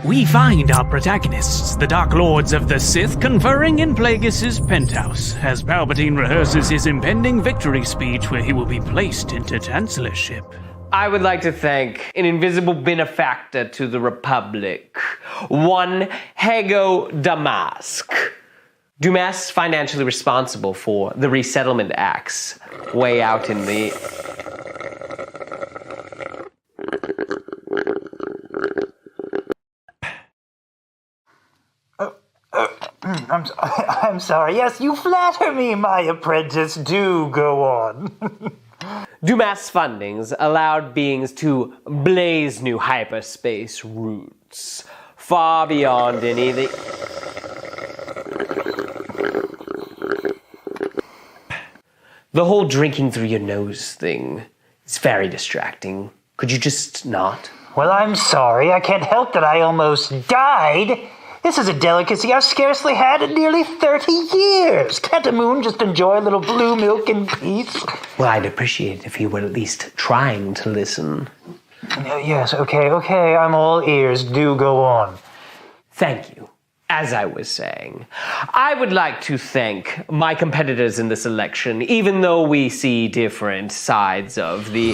We find our protagonists, the Dark Lords of the Sith, conferring in Plagueis' penthouse as Palpatine rehearses his impending victory speech where he will be placed into Chancellorship. I would like to thank an invisible benefactor to the Republic, one Hago Damask. Dumas financially responsible for the resettlement acts way out in the... I'm sorry. Yes, you flatter me, my apprentice. Do go on. Dumas fundings allowed beings to blaze new hyperspace routes, far beyond any of the... The whole drinking through your nose thing is very distracting. Could you just not? Well, I'm sorry. I can't help that I almost died. This is a delicacy I've scarcely had in nearly 30 years. Can't a moon just enjoy a little blue milk in peace? Well, I'd appreciate it if you were at least trying to listen. Yes, okay. I'm all ears. Do go on. Thank you. As I was saying, I would like to thank my competitors in this election, even though we see different sides of the...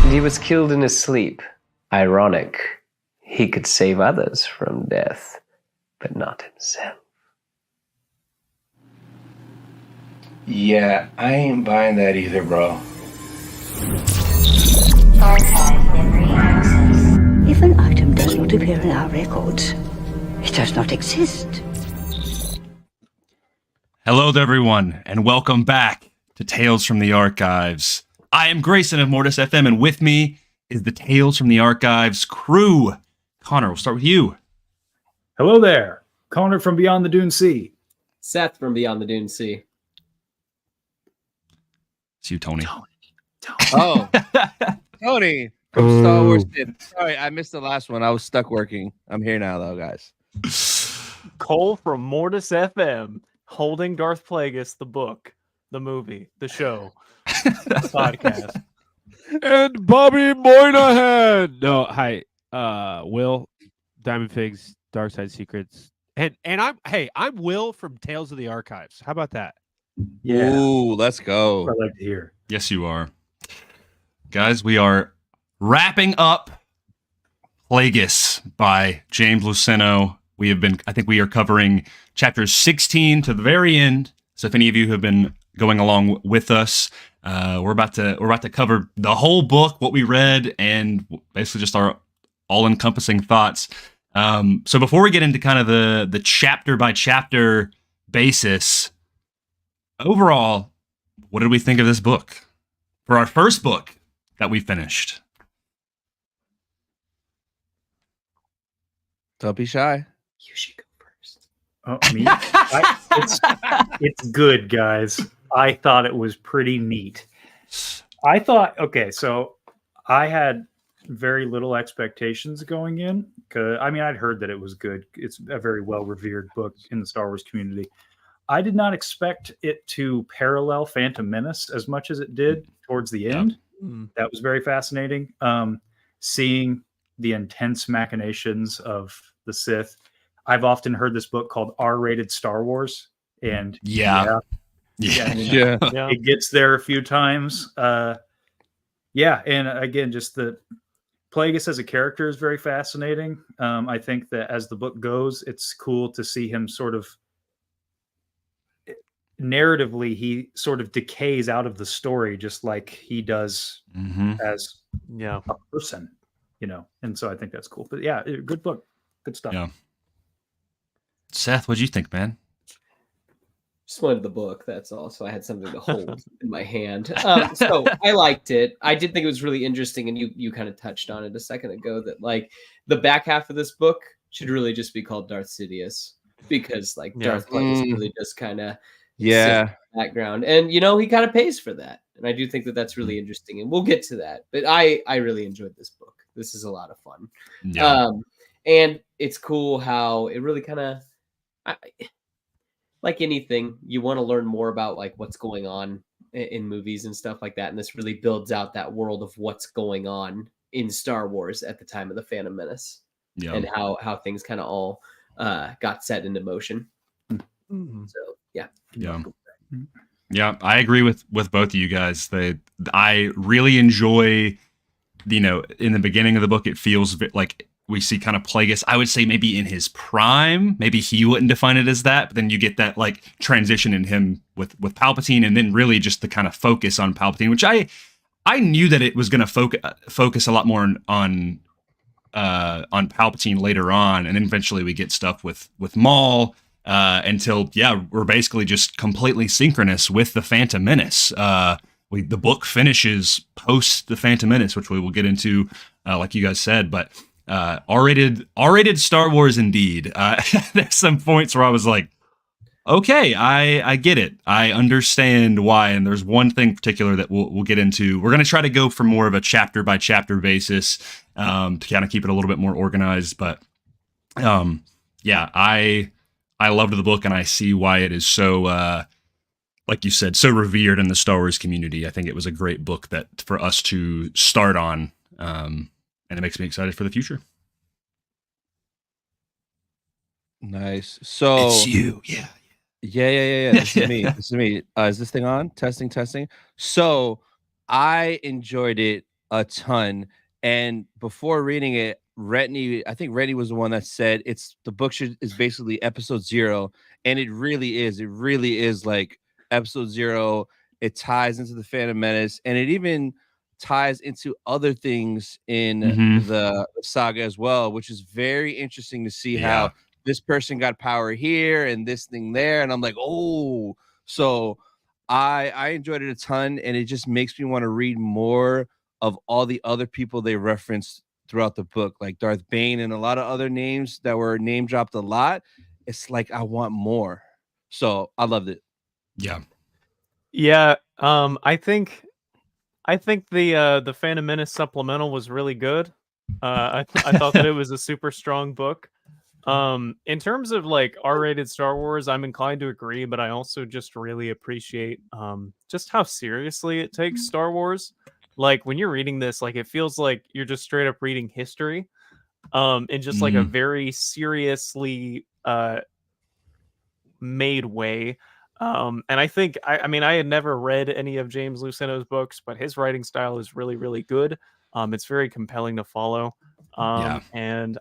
He was killed in his sleep. Ironic. He could save others from death, but not himself. Yeah, I ain't buying that either, bro. If an item does not appear in our records, it does not exist. Hello there, everyone, and welcome back to Tales from the Archives. I am Grayson of Mortis FM, and with me is the Tales from the Archives crew. Connor, we'll start with you. Hello there. Connor from Beyond the Dune Sea. Seth from Beyond the Dune Sea. It's you, Tony. Oh, Tony from Star Wars Kid. Sorry, I missed the last one. I was stuck working. I'm here now, though, guys. Cole from Mortis FM, holding Darth Plagueis, the book, the movie, the show, the podcast. And Bobby Moynihan. No, hi, Will, Diamondfigs, Dark Side Secrets, and I'm Will from Tales of the Archives. How about that? Yeah. Ooh, let's go. I'd like to hear. Yes, you are. Guys, we are wrapping up Plagueis by James Luceno. I think we are covering chapters 16 to the very end. So if any of you have been going along with us, we're about to cover the whole book, what we read, and basically just our all-encompassing thoughts. So before we get into kind of the chapter by chapter basis, overall, what did we think of this book for our first book that we finished? Don't be shy. You should go first. Oh, me? It's good, guys. I thought it was pretty neat. So I had very little expectations going in. I'd heard that it was good. It's a very well-revered book in the Star Wars community. I did not expect it to parallel Phantom Menace as much as it did towards the end. That was very fascinating. Seeing the intense machinations of the Sith. I've often heard this book called R-rated Star Wars, and it gets there a few times. And again, just the Plagueis as a character is very fascinating. I think that as the book goes, it's cool to see him sort of narratively, he sort of decays out of the story, just like he does as a person, and so I think that's cool. But yeah, good book, good stuff. Yeah. Seth, what'd you think, man? Just wanted the book, that's all. So I had something to hold in my hand. So I liked it. I did think it was really interesting, and you kind of touched on it a second ago, that like the back half of this book should really just be called Darth Sidious, because Darth Plagueis really just kind of background, and he kind of pays for that, and I do think that that's really interesting, and we'll get to that. But I really enjoyed this book. This is a lot of fun. And it's cool how it really kind of, like anything, you want to learn more about like what's going on in movies and stuff like that. And this really builds out that world of what's going on in Star Wars at the time of the Phantom Menace, and how things kind of all got set into motion. So yeah. Yeah, I agree with both of you guys. I really enjoy, in the beginning of the book, it feels like we see kind of Plagueis, I would say maybe in his prime. Maybe he wouldn't define it as that, but then you get that like transition in him with Palpatine, and then really just the kind of focus on Palpatine, which I knew that it was going to focus a lot more on Palpatine later on, and then eventually we get stuff with Maul. Until we're basically just completely synchronous with the Phantom Menace. The book finishes post the Phantom Menace, which we will get into, like you guys said. But R-rated Star Wars indeed. There's some points where I was like, okay, I get it. I understand why. And there's one thing in particular that we'll get into. We're going to try to go for more of a chapter by chapter basis to kind of keep it a little bit more organized. But I loved the book, and I see why it is so, like you said, so revered in the Star Wars community. I think it was a great book that for us to start on, and it makes me excited for the future. Nice. So it's you, yeah. This is me. This is me. Is this thing on? Testing. So I enjoyed it a ton, and before reading it, I think Redney was the one that said the book is basically episode 0, and it really is. It really is like episode 0. It ties into the Phantom Menace, and it even ties into other things in the saga as well, which is very interesting to see how this person got power here and this thing there, and I'm like, oh. So I enjoyed it a ton, and it just makes me want to read more of all the other people they referenced throughout the book, like Darth Bane and a lot of other names that were name dropped a lot. It's like I want more, so I loved it. Yeah. I think the Phantom Menace supplemental was really good. I thought that it was a super strong book. In terms of like R-rated Star Wars, I'm inclined to agree, but I also just really appreciate just how seriously it takes Star Wars. Like when you're reading this, like it feels like you're just straight up reading history, in just like a very seriously made way. And I think I mean I had never read any of James Luceno's books, but his writing style is really, really good. It's very compelling to follow. And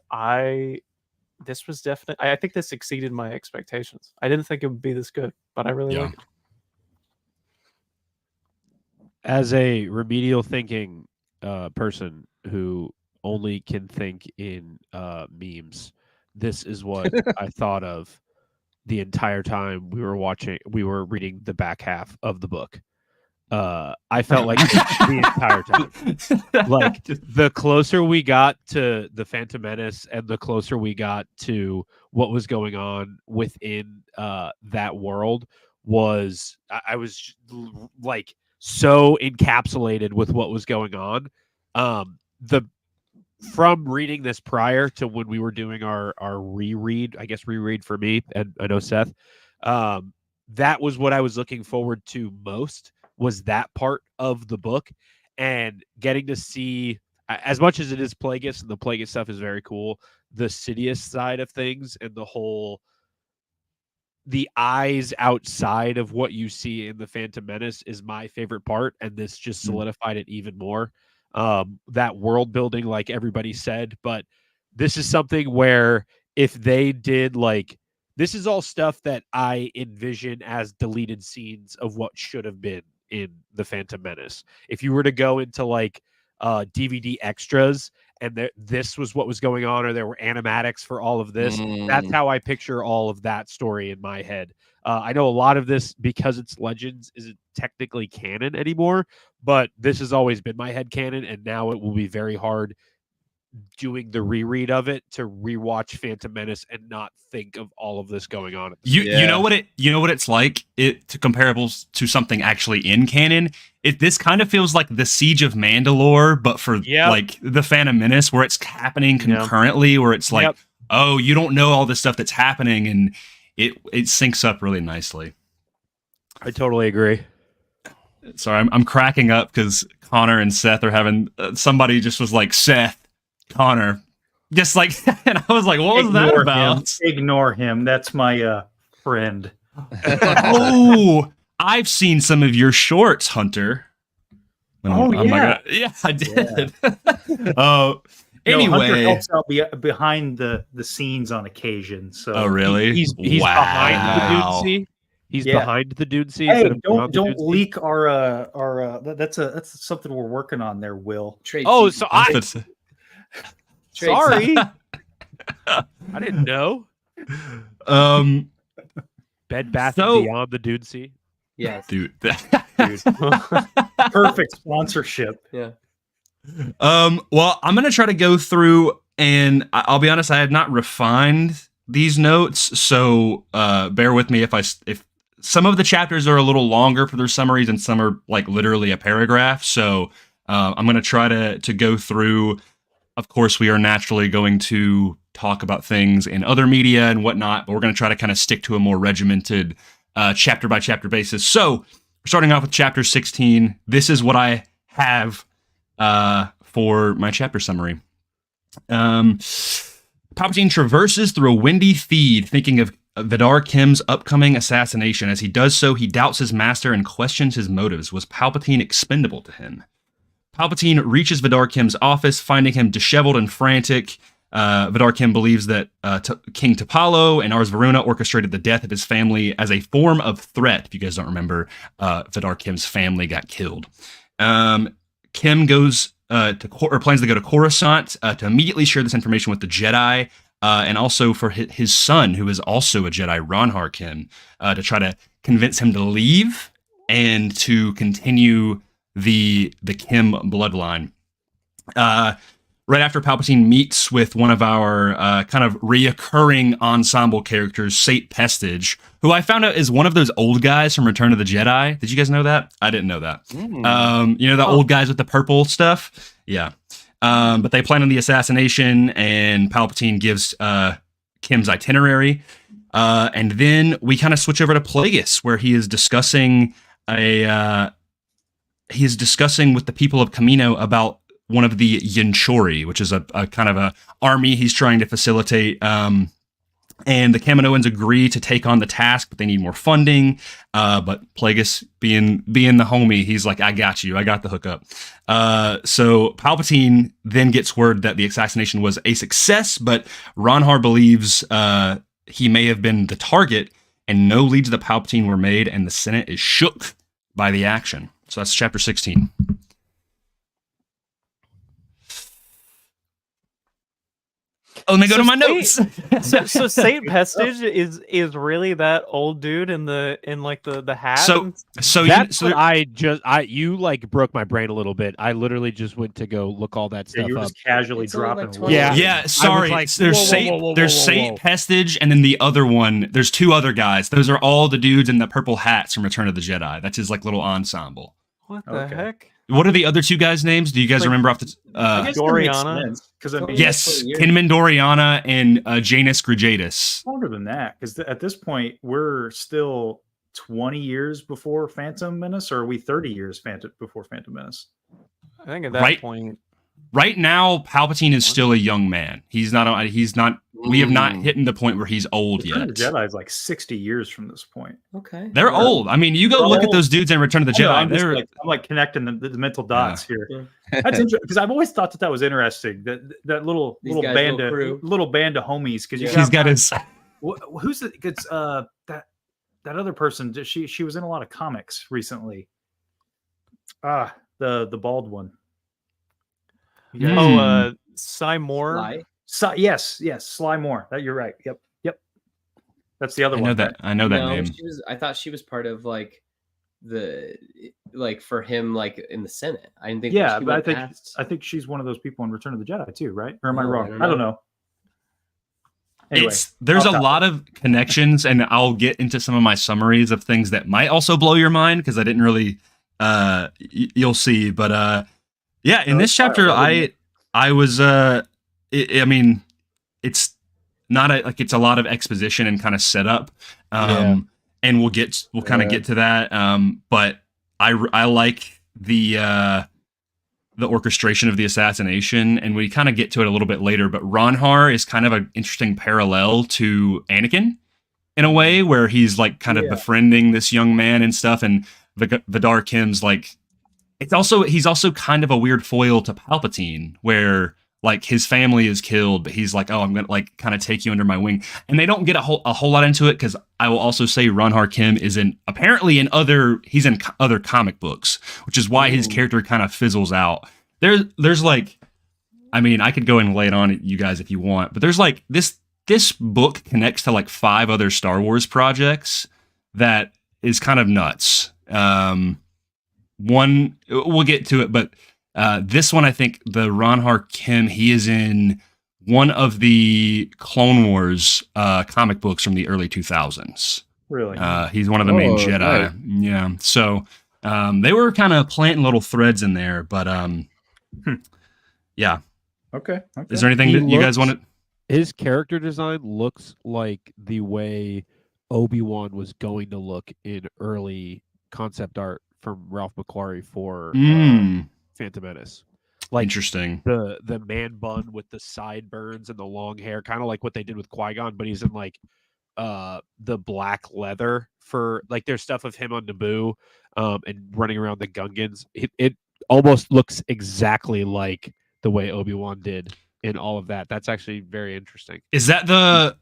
this was definitely, I think this exceeded my expectations. I didn't think it would be this good, but I really like it. As a remedial thinking person who only can think in memes, this is what I thought of the entire time we were reading the back half of the book. I felt like the entire time. Like the closer we got to the Phantom Menace and the closer we got to what was going on within that world was, I was like so encapsulated with what was going on. From reading this prior to when we were doing our reread, I guess reread for me, and I know Seth, that was what I was looking forward to most, was that part of the book, and getting to see, as much as it is Plagueis, and the Plagueis stuff is very cool, the Sidious side of things and the eyes outside of what you see in the Phantom Menace is my favorite part, and this just solidified it even more. That world building, like everybody said, but this is something where if they did, like, this is all stuff that I envision as deleted scenes of what should have been in the Phantom Menace. If you were to go into like DVD extras and this was what was going on, or there were animatics for all of this, that's how I picture all of that story in my head. I know a lot of this, because it's Legends, isn't technically canon anymore, but this has always been my head canon, and now it will be very hard doing the reread of it to rewatch Phantom Menace and not think of all of this going on. You know what it's like, it to comparables to something actually in canon. This kind of feels like the Siege of Mandalore, but for like the Phantom Menace, where it's happening concurrently, where it's like oh, you don't know all this stuff that's happening, and it syncs up really nicely. I totally agree. Sorry, I'm cracking up because Connor and Seth are having somebody just was like, Seth, Connor, just like, and I was like, what was that about? Ignore him. That's my friend. Oh, I've seen some of your shorts, Hunter. Yeah, I did. Oh, anyway, Hunter helps out behind the scenes on occasion. So, oh really? He's behind the Dune Sea. He's behind the Dune Sea. Hey, don't leak our that's something we're working on there, Will. Sorry, I didn't know. Bed Bath and Beyond the Dune Sea. Yes, dude. Perfect sponsorship. Yeah. Well, I'm gonna try to go through, and I'll be honest, I have not refined these notes, so bear with me if some of the chapters are a little longer for their summaries, and some are like literally a paragraph. So I'm gonna try to go through. Of course, we are naturally going to talk about things in other media and whatnot, but we're going to try to kind of stick to a more regimented chapter by chapter basis. So we're starting off with chapter 16. This is what I have for my chapter summary. Palpatine traverses through a windy feed, thinking of Vidar Kim's upcoming assassination. As he does so, he doubts his master and questions his motives. Was Palpatine expendable to him? Palpatine reaches Vidar Kim's office, finding him disheveled and frantic. Vidar Kim believes that King T'Palo and Ars Varuna orchestrated the death of his family as a form of threat. If you guys don't remember, Vidar Kim's family got killed. Kim goes plans to go to Coruscant to immediately share this information with the Jedi, and also for his son, who is also a Jedi, Ronhar Kim, to try to convince him to leave and to continue the Kim bloodline. Right after Palpatine meets with one of our kind of reoccurring ensemble characters, Sate Pestage, who I found out is one of those old guys from Return of the Jedi. Did you guys know that? I didn't know that. The old guys with the purple stuff? Yeah. But they plan on the assassination, and Palpatine gives Kim's itinerary. And then we kind of switch over to Plagueis, where he is discussing with the people of Camino about one of the Yanchori, which is a kind of a army he's trying to facilitate. And the Kaminoans agree to take on the task, but they need more funding. But Plagueis, being the homie, he's like, I got you. I got the hookup. So Palpatine then gets word that the assassination was a success, but Ronhar believes he may have been the target, and no leads of the Palpatine were made, and the Senate is shook by the action. So that's chapter 16. Oh, let me go to my notes. So Saint Pestage is really that old dude in the hat. You like broke my brain a little bit. I literally just went to go look all that stuff you were up. Just casually dropping. Yeah. Sorry. There's Saint Pestage, and then the other one. There's two other guys. Those are all the dudes in the purple hats from Return of the Jedi. That's his like little ensemble. What the heck? What are the other two guys' names? Do you guys remember off the? Doriana. Yes, Kinman Doriana and Janus Grujatus. Longer than that, because at this point we're still 20 years before Phantom Menace, or are we 30 years before Phantom Menace? I think at that point. Right now, Palpatine is still a young man. He's not. We have not hit the point where he's old yet. The Jedi is like 60 years from this point. Okay, they're old. I mean, you go look at those dudes in Return of the Jedi. I'm like connecting the mental dots here. Yeah. That's interesting because I've always thought that was interesting. That little band of homies. Because he's got his. Who's the? It's that other person. She was in a lot of comics recently. The bald one. Sy Moore. Yes, Sly Moore. That you're right. Yep. That's the other one. I know that name. I thought she was part of for him in the Senate. I didn't think. Yeah, but I think she's one of those people in Return of the Jedi too, right? Or am I wrong? I don't know. Anyway, there's a lot of connections, and I'll get into some of my summaries of things that might also blow your mind because I didn't really. You'll see, but in this chapter, I was. I mean, it's it's a lot of exposition and kind of setup. And we'll kind of get to that. But I like the orchestration of the assassination, and we kind of get to it a little bit later. But Ronhar is kind of an interesting parallel to Anakin in a way, where he's like kind of befriending this young man and stuff. And Vidar Kim's like, he's also kind of a weird foil to Palpatine, where like his family is killed, but he's like, oh, I'm gonna like kind of take you under my wing. And they don't get a whole lot into it, because I will also say Ronhar Kim is apparently in other comic books, which is why his character kind of fizzles out. There's like, I mean, I could go and lay it on you guys if you want, but there's like this book connects to like 5 other Star Wars projects that is kind of nuts. One, we'll get to it, but this one, I think the Ronhar Kim, he is in one of the Clone Wars comic books from the early 2000s. Really? He's one of the main Jedi. Right. Yeah. So they were kind of planting little threads in there, but yeah. Okay. Is there anything that you guys want to... His character design looks like the way Obi-Wan was going to look in early concept art from Ralph McQuarrie for Phantom Menace. Like interesting. The man bun with the sideburns and the long hair, kind of like what they did with Qui-Gon, but he's in like the black leather for like there's stuff of him on Naboo and running around the Gungans. It almost looks exactly like the way Obi-Wan did in all of that. That's actually very interesting. Is that the...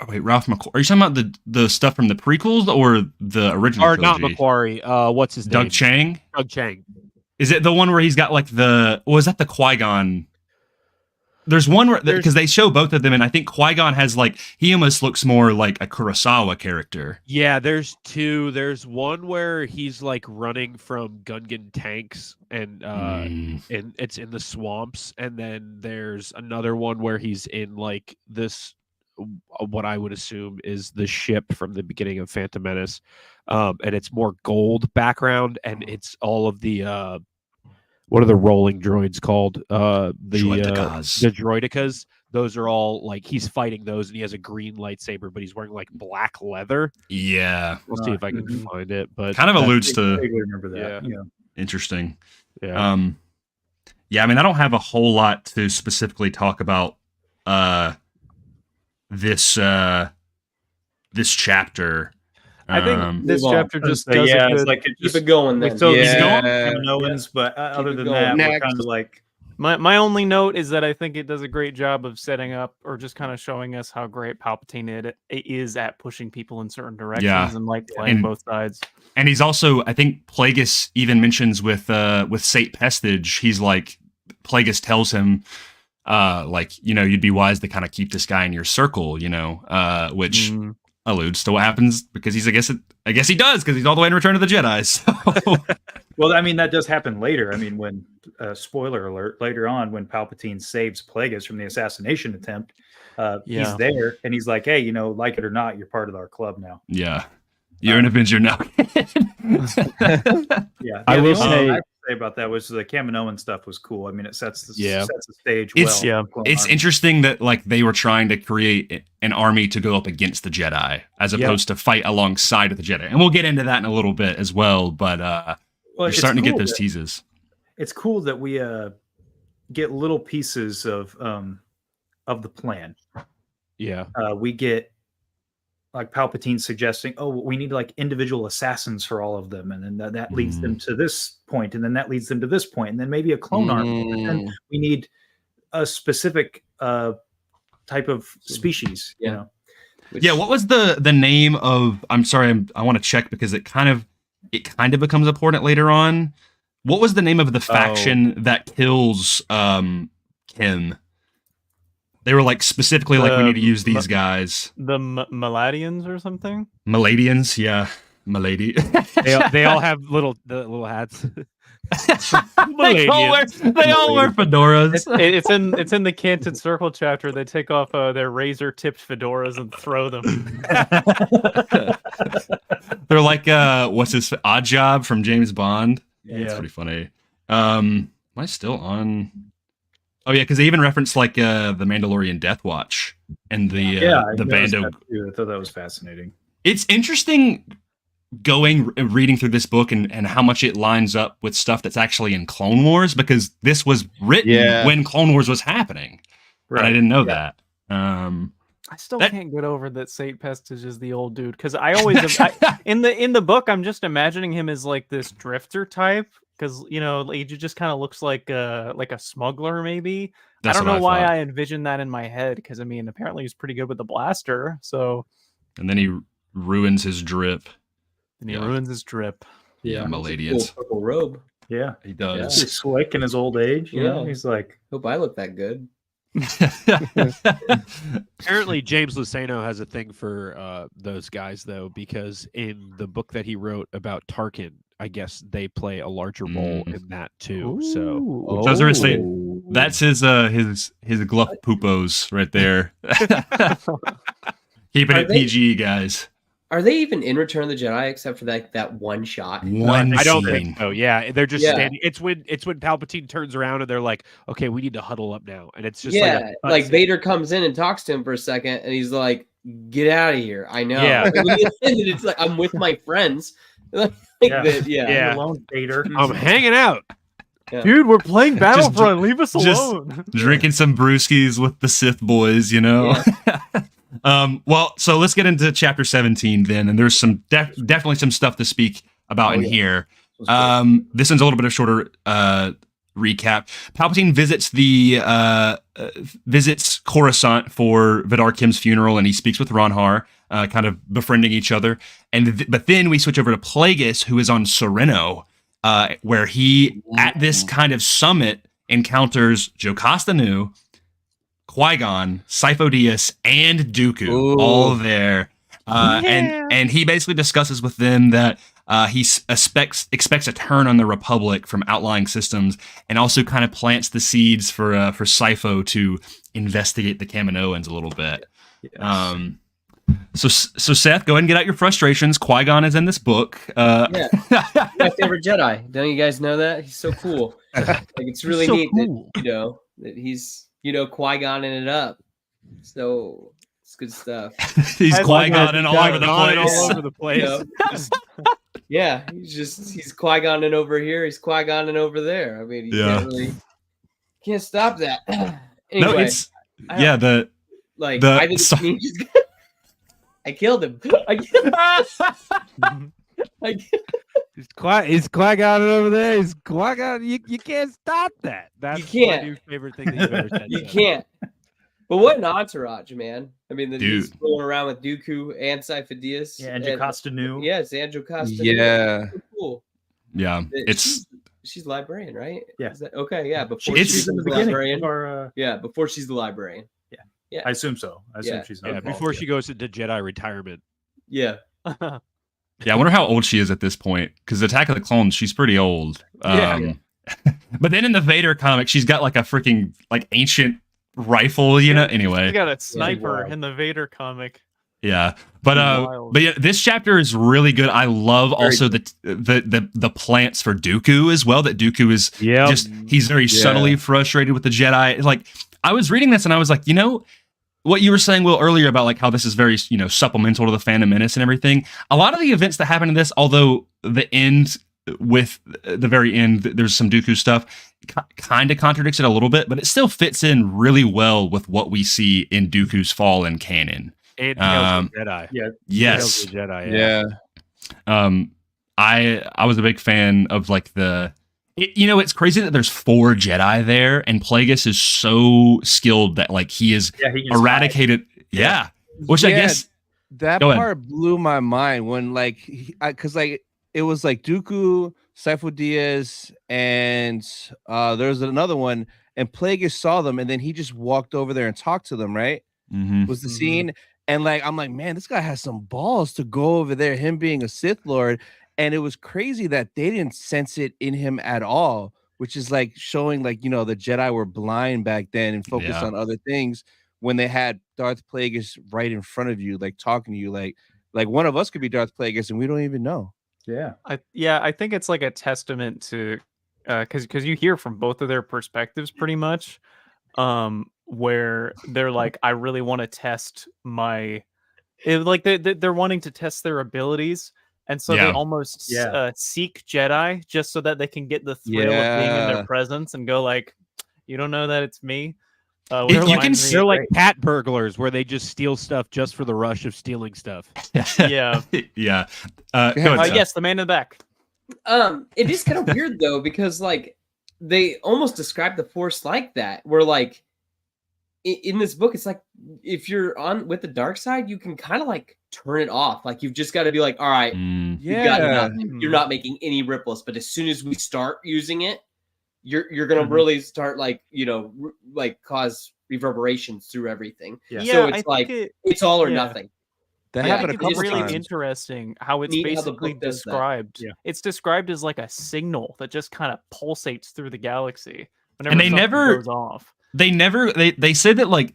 Oh, wait, Ralph McQuarrie. Are you talking about the stuff from the prequels or the original Or trilogy? not McQuarrie. What's his name? Doug Chang? Doug Chang. Is it the one where he's got like is that the Qui-Gon? There's one where, because they show both of them, and I think Qui-Gon has like, he almost looks more like a Kurosawa character. Yeah, there's 2. There's one where he's like running from Gungan tanks and it's in the swamps, and then there's another one where he's in like this, what I would assume is the ship from the beginning of Phantom Menace, and it's more gold background, and it's all of the what are the rolling droids called? The droidicas. Those are all like, he's fighting those, and he has a green lightsaber, but he's wearing like black leather. Yeah, we'll see if I can find it. But kind of alludes to. I remember that. Yeah. Interesting. Yeah. Yeah. I mean, I don't have a whole lot to specifically talk about. This chapter. I think this chapter just does it's like keep it going. Then. But other than that, we're kind of like. My only note is that I think it does a great job of setting up, or just kind of showing us how great Palpatine it is at pushing people in certain directions and like playing both sides. And he's also, I think Plagueis even mentions with Sate Pestage, he's like, Plagueis tells him, like, you know, you'd be wise to kind of keep this guy in your circle, you know, which alludes to what happens, because I guess he does, because he's all the way in Return of the Jedi. So. Well, I mean, that does happen later. I mean, when spoiler alert, later on, when Palpatine saves Plagueis from the assassination attempt, he's there and he's like, hey, you know, like it or not, you're part of our club now. Yeah. You're an Avenger now. I will say about that was the Kaminoan stuff was cool. I mean, it sets the stage It's interesting that like they were trying to create an army to go up against the Jedi as opposed to fight alongside of the Jedi. And we'll get into that in a little bit as well, but you're starting to get those teases. It's cool that we get little pieces of the plan. Yeah. We get like Palpatine suggesting, oh, we need like individual assassins for all of them. And then that leads them to this point. And then that leads them to this point. And then maybe a clone army. And then we need a specific type of species, you know? What was the name of, I'm sorry, I want to check because it kind of becomes important later on. What was the name of the faction that kills Kim? They were like specifically like, we need to use these guys. The Maladians or something? Maladians, yeah. Malady. they all have little hats. they all wear fedoras. It's in the Canted Circle chapter. They take off their razor-tipped fedoras and throw them. They're like what's his Odd Job from James Bond? Yeah, it's pretty funny. Am I still on? Oh yeah, because they even referenced like the Mandalorian Death Watch and the Bando. I thought that was fascinating. It's interesting reading through this book and how much it lines up with stuff that's actually in Clone Wars, because this was written when Clone Wars was happening. Right. And I didn't know that. I still can't get over that Sate Pestage is the old dude, because I always in the book I'm just imagining him as like this drifter type, because he just kind of looks like a smuggler maybe. I don't know why I envisioned that in my head, because I mean apparently he's pretty good with the blaster. So and then he ruins his drip. Yeah, milady. Cool purple robe. Yeah, he does. Yeah. He's slick in his old age. You know, he's like, hope I look that good. Apparently, James Luceno has a thing for those guys, though, because in the book that he wrote about Tarkin, I guess they play a larger role in that too. So I was going to say that's his gluff poopos right there. Keeping it PG, guys. Are they even in Return of the Jedi except for that one shot? I don't think so. Yeah, they're just standing. It's when Palpatine turns around and they're like, "Okay, we need to huddle up now." And it's just like Vader comes in and talks to him for a second, and he's like, "Get out of here!" I know. Yeah, it's like I'm with my friends. I'm alone, Vader. I'm hanging out. Yeah. Dude, we're playing Battlefront. Leave us alone. Drinking some brewskis with the Sith boys, Yeah. Well, so let's get into chapter 17 then, and there's some definitely some stuff to speak about here. This one's a little bit of shorter recap. Palpatine visits Coruscant for Vidar Kim's funeral, and he speaks with Ronhar, kind of befriending each other. But then we switch over to Plagueis, who is on Sereno, where he at this kind of summit encounters Jocasta Nu, Qui-Gon, Sifo Dyas, and Dooku all there. And he basically discusses with them that he expects a turn on the Republic from outlying systems, and also kind of plants the seeds for Sifo to investigate the Kaminoans a little bit. Yes. So Seth, go ahead and get out your frustrations. Qui-Gon is in this book. My favorite Jedi. Don't you guys know that? He's so cool. Like, it's really neat that, that he's Qui-Gon it up. So it's good stuff. He's Qui-Gon all over the place. He's Qui-Gon over here. He's Qui-Gon over there. I mean, you can't stop that. Anyway, I killed him. He's Qui-Gon over there. He's Qui-Gon. You can't stop that. That's my new favorite thing that you've ever said. You can't. But what an entourage, man. I mean, he's going around with Dooku and Sifo Dyas. Yeah, and Jocasta Nu. Yes, and Jocasta Nu. Yeah. So cool. Yeah. She's librarian, right? Yeah. Okay, yeah. Before she's in the librarian. Before she's the librarian. Yeah. I assume so. I assume she's not before she goes into Jedi retirement. Yeah. Yeah, I wonder how old she is at this point, because Attack of the Clones, she's pretty old. But then in the Vader comic, she's got like a freaking like ancient rifle, Anyway, she got a sniper in the Vader comic. Yeah, but this chapter is really good. I love also the plants for Dooku as well. That Dooku is he's very subtly frustrated with the Jedi. Like I was reading this and I was like, what you were saying, Will, earlier about like how this is very, supplemental to the Phantom Menace and everything. A lot of the events that happen in this, although the very end, there's some Dooku stuff, kind of contradicts it a little bit, but it still fits in really well with what we see in Dooku's fall in canon. And Tales of the Jedi. Yeah. Yes. Tales of the Jedi. Yeah. I was a big fan of like it's crazy that there's 4 Jedi there, and Plagueis is so skilled that like he is eradicated. Yeah. Which I guess that part blew my mind when because it was like Dooku, Sifo Dyas, and there was another one, and Plagueis saw them, and then he just walked over there and talked to them, right? Mm-hmm. Was the scene. And I'm like, man, this guy has some balls to go over there, him being a Sith Lord. And it was crazy that they didn't sense it in him at all, which is like showing the Jedi were blind back then and focused on other things when they had Darth Plagueis right in front of you, like talking to you, like one of us could be Darth Plagueis and we don't even know. Yeah. I think it's like a testament to because you hear from both of their perspectives pretty much. where they're like, I really want to test they're wanting to test their abilities, and so they almost seek Jedi just so that they can get the thrill of being in their presence and go like, you don't know that it's me. They're like cat burglars where they just steal stuff just for the rush of stealing stuff. Yeah. Yeah. Yes, the man in the back. It is kind of weird though, because like they almost describe the Force like that, where like in this book, it's like if you're on with the dark side, you can kind of like turn it off. Like you've just got to be like, all right, you're not making any ripples. But as soon as we start using it, you're gonna really start like like cause reverberations through everything. So it's like it's all or nothing. That happened a couple it's really times. interesting how it's basically described. It's described as like a signal that just kind of pulsates through the galaxy whenever and they something never goes off. They said that, like,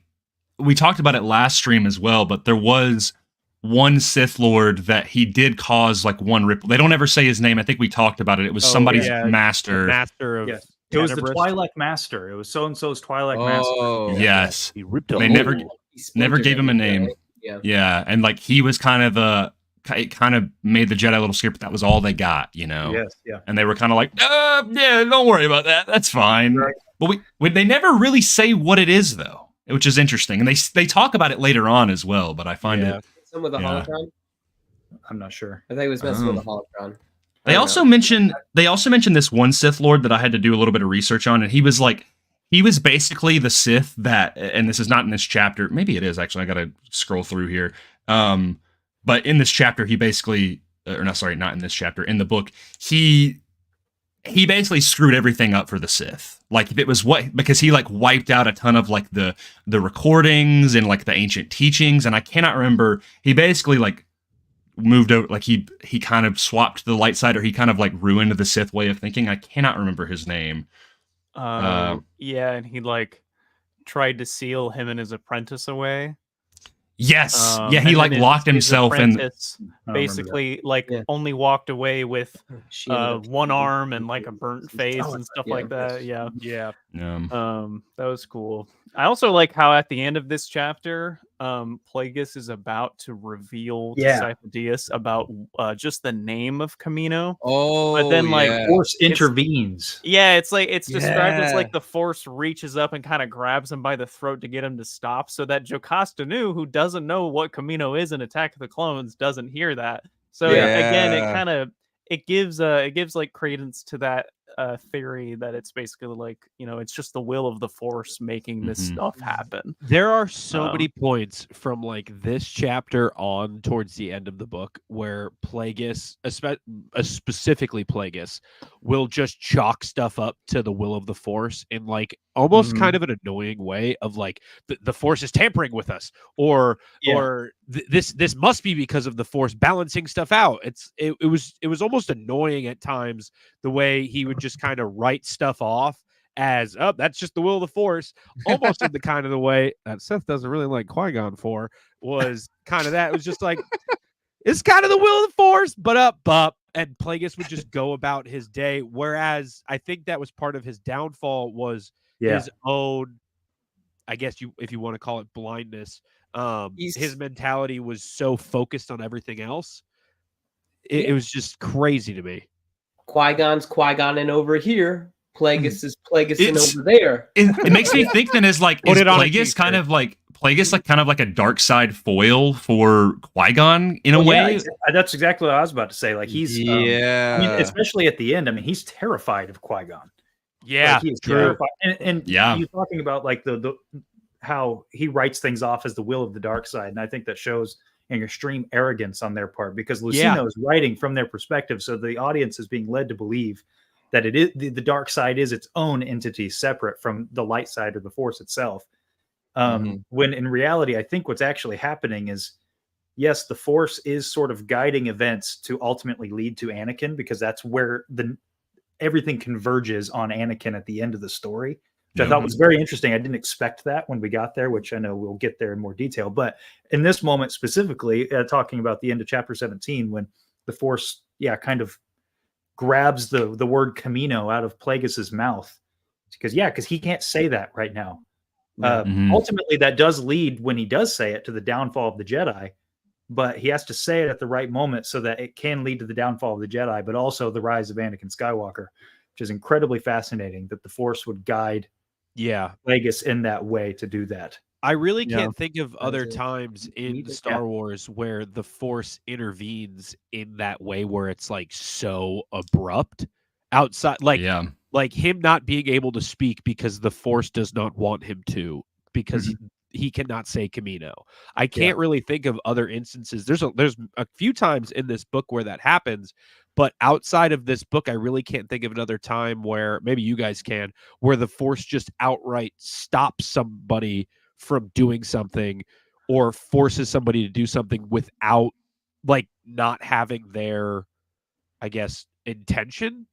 we talked about it last stream as well, but there was one Sith Lord that he did cause like one ripple. They don't ever say his name. I think we talked about it. It was somebody's master. Master of it was the Twi'lek Master. It was so and so's Twi'lek Master. Yes. He ripped they never gave him a name. Right? Yeah. And like he was kind of it kind of made the Jedi a little scared, but that was all they got, Yes, And they were kind of like, yeah, don't worry about that. That's fine. Right. But they never really say what it is, though, which is interesting. And they talk about it later on as well, but I find it. Some with the holocron? I'm not sure. I think it was messing with the holocron. They also mentioned this one Sith Lord that I had to do a little bit of research on, and he was basically the Sith that, and this is not in this chapter. Maybe it is actually. I got to scroll through here. But in this chapter, he basically, not in this chapter, in the book, he basically screwed everything up for the Sith. Like if it was because he like wiped out a ton of like the recordings and like the ancient teachings, and I cannot remember. He basically like moved over, like he kind of swapped the light side, or he kind of like ruined the Sith way of thinking. I cannot remember his name. And he like tried to seal him and his apprentice away. Yes. He like locked himself in. Basically, only walked away with one arm and like a burnt face and stuff like that. Yeah. That was cool. I also like how at the end of this chapter, Plagueis is about to reveal to Sifo-Dyas about just the name of Kamino. But then Force intervenes. It's like it's described as like the Force reaches up and kind of grabs him by the throat to get him to stop, so that Jocasta Nu, who doesn't know what Kamino is in Attack of the Clones, doesn't hear that. So again, it gives like credence to that theory that it's basically like, it's just the will of the Force making this stuff happen. There are so many points from like this chapter on towards the end of the book where Plagueis, specifically Plagueis, will just chalk stuff up to the will of the Force in like almost kind of an annoying way of like the Force is tampering with us, or this must be because of the Force balancing stuff out. It was almost annoying at times the way he would just kind of write stuff off as that's just the will of the Force, almost in the kind of the way that Seth doesn't really like Qui-Gon for, was kind of that. It was just like it's kind of the will of the Force, but and Plagueis would just go about his day. Whereas I think that was part of his downfall was his own, I guess if you want to call it blindness. His mentality was so focused on everything else. It was just crazy to me. Qui-Gon's Qui-Gon over here. Plagueis is Plagueis over there. It makes me think then is Plagueis kind of like a dark side foil for Qui-Gon in a way? That's exactly what I was about to say. Like he's I mean, especially at the end. I mean, he's terrified of Qui-Gon. Yeah, like, he's terrified. And you're talking about like the how he writes things off as the will of the dark side, and I think that shows an extreme arrogance on their part, because Lucino is writing from their perspective, so the audience is being led to believe that it is the dark side is its own entity separate from the light side or the Force itself. When in reality, I think what's actually happening is, yes, the Force is sort of guiding events to ultimately lead to Anakin, because that's where everything converges on Anakin at the end of the story, which I thought was very interesting. I didn't expect that when we got there, which I know we'll get there in more detail. But in this moment specifically, talking about the end of chapter 17, when the Force, kind of grabs the word Kamino out of Plagueis's mouth, because he can't say that right now. Ultimately, that does lead, when he does say it, to the downfall of the Jedi. But he has to say it at the right moment so that it can lead to the downfall of the Jedi, but also the rise of Anakin Skywalker, which is incredibly fascinating that the Force would guide Plagueis in that way to do that. I really can't think of other times in Star Wars where the Force intervenes in that way, where it's like so abrupt outside, like him not being able to speak because the Force does not want him to, because he cannot say Camino. I can't really think of other instances. There's a few times in this book where that happens, but outside of this book, I really can't think of another time where, maybe you guys can, where the Force just outright stops somebody from doing something or forces somebody to do something without like not having their, I guess, intention.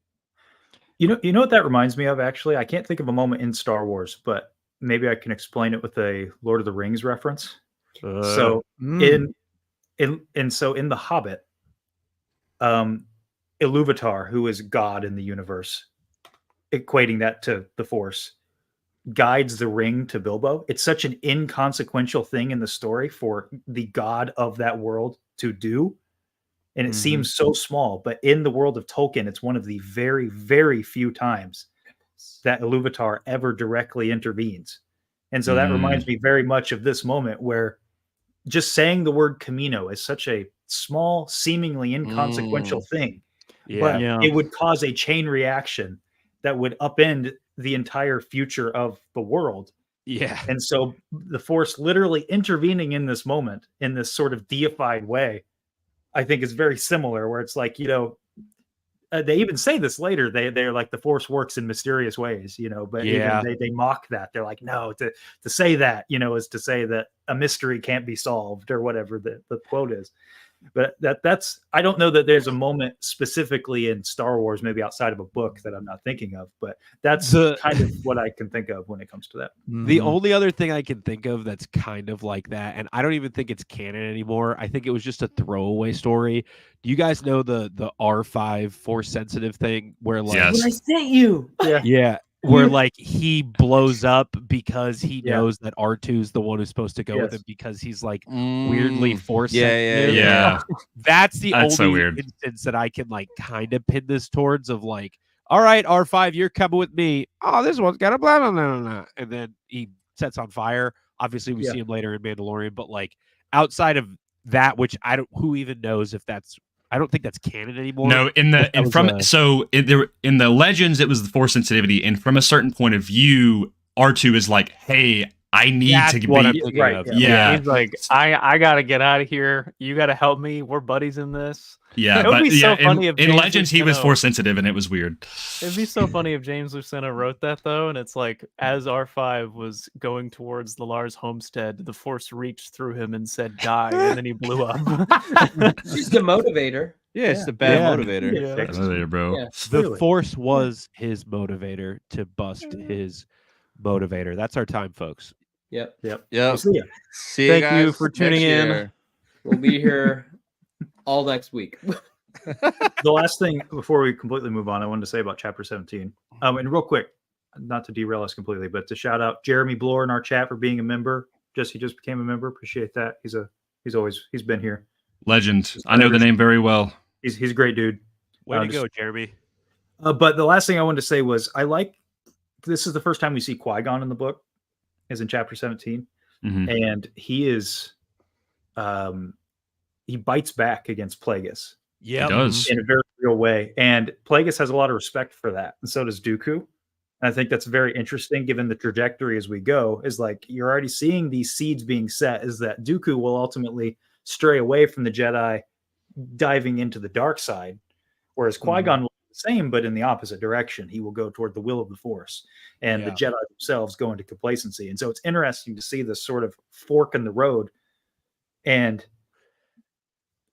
You know what that reminds me of, actually? I can't think of a moment in Star Wars, but maybe I can explain it with a Lord of the Rings reference. So in The Hobbit, Iluvatar, who is God in the universe, equating that to the Force, guides the ring to Bilbo. It's such an inconsequential thing in the story for the god of that world to do. And it seems so small, but in the world of Tolkien, it's one of the very, very few times that Iluvatar ever directly intervenes. And so that reminds me very much of this moment where just saying the word Camino is such a small, seemingly inconsequential thing, but it would cause a chain reaction that would upend the entire future of the world. Yeah. And so the Force literally intervening in this moment in this sort of deified way, I think is very similar, where it's like, they even say this later. They're like, the Force works in mysterious ways, but even they mock that. They're like, no, to say that, is to say that a mystery can't be solved, or whatever the quote is. But that's, I don't know that there's a moment specifically in Star Wars, maybe outside of a book, that I'm not thinking of, but that's kind of what I can think of when it comes to that. The only other thing I can think of that's kind of like that, and I don't even think it's canon anymore, I think it was just a throwaway story. Do you guys know the R5 Force sensitive thing, where like When I sent you, where like he blows up because he knows that R2 is the one who's supposed to go with him, because he's like weirdly Force sensitive. That's the only so weird instance that I can like kind of pin this towards, of like, all right, R5, you're coming with me. Oh, this one's got a blah, blah, blah, blah. And then he sets on fire. Obviously, we see him later in Mandalorian, but like outside of that, which who even knows if that's, I don't think that's canon anymore. No, in the Legends, it was the Force sensitivity, and from a certain point of view, R2 is like, "Hey, I need to be right." Yeah, he's like, "I gotta get out of here. You gotta help me. We're buddies in this." Yeah, it would be so funny if in James Legends he was Force sensitive, and it was weird. It'd be so funny if James Luceno wrote that though, and it's like, as R5 was going towards the Lars homestead, the Force reached through him and said, "Die," and then he blew up. She's the motivator. Yeah, it's the bad motivator. Motivator, bro. Yeah, the Force was his motivator to bust his motivator. That's our time, folks. Yep. We'll see ya. See you Thank guys you for tuning in. year. We'll be here all next week. The last thing before we completely move on, I wanted to say about chapter 17. And real quick, not to derail us completely, but to shout out Jeremy Bloor in our chat for being a member. He just became a member. Appreciate that. He's been here. Legend. I know the name very well. He's a great dude. Way to go, Jeremy. But the last thing I wanted to say was, this is the first time we see Qui-Gon in the book, is in chapter 17. And he is, he bites back against Plagueis. Yeah, he does. In a very real way. And Plagueis has a lot of respect for that. And so does Dooku. And I think that's very interesting, given the trajectory as we go, is like, you're already seeing these seeds being set, is that Dooku will ultimately stray away from the Jedi, diving into the dark side, whereas Qui-Gon will do the same, but in the opposite direction. He will go toward the will of the Force, and the Jedi themselves go into complacency. And so it's interesting to see this sort of fork in the road. And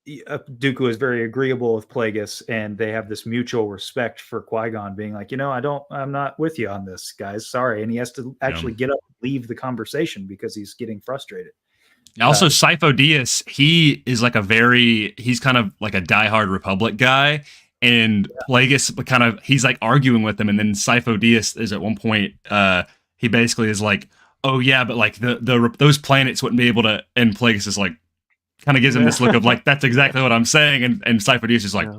Dooku is very agreeable with Plagueis, and they have this mutual respect for Qui-Gon, being like, I'm not with you on this, guys. Sorry. And he has to actually get up and leave the conversation because he's getting frustrated. Also, Sifo Dyas, he's kind of like a diehard Republic guy, and Plagueis he's like arguing with him, and then Sifo Dyas is at one point, he basically is like, oh yeah, but like the those planets wouldn't be able to. And Plagueis is like, kind of gives him this look of like, that's exactly what I'm saying, and Cypher-Deuce is like,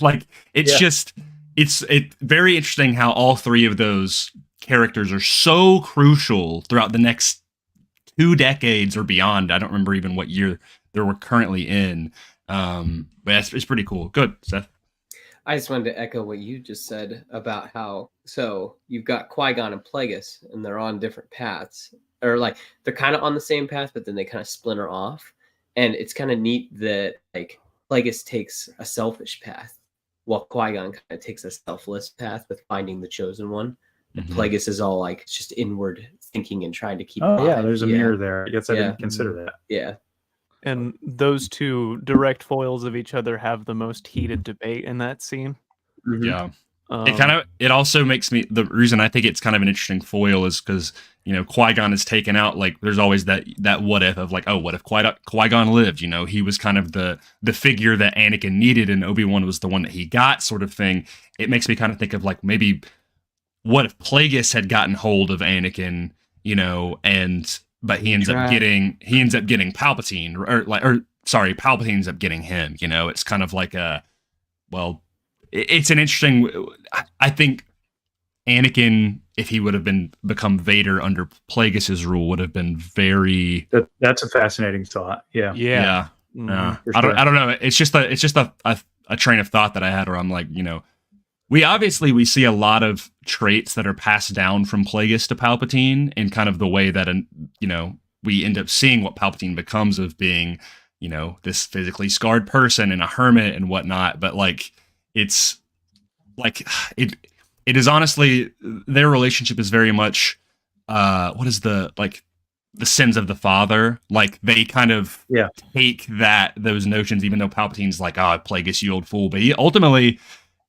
like it's just it's very interesting how all three of those characters are so crucial throughout the next 2 decades or beyond. I don't remember even what year they were currently in, but it's pretty cool. Good, Seth. I just wanted to echo what you just said about how, so you've got Qui-Gon and Plagueis, and they're on different paths, or like they're kind of on the same path, but then they kind of splinter off. And it's kind of neat that like Plagueis takes a selfish path, while Qui-Gon kind of takes a selfless path with finding the chosen one. And Plagueis is all like just inward thinking and trying to keep. Oh yeah, there's a mirror there. I guess I didn't consider that. Yeah. And those two direct foils of each other have the most heated debate in that scene. Yeah. It also makes me, the reason I think it's kind of an interesting foil is because, you know, Qui-Gon is taken out. Like there's always that what if of like, oh, what if Qui-Gon lived? You know, he was kind of the figure that Anakin needed, and Obi-Wan was the one that he got, sort of thing. It makes me kind of think of like, maybe what if Plagueis had gotten hold of Anakin, you know, but he ends up getting Palpatine, Palpatine ends up getting him. You know, it's kind of like it's an interesting. I think Anakin, if he would have become Vader under Plagueis' rule, would have been very. That's a fascinating thought. Yeah. I don't know. It's just a train of thought that I had where I'm like, you know, we see a lot of traits that are passed down from Plagueis to Palpatine, in kind of the way that, you know, we end up seeing what Palpatine becomes of being, you know, this physically scarred person and a hermit and whatnot. But like, it's like it is honestly, their relationship is very much what is the sins of the father. Like they kind of take those notions, even though Palpatine's like, oh, Plagueis, you old fool, but he ultimately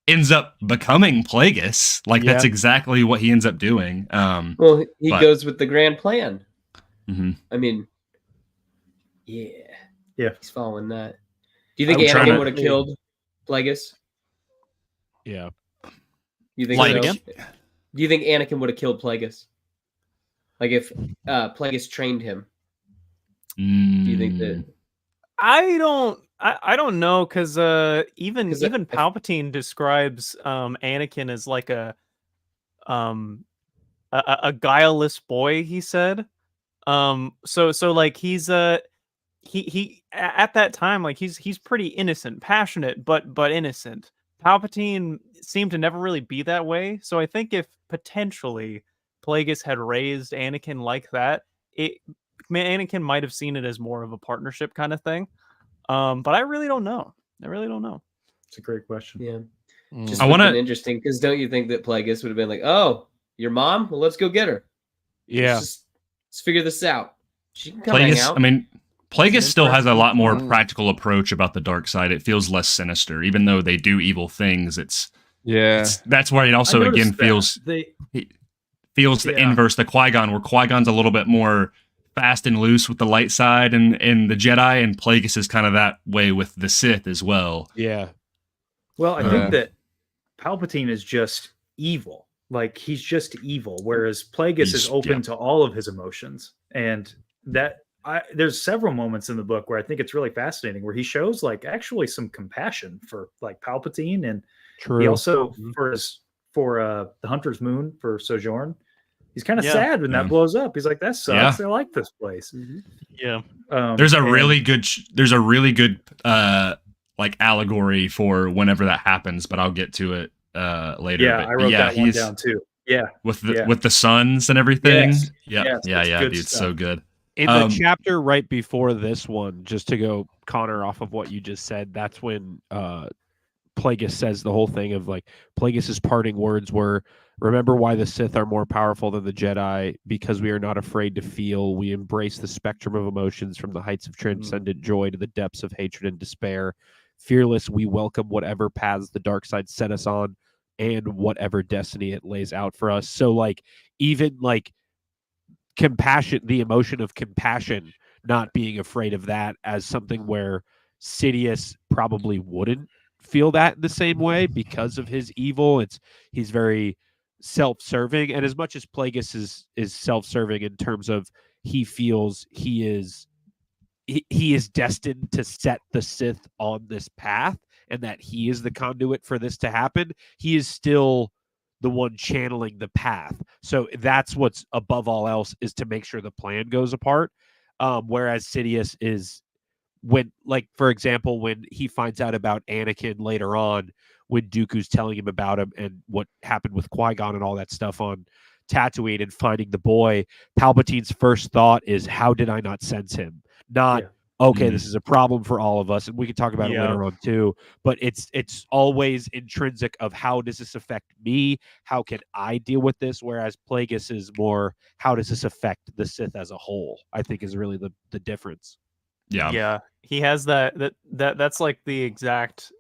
ends up becoming Plagueis. Like that's exactly what he ends up doing. Well, he goes with the grand plan. I mean, yeah, he's following that. Do you think Anakin would have killed Plagueis? Yeah. You think so? Again? Do you think Anakin would have killed Plagueis? Like if Plagueis trained him? Do you think that? I don't know, because even Palpatine describes Anakin as like a guileless boy. He said, so like he's he at that time, like he's pretty innocent, passionate, but innocent. Palpatine seemed to never really be that way. So I think if potentially Plagueis had raised Anakin like that, Anakin might have seen it as more of a partnership kind of thing. But I really don't know. It's a great question. Yeah. Just would have been interesting, because don't you think that Plagueis would have been like, oh, your mom? Well, let's go get her. Yeah. Let's figure this out. She can come hang out. I mean, Plagueis still has a lot more practical approach about the dark side. It feels less sinister, even though they do evil things. That's where it also again feels the inverse, the Qui-Gon, where Qui-Gon's a little bit more fast and loose with the light side and the Jedi, and Plagueis is kind of that way with the Sith as well. Yeah. Well, I think that Palpatine is just evil. Like he's just evil, whereas Plagueis is open to all of his emotions, and there's several moments in the book where I think it's really fascinating, where he shows like actually some compassion for like Palpatine, and he also for the Hunter's Moon for Sojourn, he's kind of sad when that blows up. He's like, that sucks. I like this place. There's a really good like allegory for whenever that happens, but I'll get to it later. Yeah, I wrote that one down too. Yeah, with the sons and everything. Yes. Dude, it's so good. In the chapter right before this one, just to go Connor off of what you just said, that's when Plagueis says the whole thing of like, Plagueis' parting words were, remember why the Sith are more powerful than the Jedi, because we are not afraid to feel. We embrace the spectrum of emotions, from the heights of transcendent joy to the depths of hatred and despair. Fearless, we welcome whatever paths the dark side set us on and whatever destiny it lays out for us. So like, even like compassion, the emotion of compassion, not being afraid of that as something where Sidious probably wouldn't feel that the same way because of his evil. He's very self-serving, and as much as Plagueis is self-serving in terms of he feels he is destined to set the Sith on this path, and that he is the conduit for this to happen, he is still the one channeling the path. So that's what's above all else, is to make sure the plan goes apart. Whereas Sidious is, when, like, for example, when he finds out about Anakin later on, when Dooku's telling him about him and what happened with Qui-Gon and all that stuff on Tatooine and finding the boy, Palpatine's first thought is, how did I not sense him? Not, okay, this is a problem for all of us, and we can talk about it later on too, but it's always intrinsic of, how does this affect me? How can I deal with this? Whereas Plagueis is more, how does this affect the Sith as a whole? I think is really the difference. Yeah, he has that's like the exact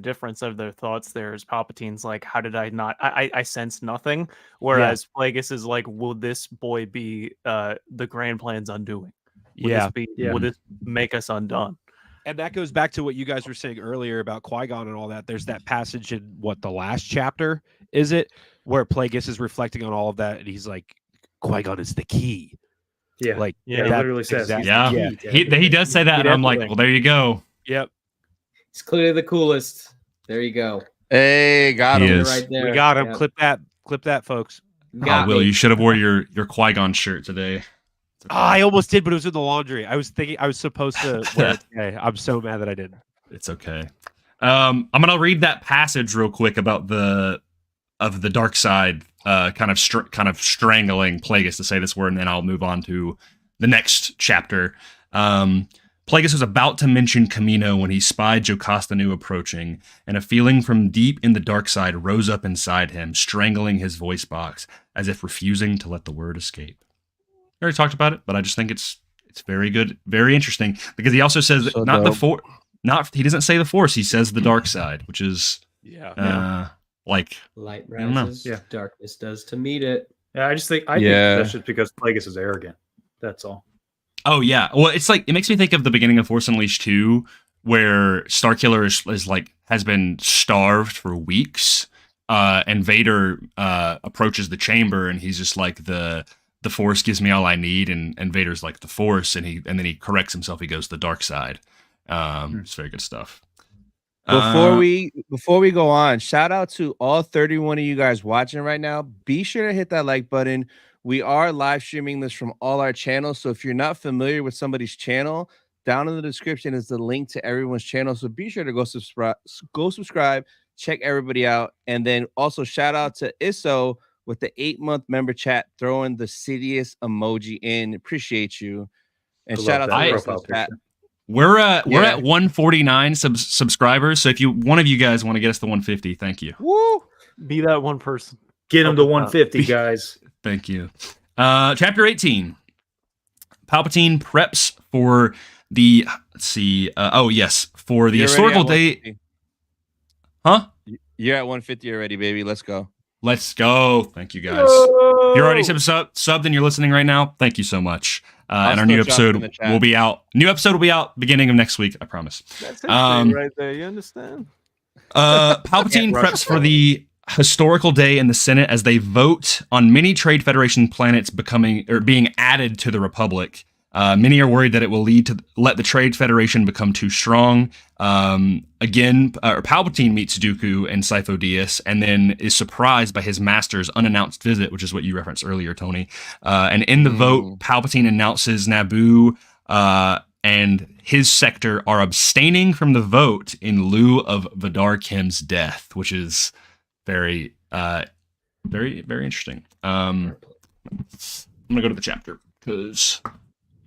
difference of their thoughts there. Is Palpatine's like, how did I not, I sense nothing, whereas Plagueis is like, will this boy be the grand plan's undoing? Will this make us undone? And that goes back to what you guys were saying earlier about Qui-Gon and all that. There's that passage in the last chapter, is it, where Plagueis is reflecting on all of that, and he's like, Qui-Gon is the key. Yeah, like he literally says, he does say that, and I'm like, well, there you go. Yep, he's clearly the coolest. There you go. Hey, got him right there. We got him. Yep. Clip that, folks. Will, you should have wore your Qui-Gon shirt today. Okay. Oh, I almost did, but it was in the laundry. I was thinking I was supposed to wear it today. I'm so mad that I didn't. It's okay. I'm gonna read that passage real quick about the dark side, kind of strangling Plagueis, to say this word, and then I'll move on to the next chapter. Plagueis was about to mention Camino when he spied Jocasta Nu approaching, and a feeling from deep in the dark side rose up inside him, strangling his voice box, as if refusing to let the word escape. I already talked about it, but I just think it's very good, very interesting, because he also says So not the dope. Force. He doesn't say the Force. He says the dark side, which is like, light I don't know. rises, darkness does to meet it. Yeah, I think that's just because Plagueis is arrogant. That's all. Oh yeah, well, it's like, it makes me think of the beginning of Force Unleashed 2, where Starkiller is like, has been starved for weeks, and Vader approaches the chamber, and he's just like, the Force gives me all I need, and Vader's like, the Force, and then he corrects himself. He goes the dark side. It's very good stuff. Before we go on, shout out to all 31 of you guys watching right now. Be sure to hit that like button. We are live streaming this from all our channels, so if you're not familiar with somebody's channel, down in the description is the link to everyone's channel. So be sure to go subscribe, check everybody out, and then also shout out to Isso with the 8-month member chat, throwing the Sidious emoji in. Appreciate you, and shout out to the rest of the chat. We're at 149 subscribers. So if one of you guys want to get us to 150, thank you. Woo! Be that one person. Get him to 150, guys. Thank you. Chapter 18. Palpatine preps for the for the historical day. Huh? You're at 150 already, baby. Let's go. Let's go. Thank you, guys. If you're already subbed and you're listening right now, thank you so much. And our new episode will be out. Beginning of next week, I promise. That's right there. You understand? Palpatine preps for the historical day in the Senate as they vote on many Trade Federation planets being added to the Republic. Many are worried that it will let the Trade Federation become too strong. Palpatine meets Dooku and Sifo Dyas, and then is surprised by his master's unannounced visit, which is what you referenced earlier, Tony. And in the vote, Palpatine announces Naboo and his sector are abstaining from the vote in lieu of Vidar Kim's death, which is very, very, very interesting. I'm gonna go to the chapter because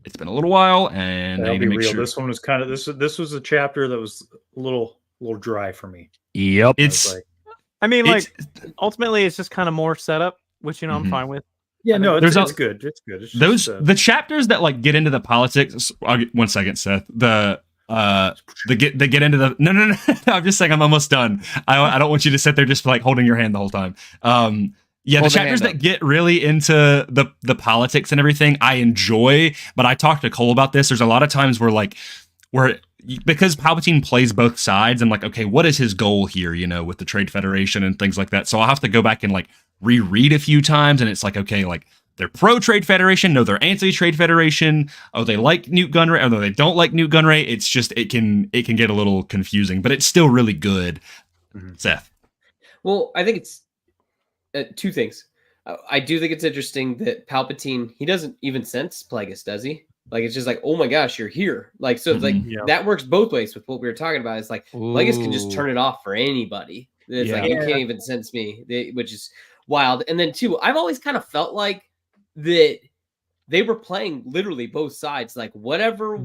it's been a little while, and I need to make sure. This one was kind of this was a chapter that was a little dry for me. Yep. Ultimately, it's just kind of more setup, which I'm fine with. Yeah, no, it's good. It's good. It's the chapters that like get into the politics. One second, Seth. They get into the no. I'm just saying I'm almost done. I don't want you to sit there just like holding your hand the whole time. The chapters that get really into the politics and everything, I enjoy. But I talked to Cole about this. There's a lot of times where because Palpatine plays both sides, I'm like, okay, what is his goal here? With the Trade Federation and things like that. So I'll have to go back and like reread a few times, and it's like, okay, like they're pro Trade Federation, no, they're anti Trade Federation. Oh, they like Newt Gunray, although they don't like Newt Gunray. It's just it can get a little confusing, but it's still really good. Seth. Well, I think it's two things. I do think it's interesting that Palpatine, he doesn't even sense Plagueis, does he? Like, it's just like, oh my gosh, you're here. Like, so it's like, that works both ways with what we were talking about. It's like, Plagueis can just turn it off for anybody. It's like, you can't even sense me, which is wild. And then two, I've always kind of felt like that they were playing literally both sides. Like, whatever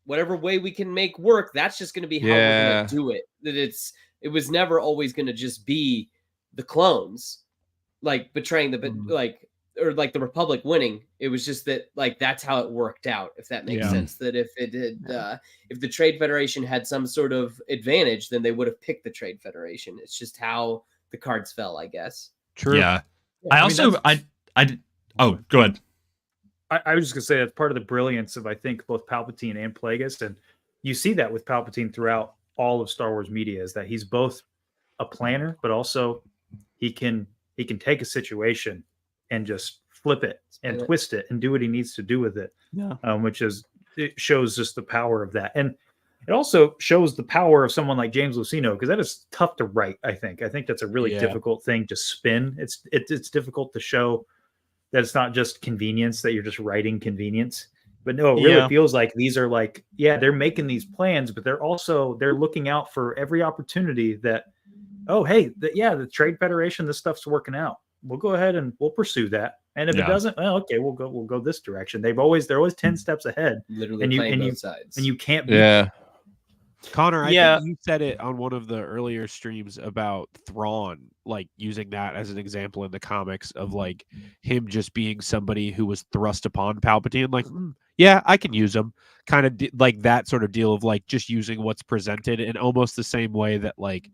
way we can make work, that's just going to be how we're going to do it. That it was never always going to just be the clones, like betraying the the Republic winning. It was just that like that's how it worked out, if that makes sense. That if it did, if the Trade Federation had some sort of advantage, then they would have picked the Trade Federation. It's just how the cards fell, I guess. True. Yeah. I go ahead. I was just gonna say that's part of the brilliance of, I think, both Palpatine and Plagueis, and you see that with Palpatine throughout all of Star Wars media, is that he's both a planner, but also he can take a situation and just flip it and twist it and do what he needs to do with it. Yeah. It shows just the power of that. And it also shows the power of someone like James Luceno, because that is tough to write, I think. I think that's a really difficult thing to spin. It's difficult to show that it's not just convenience, that you're just writing convenience. But no, it really feels like these are like, they're making these plans, but they're looking out for every opportunity that, oh, hey, the Trade Federation, this stuff's working out. We'll go ahead and we'll pursue that. And if it doesn't, well, okay, we'll go this direction. They're always 10 steps ahead. Literally playing both sides. And you can't be. Connor, I think you said it on one of the earlier streams about Thrawn, like using that as an example in the comics of like him just being somebody who was thrust upon Palpatine, like, I can use him, kind of like that sort of deal of like just using what's presented in almost the same way that like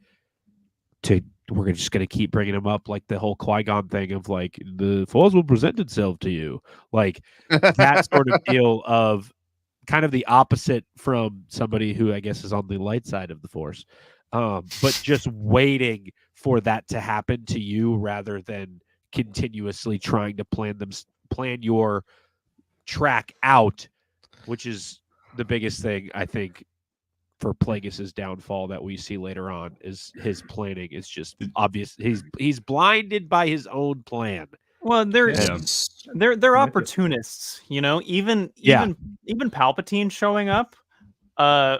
we're just going to keep bringing him up, like the whole Qui-Gon thing of like the Force will present itself to you, like that sort of deal of kind of the opposite from somebody who I guess is on the light side of the Force, but just waiting for that to happen to you rather than continuously trying to plan your track out, which is the biggest thing I think for Plagueis' downfall that we see later on. Is his planning is just obvious. He's blinded by his own plan. Well, they're opportunists, you know. Even Palpatine showing up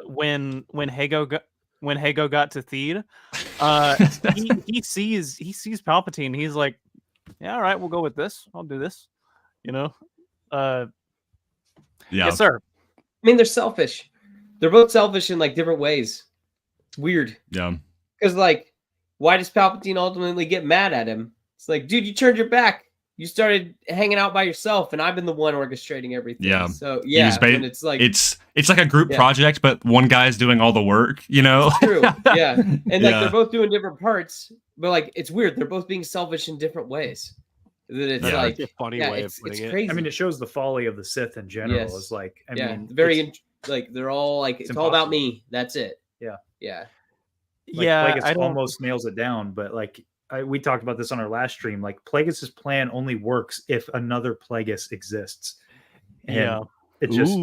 when Hago got to Theed, he sees Palpatine. He's like, all right, we'll go with this. I'll do this, you know. Yes, sir. I mean, they're selfish. They're both selfish in like different ways. It's weird. Yeah. Because like, why does Palpatine ultimately get mad at him? It's like, dude, you turned your back. You started hanging out by yourself, and I've been the one orchestrating everything. Yeah. So when it's like it's like a group project, but one guy's doing all the work. You know. It's true. Yeah. And like they're both doing different parts, but like it's weird. They're both being selfish in different ways. That it's like a funny way of putting it. Crazy. I mean, it shows the folly of the Sith in general. Yes. Is like, I mean, like they're all like it's all about me. That's it. Yeah. Yeah. Like, Plagueis almost nails it down, but like we talked about this on our last stream. Like Plagueis' plan only works if another Plagueis exists. And it just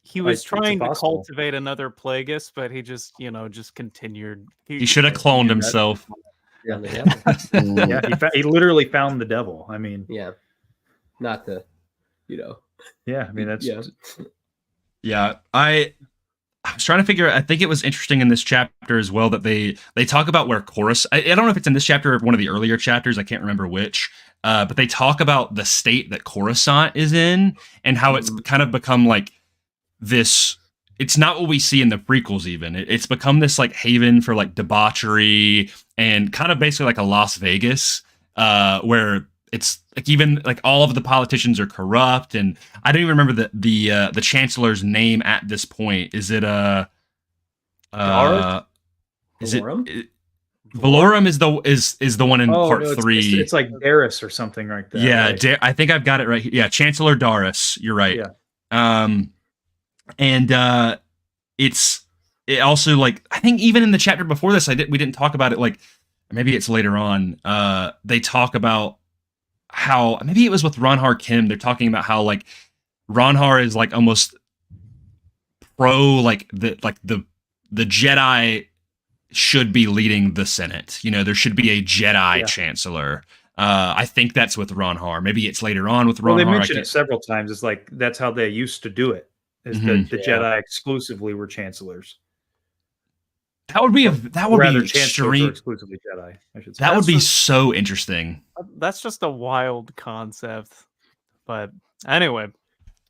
he was trying to cultivate another Plagueis, but he just continued. He should have cloned himself. He literally found the devil. I mean, not the, I mean that's I was trying to figure out, I think it was interesting in this chapter as well that they talk about where Coruscant, I don't know if it's in this chapter or one of the earlier chapters, I can't remember which, but they talk about the state that Coruscant is in and how it's kind of become like this, it's not what we see in the prequels even. It's become this like haven for like debauchery and kind of basically like a Las Vegas, where it's like even like all of the politicians are corrupt, and I don't even remember the chancellor's name at this point. Is it Valorum? Valorum is the one in part 3. It's like Darius or something like that. Yeah, right? I think I've got it right here. Yeah, Chancellor Darius. You're right. Yeah. It also, like, I think even in the chapter before this, we didn't talk about it. Like maybe it's later on, they talk about how, maybe it was with Ronhar Kim, they're talking about how like Ronhar is like almost pro like the Jedi should be leading the Senate. You know, there should be a Jedi chancellor. I think that's with Ronhar. Maybe it's later on with Ronhar. Well, they mentioned it several times. It's like that's how they used to do it. Is that the Jedi exclusively were chancellors? That would be chancellors extreme. are exclusively Jedi, I should say. That would be so interesting. That's just a wild concept. But anyway.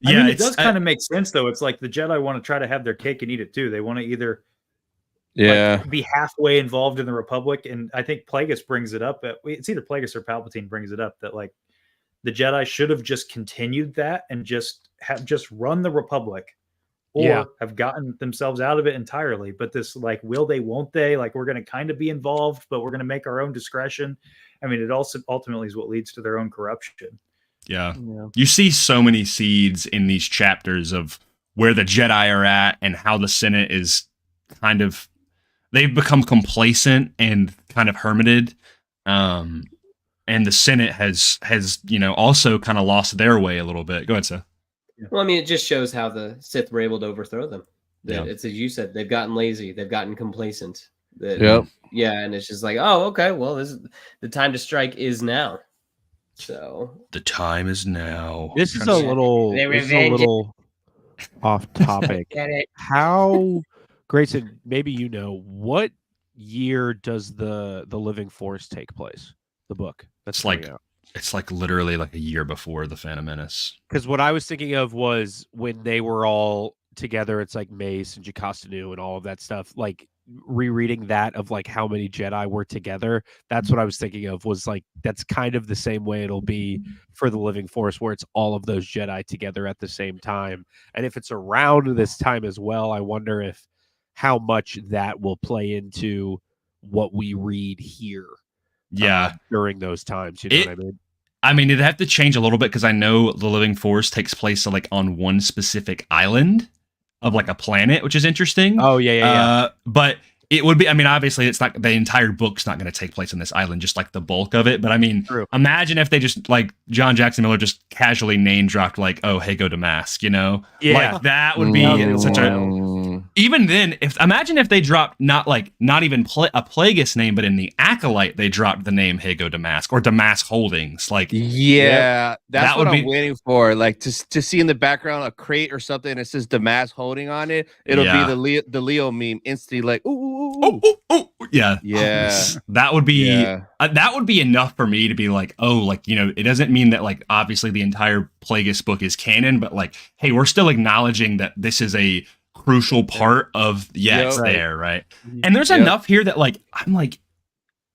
I mean, it does kind of make sense, though. It's like the Jedi want to try to have their cake and eat it, too. They want to either be halfway involved in the Republic. And I think Plagueis brings it up. It's either Plagueis or Palpatine brings it up that, like, the Jedi should have just continued that and just run the Republic, or have gotten themselves out of it entirely. But this, like, will they, won't they? Like, we're going to kind of be involved, but we're going to make our own discretion. I mean, it also ultimately is what leads to their own corruption. Yeah. You see so many seeds in these chapters of where the Jedi are at and how the Senate is kind of, they've become complacent and kind of hermited. And the Senate has, you know, also kind of lost their way a little bit. Go ahead, Seth. Well, I mean, it just shows how the Sith were able to overthrow them. It's as you said, they've gotten lazy, they've gotten complacent. Yeah, and it's just like, oh, okay, well, this is the time to strike is now. So the time is now. This is a little off topic. How, Grayson, maybe you know, what year does the Living Force take place? The book that's it's like literally like a year before the Phantom Menace. Because what I was thinking of was when they were all together. It's like Mace and Jocasta Nu and all of that stuff. Like rereading that of like how many Jedi were together. That's what I was thinking of, was like that's kind of the same way it'll be for the Living Force, where it's all of those Jedi together at the same time. And if it's around this time as well, I wonder if how much that will play into what we read here. During those times, you know what I mean? I mean, it'd have to change a little bit because I know the Living Force takes place like on one specific island of like a planet, which is interesting. Oh yeah. But it would be, I mean, obviously it's not, the entire book's not going to take place on this island, just like the bulk of it. But I mean, imagine if they just like John Jackson Miller just casually name dropped like, oh, hey, go to Mask, you know? Like that would be such a, even then, imagine if they dropped not even a Plagueis name, but in the Acolyte, they dropped the name Hey Go Damask or Damask Holdings. Like, that's that what I'm waiting for. Like to see in the background a crate or something and it says Damask Holding on it. It'll be the Leo meme instantly, like, ooh. Yeah. That would be enough for me to be like, oh, like, you know, it doesn't mean that like obviously the entire Plagueis book is canon, but like, hey, we're still acknowledging that this is a crucial part of it's there, right? And there's enough here that like I'm like,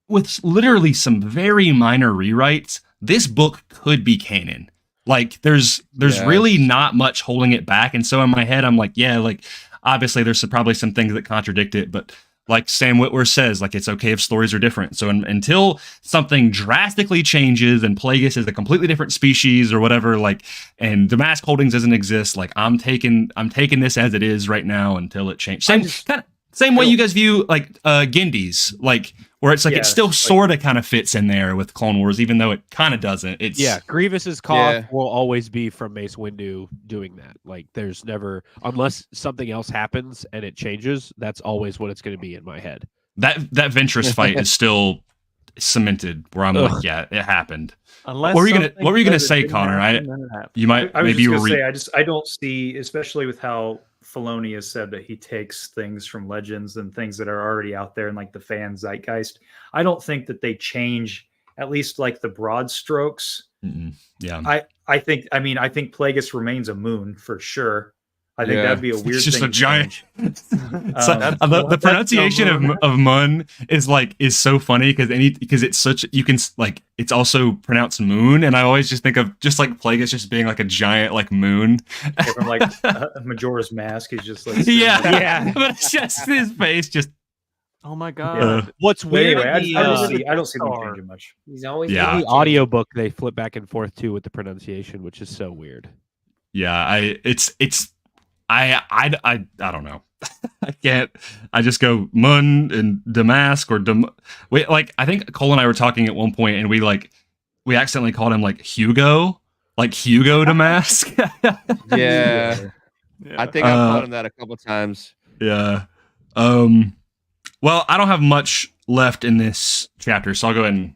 with literally some very minor rewrites, this book could be canon. Like there's really not much holding it back. And so in my head, I'm like, yeah, like obviously there's probably some things that contradict it, but like Sam Witwer says, like it's okay if stories are different. So until something drastically changes and Plagueis is a completely different species or whatever, like, and Damask Holdings doesn't exist, like I'm taking this as it is right now until it changes. Same way you guys view like Gindy's, like where it's like it still sort of kind of fits in there with Clone Wars, even though it kind of doesn't. It's Grievous's cough will always be from Mace Windu doing that. Like there's never, unless something else happens and it changes, that's always what it's going to be in my head. That Ventress fight is still cemented where I'm like, yeah, it happened. Unless what were you gonna say, Connor? You might I was maybe just gonna say I don't see, especially with how Filoni has said that he takes things from legends and things that are already out there in like the fan zeitgeist. I don't think that they change, at least like the broad strokes. Yeah. I think Plagueis remains a moon for sure. I think that'd be a weird it's just thing. A giant. The pronunciation of Mun is so funny because it's such, you can like, it's also pronounced moon, and I always just think of just like Plagueis just being like a giant like moon. From like Majora's Mask, he's just like but it's just his face just. Oh my god! What's weird? Anyway, I don't see them changing much. He's always in the audiobook. They flip back and forth too with the pronunciation, which is so weird. Yeah, I don't know. I can't. I just go Mun and Damask or Wait, like I think Cole and I were talking at one point, and we accidentally called him like Hugo Damask. Yeah. I think I've called him that a couple times. Yeah. Well, I don't have much left in this chapter, so I'll go ahead and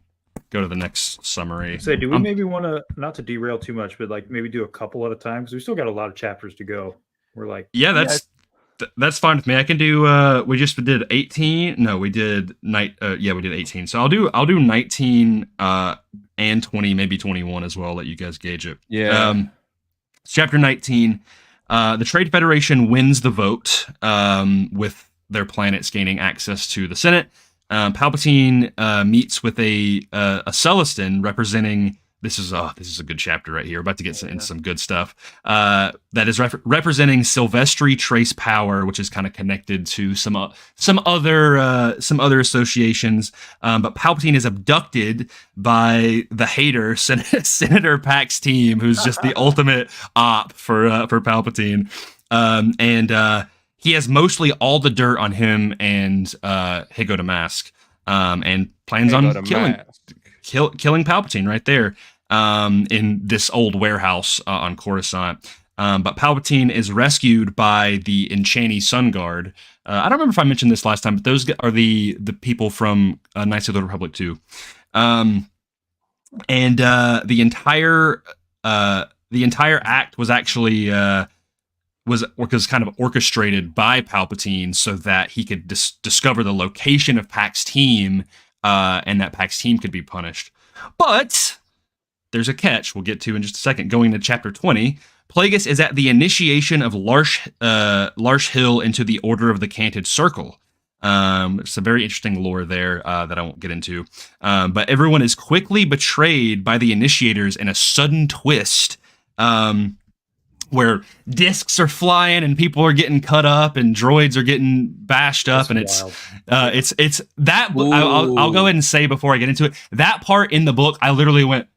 go to the next summary. Say, do we maybe want to, not to derail too much, but like maybe do a couple at a time, because we still got a lot of chapters to go. We're like, that's fine with me. I can do. We just did 18. No, we did we did 18. So I'll do 19 and 20, maybe 21 as well. Let you guys gauge it. Yeah. Chapter 19. The Trade Federation wins the vote with their planets gaining access to the Senate. Palpatine meets with a Celestin representing. This is a good chapter right here. We're about to get into some good stuff. That is representing Silvestri Trace Power, which is kind of connected to some other associations. But Palpatine is abducted by the hater Senator Pax Team, who's just the ultimate op for Palpatine, and he has mostly all the dirt on him and Higo Damask, and plans on killing Palpatine right there. In this old warehouse on Coruscant. But Palpatine is rescued by the Enchani Sun Guard. I don't remember if I mentioned this last time, but those are the people from Knights of the Republic 2. And the entire act was actually was kind of orchestrated by Palpatine so that he could discover the location of Pax Team, and that Pax Team could be punished. But there's a catch we'll get to in just a second. Going to chapter 20, Plagueis is at the initiation of Larsh Hill into the Order of the Canted Circle. It's a very interesting lore there that I won't get into. But everyone is quickly betrayed by the initiators in a sudden twist, where discs are flying and people are getting cut up and droids are getting bashed up. That's and it's that. I'll go ahead and say before I get into it, that part in the book, I literally went,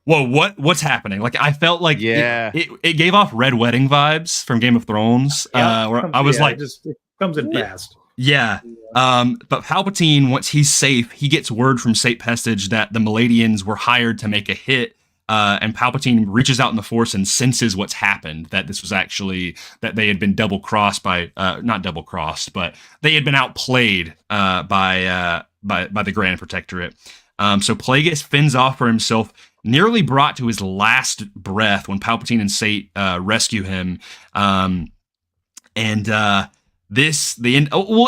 whoa, what's happening? Like, I felt like it gave off Red Wedding vibes from Game of Thrones. Where I was like, it comes in fast. Yeah. But Palpatine, once he's safe, he gets word from Saint Pestage that the Maladians were hired to make a hit. And Palpatine reaches out in the Force and senses what's happened, that this was actually, that they had been double-crossed by, not double-crossed, but they had been outplayed by the Grand Protectorate. So Plagueis fends off for himself, nearly brought to his last breath when Palpatine and Sate rescue him. We'll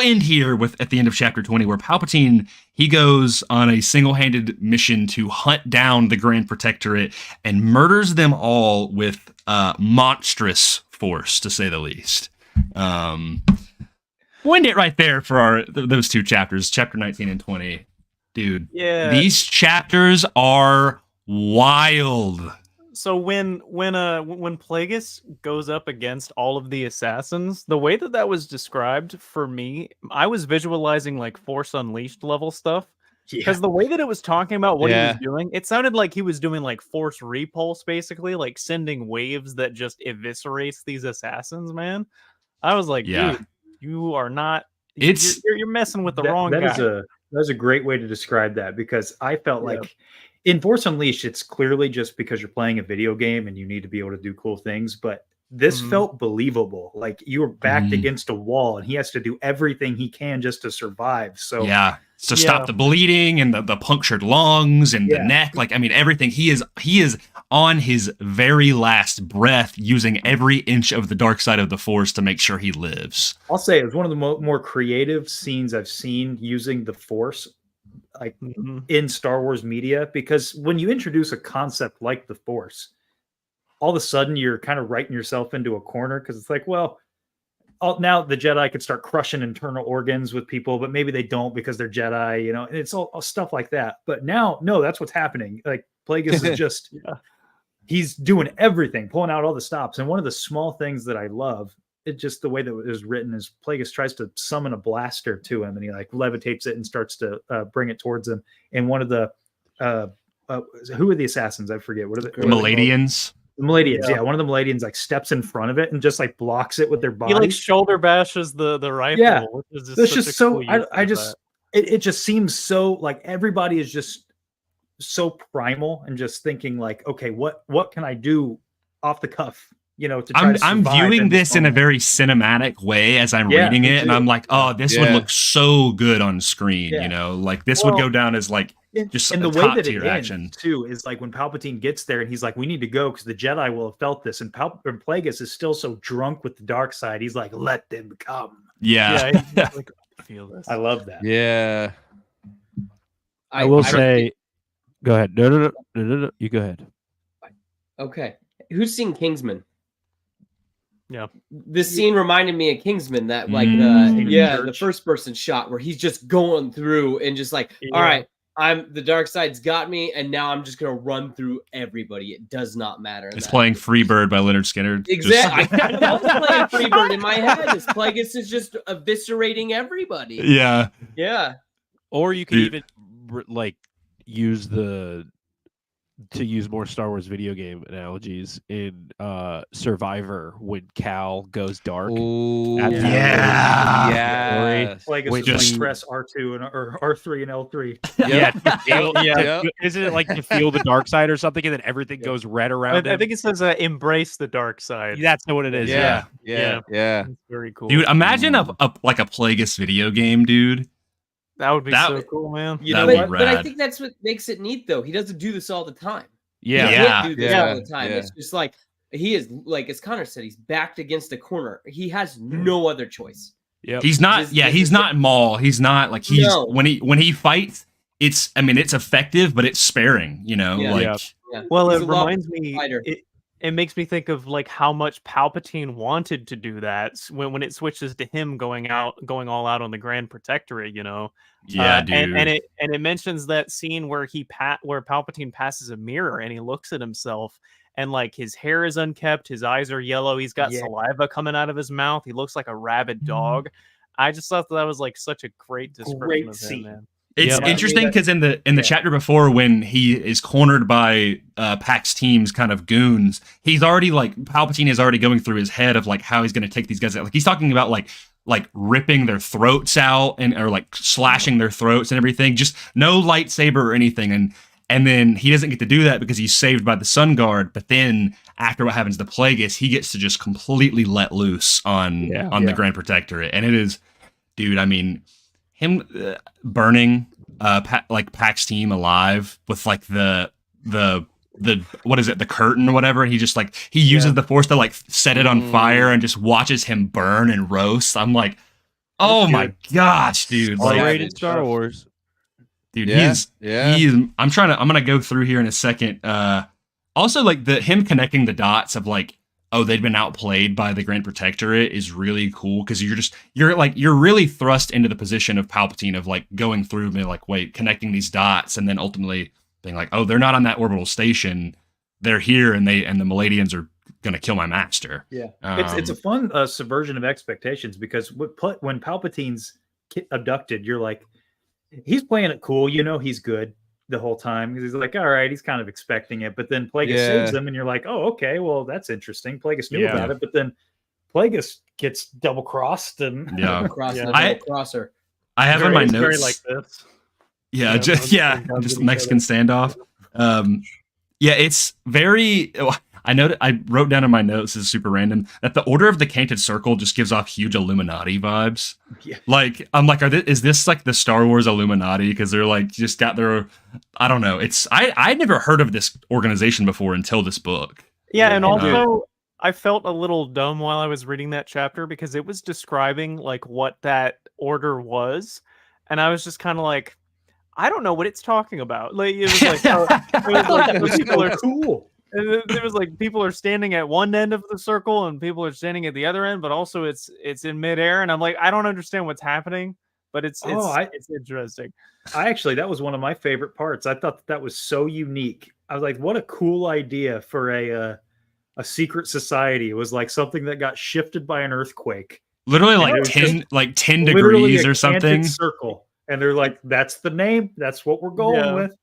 end here at the end of chapter 20, where Palpatine, he goes on a single-handed mission to hunt down the Grand Protectorate and murders them all with monstrous force, to say the least. We'll end it right there for those two chapters, chapter 19 and 20. Dude, these chapters are wild. So when Plagueis goes up against all of the assassins, the way that was described for me, I was visualizing like Force Unleashed level stuff. Because the way that it was talking about what he was doing, it sounded like he was doing like Force Repulse, basically, like sending waves that just eviscerates these assassins, man. I was like, dude, you are not. You're messing with the wrong guy. That's a great way to describe that, because I felt like in Force Unleashed, it's clearly just because you're playing a video game and you need to be able to do cool things. But this felt believable. Like you were backed against a wall and he has to do everything he can just to survive. So stop the bleeding and the punctured lungs and the neck. Like, I mean, everything. He is on his very last breath, using every inch of the dark side of the Force to make sure he lives. I'll say it was one of the more creative scenes I've seen using the Force, like in Star Wars media, because when you introduce a concept like the Force, all of a sudden you're kind of writing yourself into a corner, because it's like, well, now the Jedi could start crushing internal organs with people, but maybe they don't because they're Jedi, you know, and it's all stuff like that. But now, no, that's what's happening. Like Plagueis is just, he's doing everything, pulling out all the stops. And one of the small things that I love, it just the way that it was written, is Plagueis tries to summon a blaster to him, and he like levitates it and starts to bring it towards him. And one of the who are the assassins? I forget. What are the Maladians? The Maladians, yeah. One of the Maladians like steps in front of it and just like blocks it with their body. He like shoulder bashes the rifle. Yeah, which is it's just so. cool use I of just that. it just seems so like everybody is just so primal and just thinking like, okay, what can I do off the cuff? You know, to try to I'm survive viewing this in a moment. very cinematic way as I'm Yeah, reading me it, and too. I'm like, oh, this would look so good on screen. Yeah. You know, like this would go down as like just and a the way top that it tier ends action. too is like when Palpatine gets there and he's like, we need to go because the Jedi will have felt this, and Plagueis is still so drunk with the dark side. He's like, let them come. Yeah, Yeah, he's like, feel this. I love that. Yeah. I will say, go ahead. No. You go ahead. Okay. Who's seen Kingsman? Yeah. This scene reminded me of Kingsman, that like the first person shot where he's just going through and just like, all right, the dark side's got me, and now I'm just gonna run through everybody. It does not matter. it's playing Freebird by Leonard Skinner. Exactly. I was playing Freebird in my head. This Plagueis is just eviscerating everybody. Yeah. Yeah. Or you could even like use to use more Star Wars video game analogies in Survivor when Cal goes dark. Oh, at the end of yeah. Plagueis is like press R2 or R3 and L3. Isn't it like to feel the dark side or something, and then everything goes red around I think it says embrace the dark side. That's what it is. Yeah. It's very cool. Dude, imagine a Plagueis video game, dude. That would be so cool, man. You know what? But I think that's what makes it neat, though. He doesn't do this all the time. Yeah. He can't do this all the time. Yeah. It's just like he is, like as Connor said, he's backed against a corner. He has no other choice. Yep. He's not. He's not Maul. He's not like he's when he fights. It's effective, but it's sparing. You know, Well, it reminds me. It makes me think of like how much Palpatine wanted to do that when it switches to him going all out on the Grand Protectorate, you know. Yeah, dude. And it mentions that scene where where Palpatine passes a mirror and he looks at himself and like his hair is unkempt, his eyes are yellow, he's got saliva coming out of his mouth, he looks like a rabid dog. I just thought that was like such a great description of him, man. It's interesting because in the chapter before, when he is cornered by Pax team's kind of goons, he's already like Palpatine is already going through his head of like how he's going to take these guys out. Like he's talking about like ripping their throats out or like slashing their throats and everything. Just no lightsaber or anything. And then he doesn't get to do that because he's saved by the Sun Guard. But then after what happens to Plagueis, he gets to just completely let loose on the Grand Protectorate. And it is, dude, I mean, him burning like Pax team alive with like the what is it, the curtain or whatever, and he just like he uses the Force to like set it on fire and just watches him burn and roast. I'm like, oh my gosh, dude, like R-rated Star Wars, dude. He's I'm gonna go through here in a second. Also, like him connecting the dots of like, oh, they'd been outplayed by the Grand Protectorate is really cool because you're really thrust into the position of Palpatine of like going through and like, wait, connecting these dots, and then ultimately being like, oh, they're not on that orbital station, they're here, and the Maladians are gonna kill my master. Yeah, it's a fun subversion of expectations because when Palpatine's abducted, you're like, he's playing it cool, you know, he's good the whole time because he's like, all right, he's kind of expecting it, but then Plagueis saves them, and you're like, oh, okay, well, that's interesting. Plagueis knew about it, but then Plagueis gets double crossed and crosser. I have in my notes very like this. Just Mexican standoff. It's very. I wrote down in my notes, this is super random, that the Order of the Canted Circle just gives off huge Illuminati vibes. Yeah. Like, I'm like, is this like the Star Wars Illuminati? Because they're like, just got their, I don't know. I'd never heard of this organization before until this book. Yeah, and also, I felt a little dumb while I was reading that chapter because it was describing like what that order was. And I was just kind of like, I don't know what it's talking about. Like, it was like, people are cool. And there was like people are standing at one end of the circle and people are standing at the other end, but also it's in midair, and I'm like, I don't understand what's happening, but it's interesting. That was one of my favorite parts. I thought that was so unique. I was like, what a cool idea for a secret society. It was like something that got shifted by an earthquake. Literally like 10 degrees or something. Circle. And they're like, that's the name. That's what we're going with.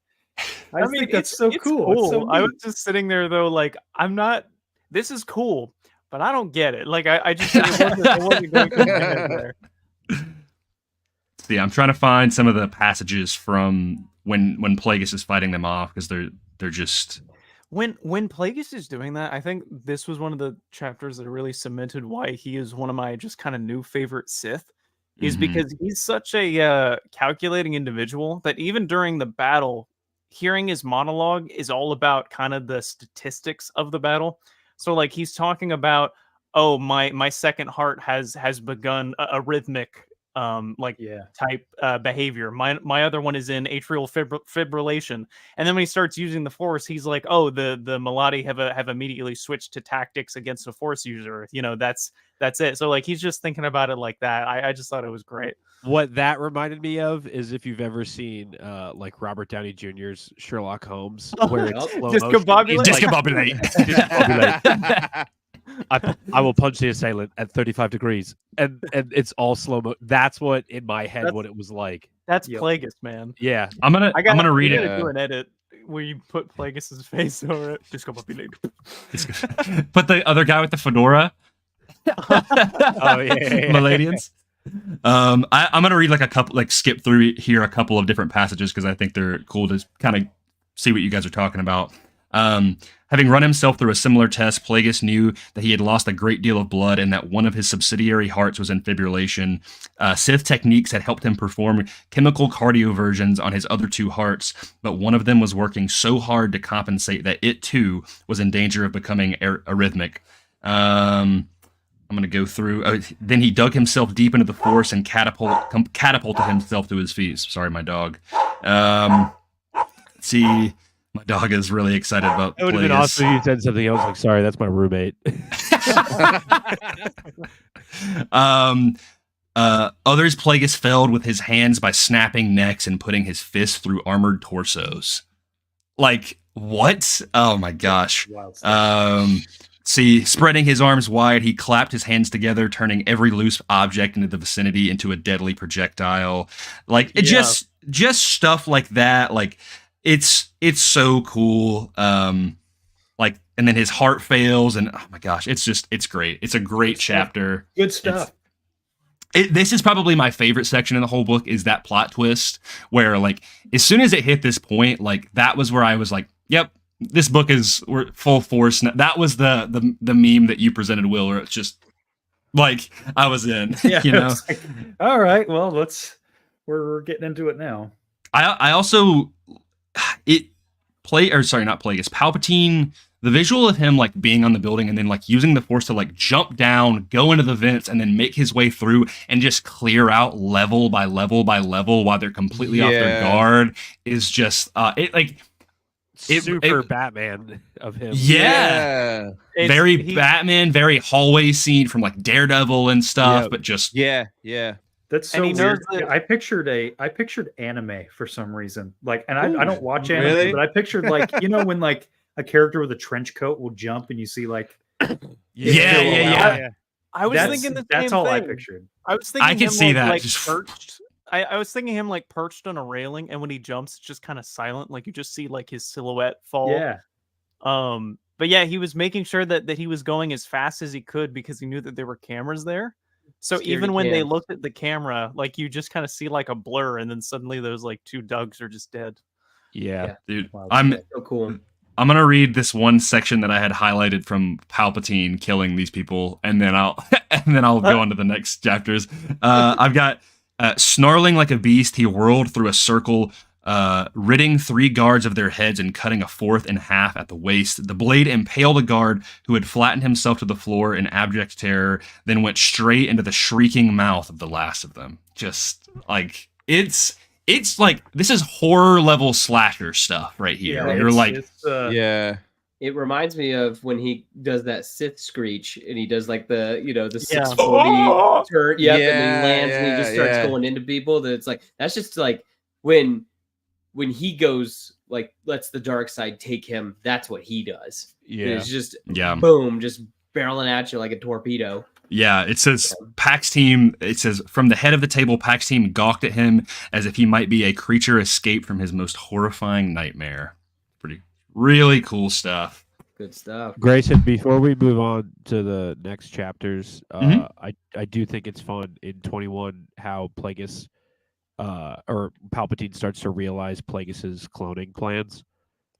I think that's so cool. It's so I was neat. just sitting there though, like I'm not. This is cool, but I don't get it. Like I just it wasn't going through my head there. See, I'm trying to find some of the passages from when Plagueis is fighting them off because they're just. When Plagueis is doing that, I think this was one of the chapters that really cemented why he is one of my just kind of new favorite Sith, is because he's such a calculating individual that even during the battle, hearing his monologue is all about kind of the statistics of the battle. So like he's talking about, oh, my second heart has begun a rhythmic type behavior. My other one is in atrial fibrillation, and then when he starts using the Force, he's like, oh, the Melati have immediately switched to tactics against a Force user. You know, that's it. So like he's just thinking about it like that. I just thought it was great. What that reminded me of is if you've ever seen like Robert Downey Jr.'s Sherlock Holmes, where it's slow Discombobulate. Discombobulate. I will punch the assailant at 35 degrees, and it's all slow mo. That's what in my head what it was like. That's Plagueis, man. Yeah, I'm gonna read it. Do an edit where you put Plagueis' face over it. Discombobulate. Put the other guy with the fedora. Oh yeah. Miladians. I'm gonna read like a couple, like skip through here a couple of different passages because I think they're cool to kind of see what you guys are talking about. Having run himself through a similar test, Plagueis knew that he had lost a great deal of blood and that one of his subsidiary hearts was in fibrillation. Sith techniques had helped him perform chemical cardioversions on his other two hearts, but one of them was working so hard to compensate that it too was in danger of becoming arrhythmic. I'm going to go through. Then he dug himself deep into the Force and catapulted himself to his feet. Sorry, my dog. Let's see. My dog is really excited about It would have been awesome if you said something else like, sorry, that's my roommate. Others Plagueis felled with his hands by snapping necks and putting his fists through armored torsos. Like, what? Oh my gosh. See, spreading his arms wide, he clapped his hands together, turning every loose object into the vicinity into a deadly projectile. Like, it just stuff like that. Like, it's so cool. Like, and then his heart fails, and oh my gosh, it's great. It's a great chapter. Good stuff. This is probably my favorite section in the whole book, is that plot twist where, like, as soon as it hit this point, like, that was where I was like, yep, this book we're full force. That was the meme that you presented, Will, where it's just like I was in. Yeah, you know. Like, all right, well, we're getting into it now. I also Palpatine, the visual of him like being on the building and then like using the Force to like jump down, go into the vents, and then make his way through and just clear out level by level by level while they're completely off their guard is just super Batman of him. Yeah. Very Batman, very hallway scene from like Daredevil and stuff, but just That's so weird. I pictured anime for some reason. Like, and I don't watch anime, but I pictured like, you know, when like a character with a trench coat will jump and you see like I was thinking the same that's all thing. I pictured. I was thinking I can him, see that. like Just perched. I was thinking him like perched on a railing, and when he jumps, it's just kind of silent. Like you just see like his silhouette fall. Yeah. But yeah, he was making sure that he was going as fast as he could because he knew that there were cameras there. So even when they looked at the camera, like you just kind of see like a blur, and then suddenly those like two Dougs are just dead. Yeah. Dude, Wow, I'm so cool. I'm gonna read this one section that I had highlighted from Palpatine killing these people, and then I'll go on to the next chapters. I've got snarling like a beast, he whirled through a circle, ridding 3 guards of their heads and cutting a 4th in half at the waist. The blade impaled a guard who had flattened himself to the floor in abject terror, then went straight into the shrieking mouth of the last of them. Just like it's like this is horror level slasher stuff right here. Yeah, You're like, It reminds me of when he does that Sith screech and he does like the 640 turn. Yep, and then he lands and he just starts going into people. That it's like that's just like when he goes like lets the dark side take him. That's what he does. Yeah, it's just boom, just barreling at you like a torpedo. Yeah, it says Pax Team, it says from the head of the table, Pax Team gawked at him as if he might be a creature escaped from his most horrifying nightmare. Really cool stuff. Good stuff. Grayson, before we move on to the next chapters, Mhm. I do think it's fun in 21 how Plagueis or Palpatine starts to realize Plagueis's cloning plans.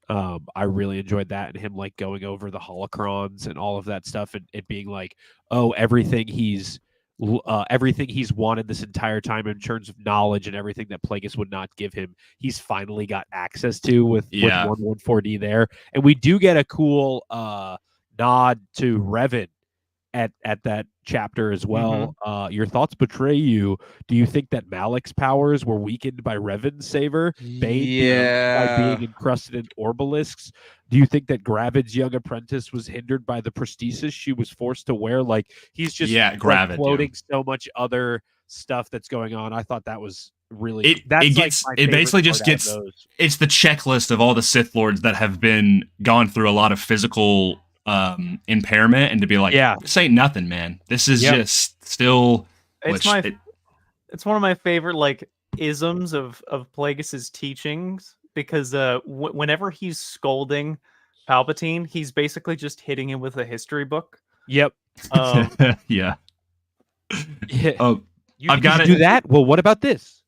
I really enjoyed that, and him like going over the holocrons and all of that stuff, and it being like, oh, everything he's wanted this entire time in terms of knowledge and everything that Plagueis would not give him, he's finally got access to with 114D there. And we do get a cool nod to Revan at that chapter as well. Your thoughts betray you. Do you think that Malik's powers were weakened by Revan's saber? By being encrusted in orbalisks? Do you think that Gravid's young apprentice was hindered by the prosthesis she was forced to wear? Like, he's just Gravid, floating so much other stuff that's going on. I thought that was really it basically just gets it's the checklist of all the Sith Lords that have been gone through a lot of physical impairment, and to be like, this ain't nothing, man. This is just still it's one of my favorite like isms of Plagueis's teachings, because whenever he's scolding Palpatine, he's basically just hitting him with a history book. Yep. Yeah. Oh, I've got to do that. Well, what about this?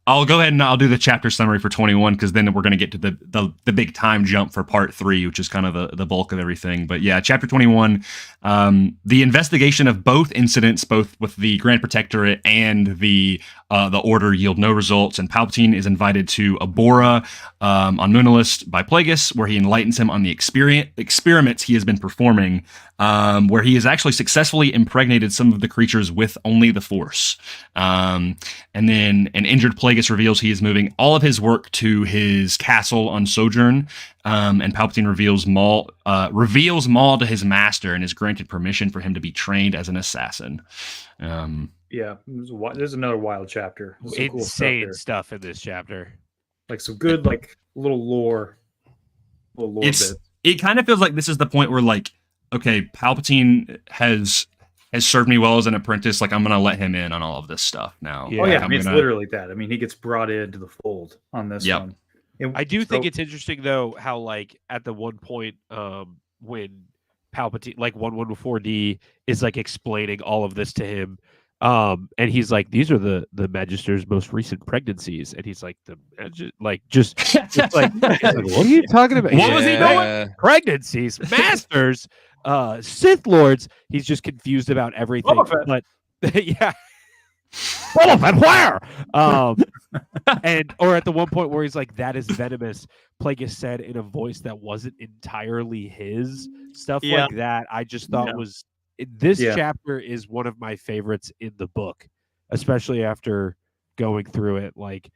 I'll go ahead and I'll do the chapter summary for 21, because then we're going to get to the big time jump for part 3, which is kind of the bulk of everything. But yeah, chapter 21, the investigation of both incidents, both with the Grand Protectorate and the Order, yield no results, and Palpatine is invited to Abora on Moonalist by Plagueis, where he enlightens him on the experiments he has been performing, where he has actually successfully impregnated some of the creatures with only the Force. And then an injured Plagueis reveals he is moving all of his work to his castle on Sojourn, and Palpatine reveals Maul to his master and is granted permission for him to be trained as an assassin. Yeah, there's another wild chapter. Insane stuff in this chapter. Like some good, like little lore bits. It kind of feels like this is the point where, like, okay, Palpatine has served me well as an apprentice. Like, I'm going to let him in on all of this stuff now. Yeah. Oh yeah, it's literally that. I mean, he gets brought into the fold on this one. I do think it's interesting though how, like, at the one point when Palpatine, like 114D, is like explaining all of this to him, and he's like, these are the Magister's most recent pregnancies, and he's like, just like what are you talking about? What was he doing? Pregnancies, Masters, Sith Lords. He's just confused about everything. But yeah. Boba where? And or at the one point where he's like, that is venomous, Plagueis said in a voice that wasn't entirely his. Stuff like that. I just thought was this chapter is one of my favorites in the book, especially after going through it. Like,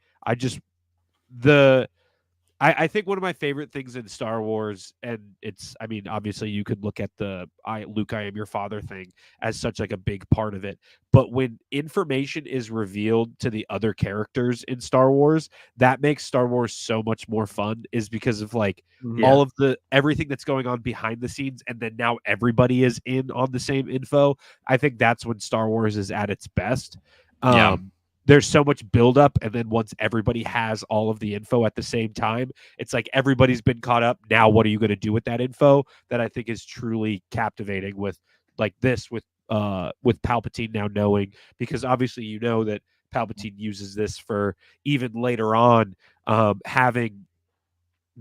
I think one of my favorite things in Star Wars, and it's, I mean, obviously you could look at the Luke, I am your father thing as such like a big part of it. But when information is revealed to the other characters in Star Wars, that makes Star Wars so much more fun, is because of like all of everything that's going on behind the scenes. And then now everybody is in on the same info. I think that's when Star Wars is at its best. There's so much buildup, and then once everybody has all of the info at the same time, it's like everybody's been caught up. Now, what are you going to do with that info? That I think is truly captivating with like this, with Palpatine now knowing, because obviously you know that Palpatine uses this for even later on, having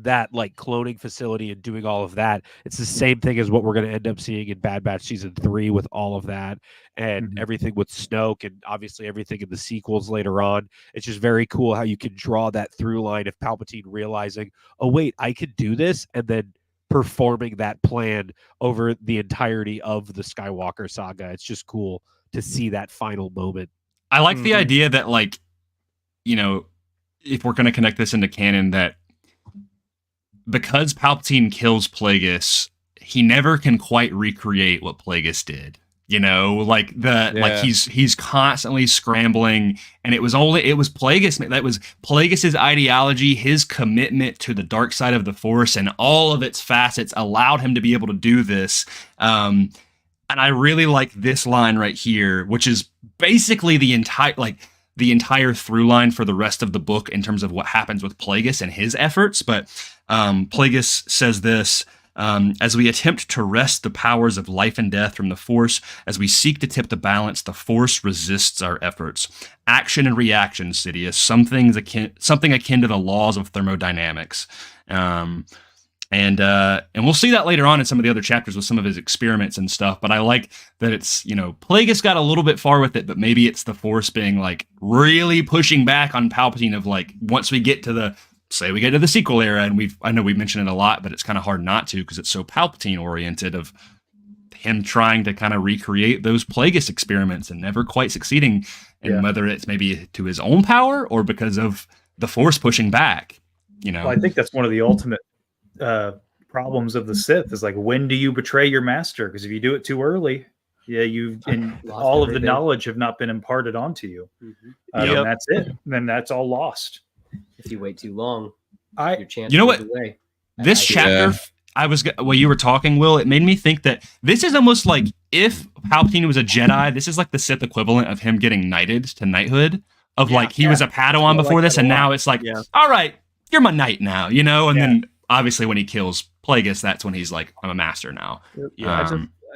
that like cloning facility and doing all of that. It's the same thing as what we're going to end up seeing in Bad Batch season 3 with all of that and everything with Snoke, and obviously everything in the sequels later on. It's just very cool how you can draw that through line of Palpatine realizing, oh wait, I could do this, and then performing that plan over the entirety of the Skywalker saga. It's just cool to see that final moment. I like the idea that, like, you know, if we're going to connect this into canon, that because Palpatine kills Plagueis, he never can quite recreate what Plagueis did. You know, like like he's constantly scrambling, and it was Plagueis. That was Plagueis's ideology, his commitment to the dark side of the Force, and all of its facets allowed him to be able to do this. And I really like this line right here, which is basically the entire, like, the entire through line for the rest of the book in terms of what happens with Plagueis and his efforts. But Plagueis says this. As we attempt to wrest the powers of life and death from the Force, as we seek to tip the balance, the Force resists our efforts. Action and reaction, Sidious, something akin to the laws of thermodynamics. And we'll see that later on in some of the other chapters with some of his experiments and stuff. But I like that it's, Plagueis got a little bit far with it, but maybe it's the Force being like really pushing back on Palpatine of like, once we get to the sequel era, and I know we mentioned it a lot, but it's kind of hard not to because it's so Palpatine oriented of him trying to kind of recreate those Plagueis experiments and never quite succeeding. And whether it's maybe to his own power or because of the Force pushing back, Well, I think that's one of the ultimate problems of the Sith is like, when do you betray your master? Because if you do it too early, all of the knowledge have not been imparted onto you. And that's it. Then that's all lost. If you wait too long, your chance. You know what? Away. This chapter, while you were talking, Will, it made me think that this is almost like if Palpatine was a Jedi, this is like the Sith equivalent of him getting knighted to knighthood. Of like he was a Padawan before this, and now it's like, all right, you're my knight now, And then obviously when he kills Plagueis, that's when he's like, I'm a master now.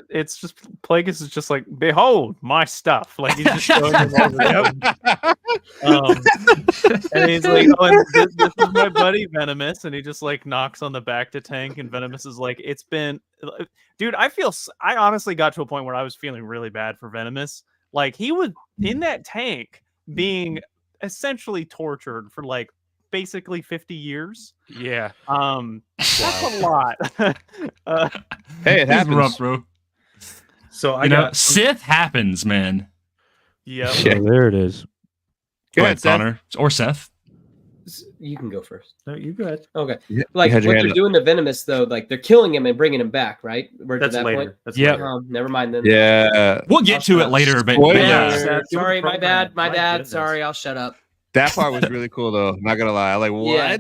It's just Plagueis is just like, behold my stuff. Like he's just showing him all the and he's like, oh, and this is my buddy Venomous, and he just like knocks on the back to Tank, and Venomous is like, it's been, dude. I honestly got to a point where I was feeling really bad for Venomous. Like he was in that tank being essentially tortured for like basically 50 years. Yeah. That's a lot. Hey, it happens, rough, bro. So Sith happens, man. Yeah. There it is. Go ahead, Connor or Seth. You can go first. No, you go ahead. Okay. Like what they're doing to Venomous, though, like they're killing him and bringing him back, right? We're That's to that later. point. That's later. Never mind then. Yeah. We'll get to it later, but Sorry, my bad. My bad. Goodness. Sorry, I'll shut up. That part was really cool, though. Not gonna lie. Like, what? Yeah.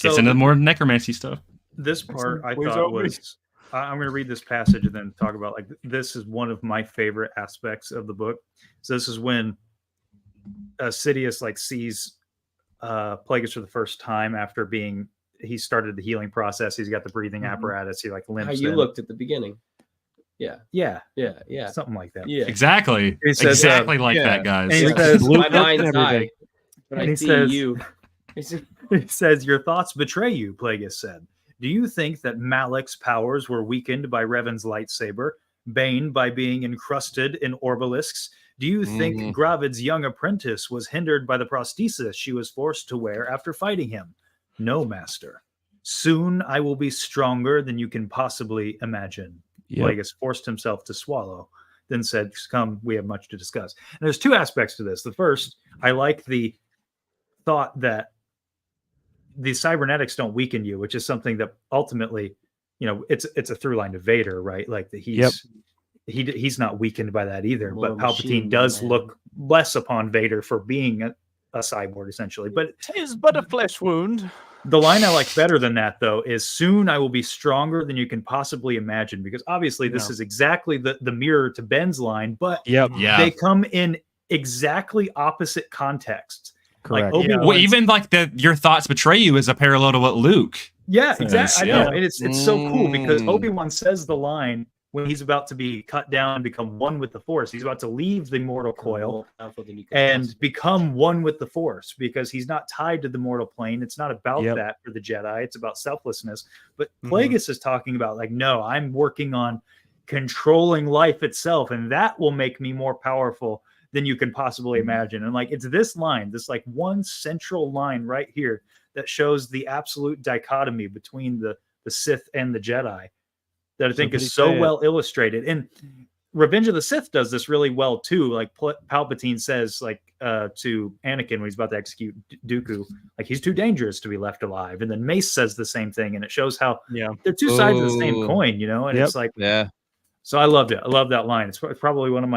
Gets into more necromancy stuff. This part I thought was. I'm going to read this passage and then talk about like this is one of my favorite aspects of the book. So this is when Sidious like sees Plagueis for the first time after he started the healing process. He's got the breathing apparatus. He like limps. How you looked at the beginning. Yeah. Something like that. Yeah. Exactly. Exactly like that, guys. And he says, my mind's eye, but I see you. He says, your thoughts betray you, Plagueis said. Do you think that Malek's powers were weakened by Revan's lightsaber, Bane by being encrusted in orbalisks? Do you think Gravid's young apprentice was hindered by the prosthesis she was forced to wear after fighting him? No, Master. Soon I will be stronger than you can possibly imagine. Plagueis forced himself to swallow, then said, come, we have much to discuss. And there's two aspects to this. The first, I like the thought that the cybernetics don't weaken you, which is something that ultimately, it's a through line to Vader, right? Like he's not weakened by that either. But Palpatine does look less upon Vader for being a cyborg, essentially. But it is but a flesh wound. The line I like better than that, though, is soon I will be stronger than you can possibly imagine, because obviously this is exactly the mirror to Ben's line, but they come in exactly opposite contexts. Correct. Like well, even like your thoughts betray you is a parallel to what Luke. Yeah, exactly. I know. And it's so cool because Obi-Wan says the line when he's about to be cut down and become one with the Force. He's about to leave the mortal coil and become one with the Force because he's not tied to the mortal plane. It's not about that for the Jedi. It's about selflessness. But Plagueis is talking about like, no, I'm working on controlling life itself, and that will make me more powerful than you can possibly imagine. And like, it's this line, this like one central line right here that shows the absolute dichotomy between the Sith and the Jedi that I think is so well illustrated. And Revenge of the Sith does this really well too. Like Palpatine says like to Anakin when he's about to execute Dooku, like he's too dangerous to be left alive. And then Mace says the same thing. And it shows how they're two sides of the same coin, and it's like, so I loved it. I love that line. It's probably one of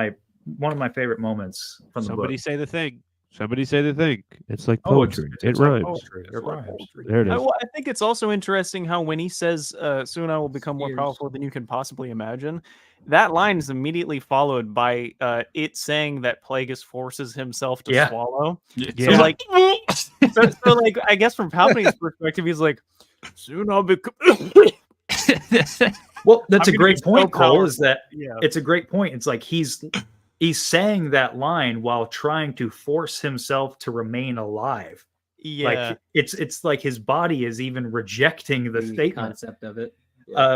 my favorite moments from the book. Somebody say the thing. Somebody say they think. It's like Oh, it's- poetry. it's it like rhymes. poetry. It rhymes. There it is. Well, I think it's also interesting how when he says, "Soon I will become more Years. powerful than you can possibly imagine," that line is immediately followed by it saying that Plagueis forces himself to Yeah. swallow. Yeah. So, like, so, like, I guess from Palpatine's perspective, he's like, "Soon I'll become." Well, that's I'm a gonna great be so point, Cole. Is powerful. that Yeah. it's a great point. It's like he's saying that line while trying to force himself to remain alive. Yeah. Like it's like his body is even rejecting the statement, concept of it.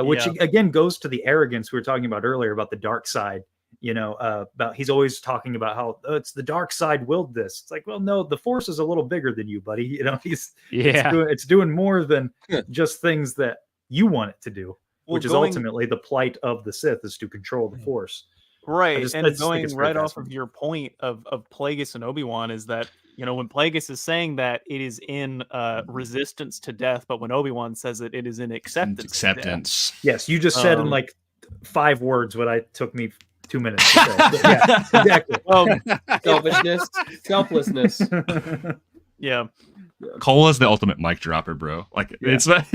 which Yeah. again goes to the arrogance we were talking about earlier about the dark side. About he's always talking about how it's the dark side willed this. It's like, well, no, the force is a little bigger than you, buddy. It's doing more than just things that you want it to do, Well, which is going- ultimately the plight of the Sith is to control the force. Right, I just and think going it's very right off of fascinating. your point of Plagueis and Obi-Wan is that, when Plagueis is saying that it is in resistance to death, but when Obi-Wan says it is in acceptance. Acceptance. Yes, you just said in Um, like 5 words what I took me 2 minutes to say. But yeah, exactly. Selfishness, selflessness. Yeah. Cole is the ultimate mic dropper, bro. Like it's I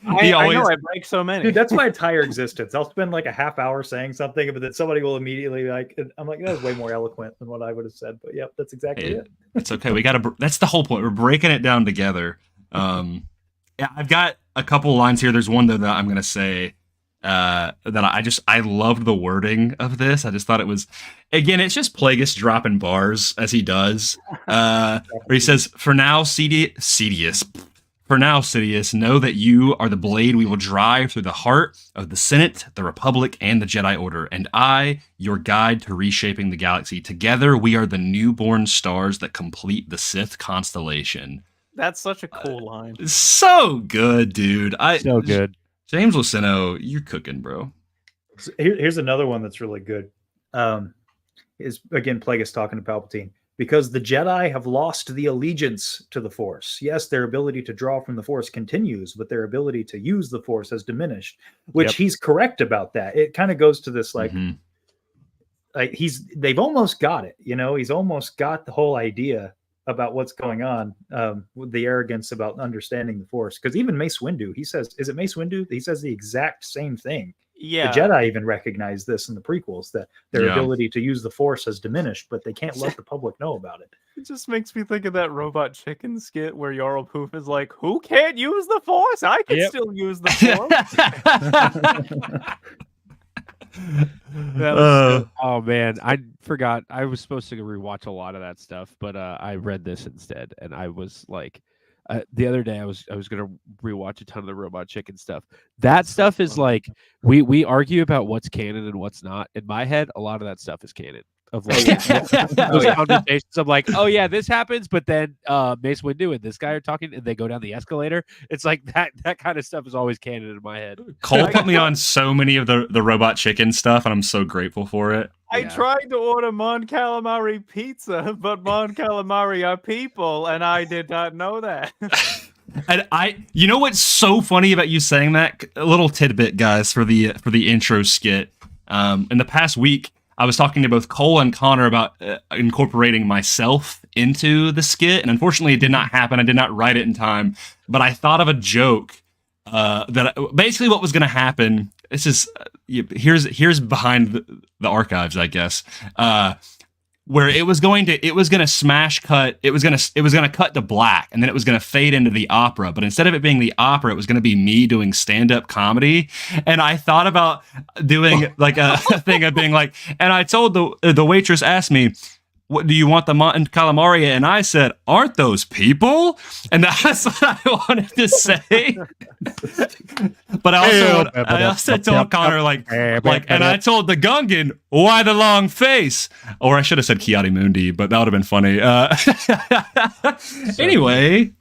always know I break so many. Dude, that's my entire existence. I'll spend like a half hour saying something, but then somebody will immediately I'm like, that was way more eloquent than what I would have said. But yeah, that's exactly it. It's okay. We got to. That's the whole point. We're breaking it down together. Yeah, I've got a couple lines here. There's one though that I'm gonna say that I loved the wording of this. I just thought it was, again, it's just Plagueis dropping bars as he does. Where he says, "For now, Sidious. For now, Sidious, know that you are the blade we will drive through the heart of the Senate, the Republic, and the Jedi Order, and I, your guide to reshaping the galaxy. Together, we are the newborn stars that complete the Sith constellation." That's such a cool line. So good, dude. So good. James Luceno, you're cooking, bro. So here's another one that's really good. Is again Plagueis talking to Palpatine. Because the Jedi have lost the allegiance to the Force. Yes, their ability to draw from the Force continues, but their ability to use the Force has diminished. Which he's correct about that. It kind of goes to this like they've almost got it. He's almost got the whole idea about what's going on with the arrogance about understanding the Force. Because even Mace Windu, he says, is it Mace Windu? He says the exact same thing. Yeah. The Jedi even recognize this in the prequels, that their ability to use the Force has diminished, but they can't let the public know about it. It just makes me think of that Robot Chicken skit where Yarl Poof is like, "Who can't use the Force? I can still use the Force." Oh man, I forgot. I was supposed to rewatch a lot of that stuff, but I read this instead, and I was like, the other day I was gonna rewatch a ton of the Robot Chicken stuff. That stuff is like we argue about what's canon and what's not. In my head, a lot of that stuff is canon. Of like those conversations of like, oh yeah, this happens, but then Mace Windu and this guy are talking, and they go down the escalator. It's like that kind of stuff is always canon in my head. Cole put me on so many of the Robot Chicken stuff, and I'm so grateful for it. I tried to order Mon Calamari pizza, but Mon Calamari are people, and I did not know that. And you know what's so funny about you saying that? A little tidbit, guys, for the intro skit. In the past week, I was talking to both Cole and Connor about incorporating myself into the skit, and unfortunately, it did not happen. I did not write it in time, but I thought of a joke that basically what was going to happen. This is here's behind the archives, I guess. Where it was going to smash cut. It was going to cut to black, and then it was going to fade into the opera. But instead of it being the opera, it was going to be me doing stand-up comedy. And I thought about doing like a thing of being like, and I told the waitress asked me, "What do you want the Mon Calamari?" And I said, "Aren't those people?" And that's what I wanted to say. But I also told Connor like, and I told the Gungan, "Why the long face?" Or I should have said Kiadi Mundi, but that would have been funny. Anyway,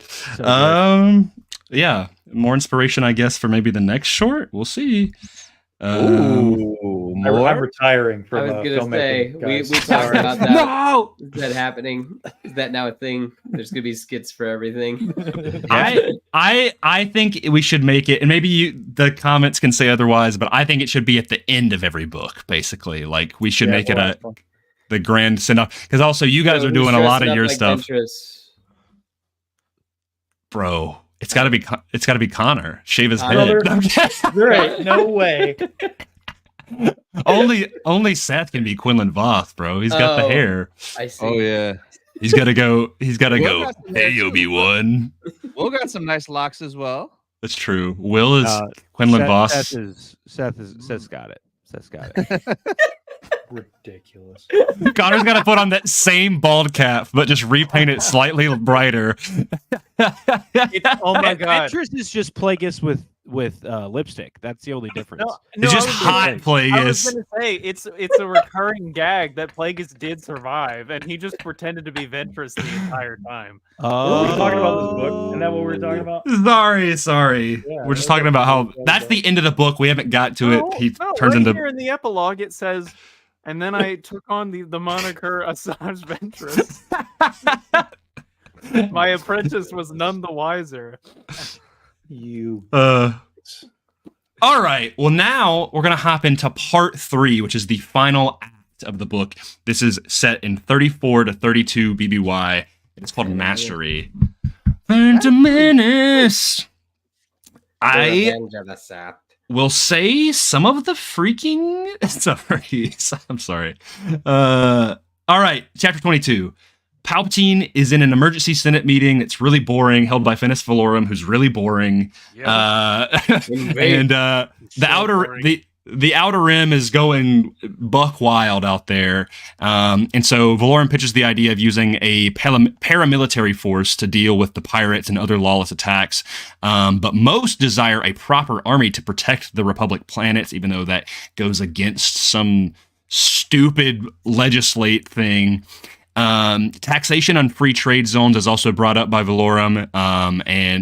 yeah, more inspiration, I guess, for maybe the next short. We'll see. I'm retiring from I was gonna say filmmaking. we guys. talked Sorry. about that. No! Is that happening? Is that now a thing? There's gonna be skits for everything. I think we should make it, and maybe the comments can say otherwise, but I think it should be at the end of every book, basically. Like we should make it the grand send off. Because also you guys are doing a lot of your stuff, bro. It's got to be Connor. Shave his head. There ain't no way. only Seth can be Quinlan Voth, bro. He's got the hair. I see. Oh yeah. He's got to go. He's got to Will go. got some hair Hey, too. Obi-Wan. Will got some nice locks as well. That's true. Will is Quinlan Voss. Seth's got it. Seth's got it. Ridiculous. Connor's got to put on that same bald cap, but just repaint it slightly brighter. Oh my god! Ventress is just Plagueis with lipstick. That's the only difference. It's just hot I was Plagueis. gonna say it's a recurring gag that Plagueis did survive, and he just pretended to be Ventress the entire time. Were we talking about this book? Isn't that what we were talking about? Sorry. Yeah, We're just talking about how that's the end of the book. We haven't got to it. He turns right into. here in the epilogue. It says, and then I took on the moniker Asajj Ventress. My apprentice was none the wiser. All right. Well, now we're gonna hop into part 3, which is the final act of the book. This is set in 34 to 32 BBY. It's called Mastery. Phantom Menace. I will say some of the freaking. Sorry. I'm sorry. All right. Chapter 22. Palpatine is in an emergency Senate meeting that's really boring, held by Finis Valorum, who's really boring. And the Outer Rim is going buck wild out there. And so Valorum pitches the idea of using a paramilitary force to deal with the pirates and other lawless attacks. But most desire a proper army to protect the Republic planets, even though that goes against some stupid legislate thing. Taxation on free trade zones is also brought up by Valorum,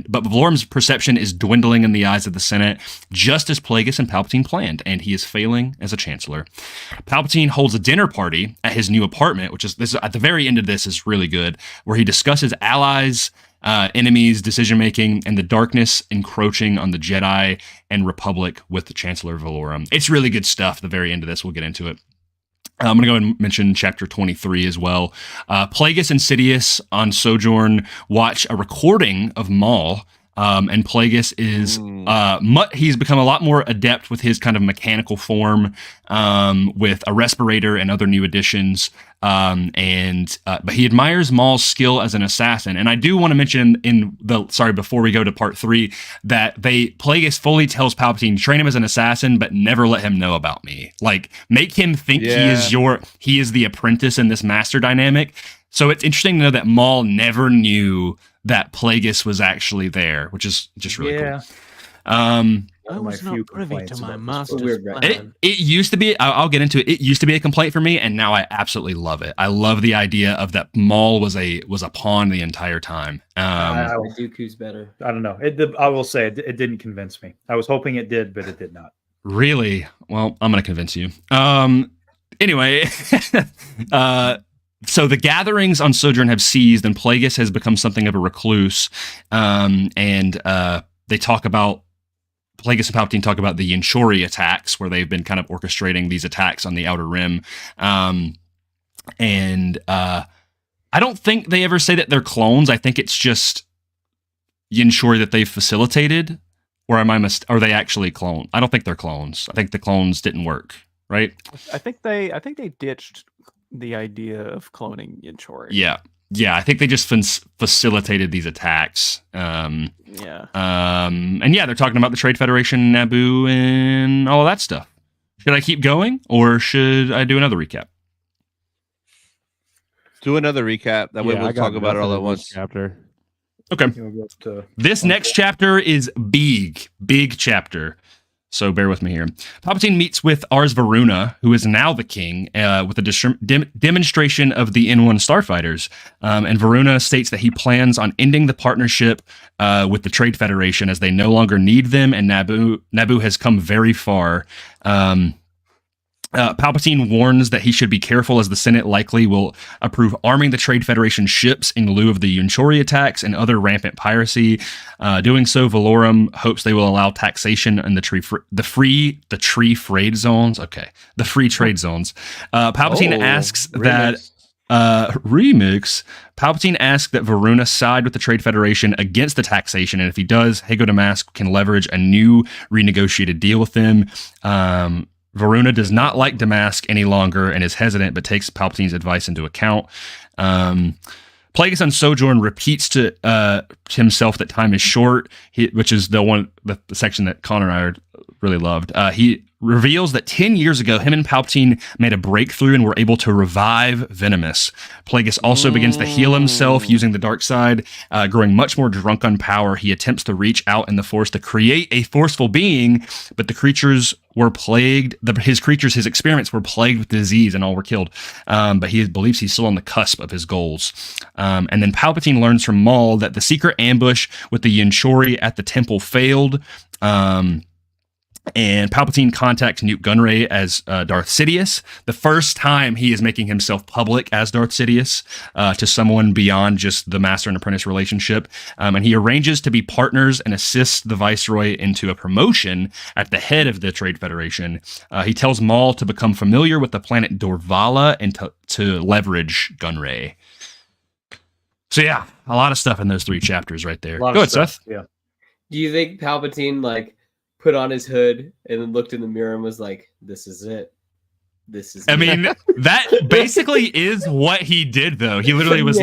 but Valorum's perception is dwindling in the eyes of the Senate, just as Plagueis and Palpatine planned, and he is failing as a chancellor. Palpatine holds a dinner party at his new apartment, which is this at the very end of this is really good, where he discusses allies, enemies, decision making, and the darkness encroaching on the Jedi and Republic with the Chancellor Valorum. It's really good stuff. At the very end of this, we'll get into it. I'm going to go ahead and mention chapter 23 as well. Plagueis and Sidious on Sojourn watch a recording of Maul, and Plagueis is he's become a lot more adept with his kind of mechanical form, with a respirator and other new additions. But he admires Maul's skill as an assassin. And I do want to mention before we go to part 3, that Plagueis fully tells Palpatine, train him as an assassin, but never let him know about me. Like, make him think he is the apprentice in this master dynamic. So it's interesting to know that Maul never knew that Plagueis was actually there, which is just really cool. I was not privy to my master's plan. It used to be, I'll get into it. It used to be a complaint for me, and now I absolutely love it. I love the idea of that Maul was a pawn the entire time. Dooku's better. I don't know. I will say it didn't convince me. I was hoping it did, but it did not. Really? Well, I'm going to convince you. Anyway, so the gatherings on Sojourn have ceased, and Plagueis has become something of a recluse. They talk about, Plagueis and Palpatine talk about the Yanshori attacks, where they've been kind of orchestrating these attacks on the Outer Rim. I don't think they ever say that they're clones. I think it's just Yanshori that they've facilitated. Or are they actually clones? I don't think they're clones. I think the clones didn't work, right? I think they ditched the idea of cloning Yanshori. Yeah, I think they just facilitated these attacks. And they're talking about the Trade Federation, Naboo, and all of that stuff. Should I keep going, or should I do another recap? Do another recap. That way we'll talk about it all at once. Chapter. Okay. This next chapter is big chapter. So bear with me here. Palpatine meets with Ars Varuna, who is now the king, with a demonstration of the N1 starfighters. And Varuna states that he plans on ending the partnership with the Trade Federation, as they no longer need them, and Naboo has come very far. Palpatine warns that he should be careful as the Senate likely will approve arming the Trade Federation ships in lieu of the Yunchori attacks and other rampant piracy. Doing so, Valorum hopes they will allow taxation in the free trade zones. Okay, the free trade zones. Palpatine asks remix. Palpatine asks that Varuna side with the Trade Federation against the taxation, and if he does, Hago Damask can leverage a new renegotiated deal with them. Varuna does not like Damask any longer and is hesitant, but takes Palpatine's advice into account. Plagueis on Sojourn repeats to himself that time is short, which is the section that Connor and I really loved. He reveals that 10 years ago, him and Palpatine made a breakthrough and were able to revive Venomous. Plagueis also begins to heal himself using the dark side. Growing much more drunk on power, he attempts to reach out in the Force to create a forceful being, but the creatures were plagued. His experiments were plagued with disease and all were killed. But he believes he's still on the cusp of his goals. And then Palpatine learns from Maul that the secret ambush with the Yunchori at the temple failed. And Palpatine contacts Newt Gunray as Darth Sidious. The first time he is making himself public as Darth Sidious to someone beyond just the master and apprentice relationship. And he arranges to be partners and assist the Viceroy into a promotion at the head of the Trade Federation. He tells Maul to become familiar with the planet Dorvala and to leverage Gunray. So yeah, a lot of stuff in those 3 chapters right there. Go ahead, Seth. Yeah. Do you think Palpatine put on his hood and then looked in the mirror and was like, "This is it. This is." I mean, that basically is what he did, though. He literally was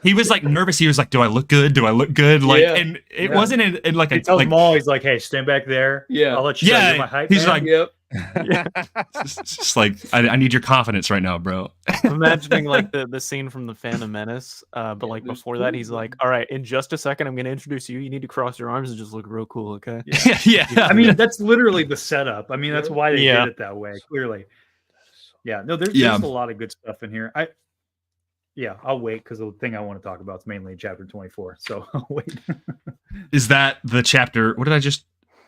he was nervous. He was like, "Do I look good? Do I look good?" And it wasn't in like he tells Maul, he's like, "Hey, stand back there. Yeah, I'll let you know my hype." He's man. like, "Yep." It's just like I need your confidence right now, bro. I'm imagining the scene from the Phantom Menace, but before that, he's like, "All right, in just a second, I'm going to introduce you. You need to cross your arms and just look real cool, okay?" Yeah. I mean, that's literally the setup. I mean, that's why they did it that way. Clearly, yeah. No, there's a lot of good stuff in here. I'll wait because the thing I want to talk about is mainly chapter 24. So I'll wait. Is that the chapter? What did I just?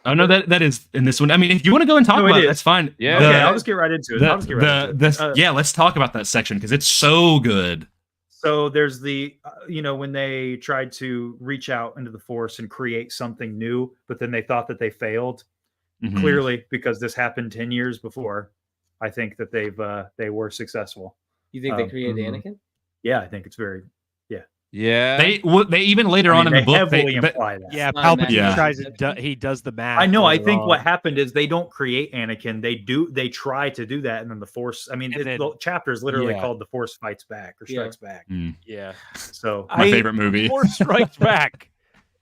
Oh no, that is in this one. I mean, if you want to go and talk about it, that's fine. Yeah, okay, I'll just get right into it. Yeah, let's talk about that section because it's so good. So there's when they tried to reach out into the Force and create something new, but then they thought that they failed. Mm-hmm. Clearly, because this happened 10 years before, I think that they were successful. You think they created Anakin? Yeah, I think it's very. Yeah, they even later on in the book heavily imply that. Yeah, Palpatine tries he does the math. I know. I think what happened is they don't create Anakin. They try to do that, and then the Force. I mean, the chapter is literally called "The Force Fights Back" or "Strikes Back." Yeah. So my favorite movie, Force Strikes Back.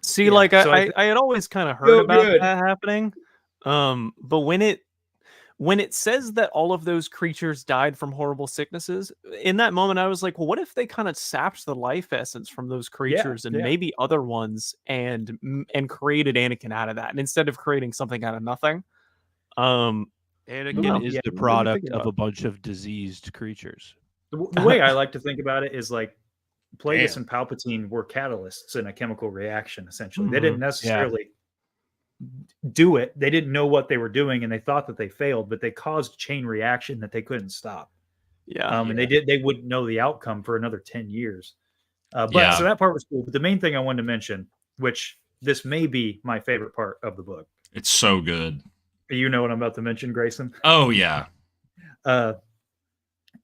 See, I had always kind of heard about that happening, but when it says that all of those creatures died from horrible sicknesses, in that moment I was like, well, what if they kind of sapped the life essence from those creatures and maybe other ones and created Anakin out of that, and instead of creating something out of nothing? Anakin is the product of a bunch of diseased creatures. The way I like to think about it is Plagueis and Palpatine were catalysts in a chemical reaction. Essentially, they didn't necessarily do it. They didn't know what they were doing, and they thought that they failed, but they caused chain reaction that they couldn't stop. And they wouldn't know the outcome for another 10 years. So that part was cool. But the main thing I wanted to mention, which this may be my favorite part of the book. It's so good. You know what I'm about to mention, Grayson? Oh yeah.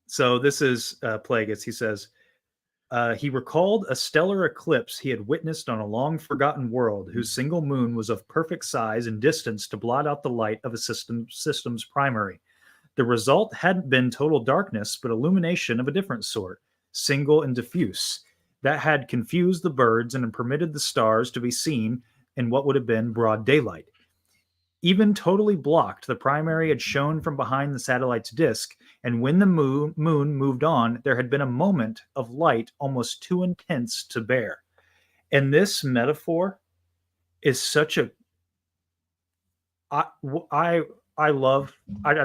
So this is Plagueis. He says, he recalled a stellar eclipse he had witnessed on a long-forgotten world whose single moon was of perfect size and distance to blot out the light of a system's primary. The result hadn't been total darkness, but illumination of a different sort, single and diffuse, that had confused the birds and permitted the stars to be seen in what would have been broad daylight. Even totally blocked, the primary had shone from behind the satellite's disk, and when the moon moved on, there had been a moment of light almost too intense to bear. And this metaphor is such a... I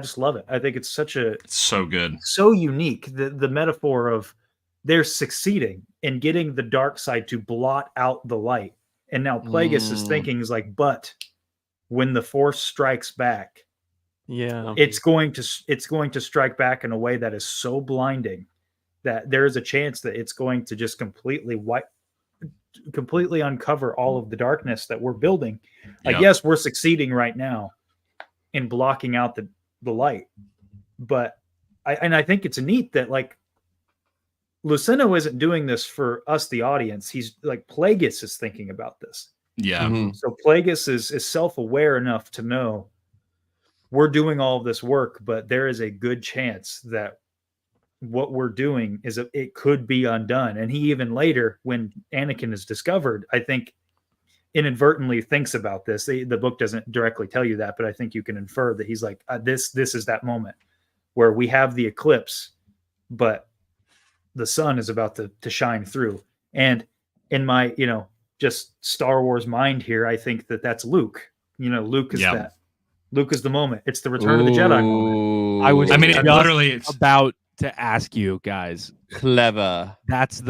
just love it. I think it's it's so good. So unique. The metaphor of they're succeeding in getting the dark side to blot out the light. And now Plagueis is thinking, but when the Force strikes back, Yeah. it's going to strike back in a way that is so blinding that there is a chance that it's going to just completely uncover all of the darkness that we're building. Like, yes, we're succeeding right now in blocking out the light, but I think it's neat that like Luceno isn't doing this for us, the audience. He's like, Plagueis is thinking about this. Yeah. So Plagueis is self-aware enough to know we're doing all of this work, but there is a good chance that what we're doing it could be undone. And he even later, when Anakin is discovered, I think inadvertently thinks about this. The book doesn't directly tell you that, but I think you can infer that he's like, this is that moment where we have the eclipse, but the sun is about to shine through. And in my, just Star Wars mind here, I think that's Luke. Luke is that. Luke is the moment. It's the Return of the Jedi moment. It's literally about to ask you guys. Clever. That's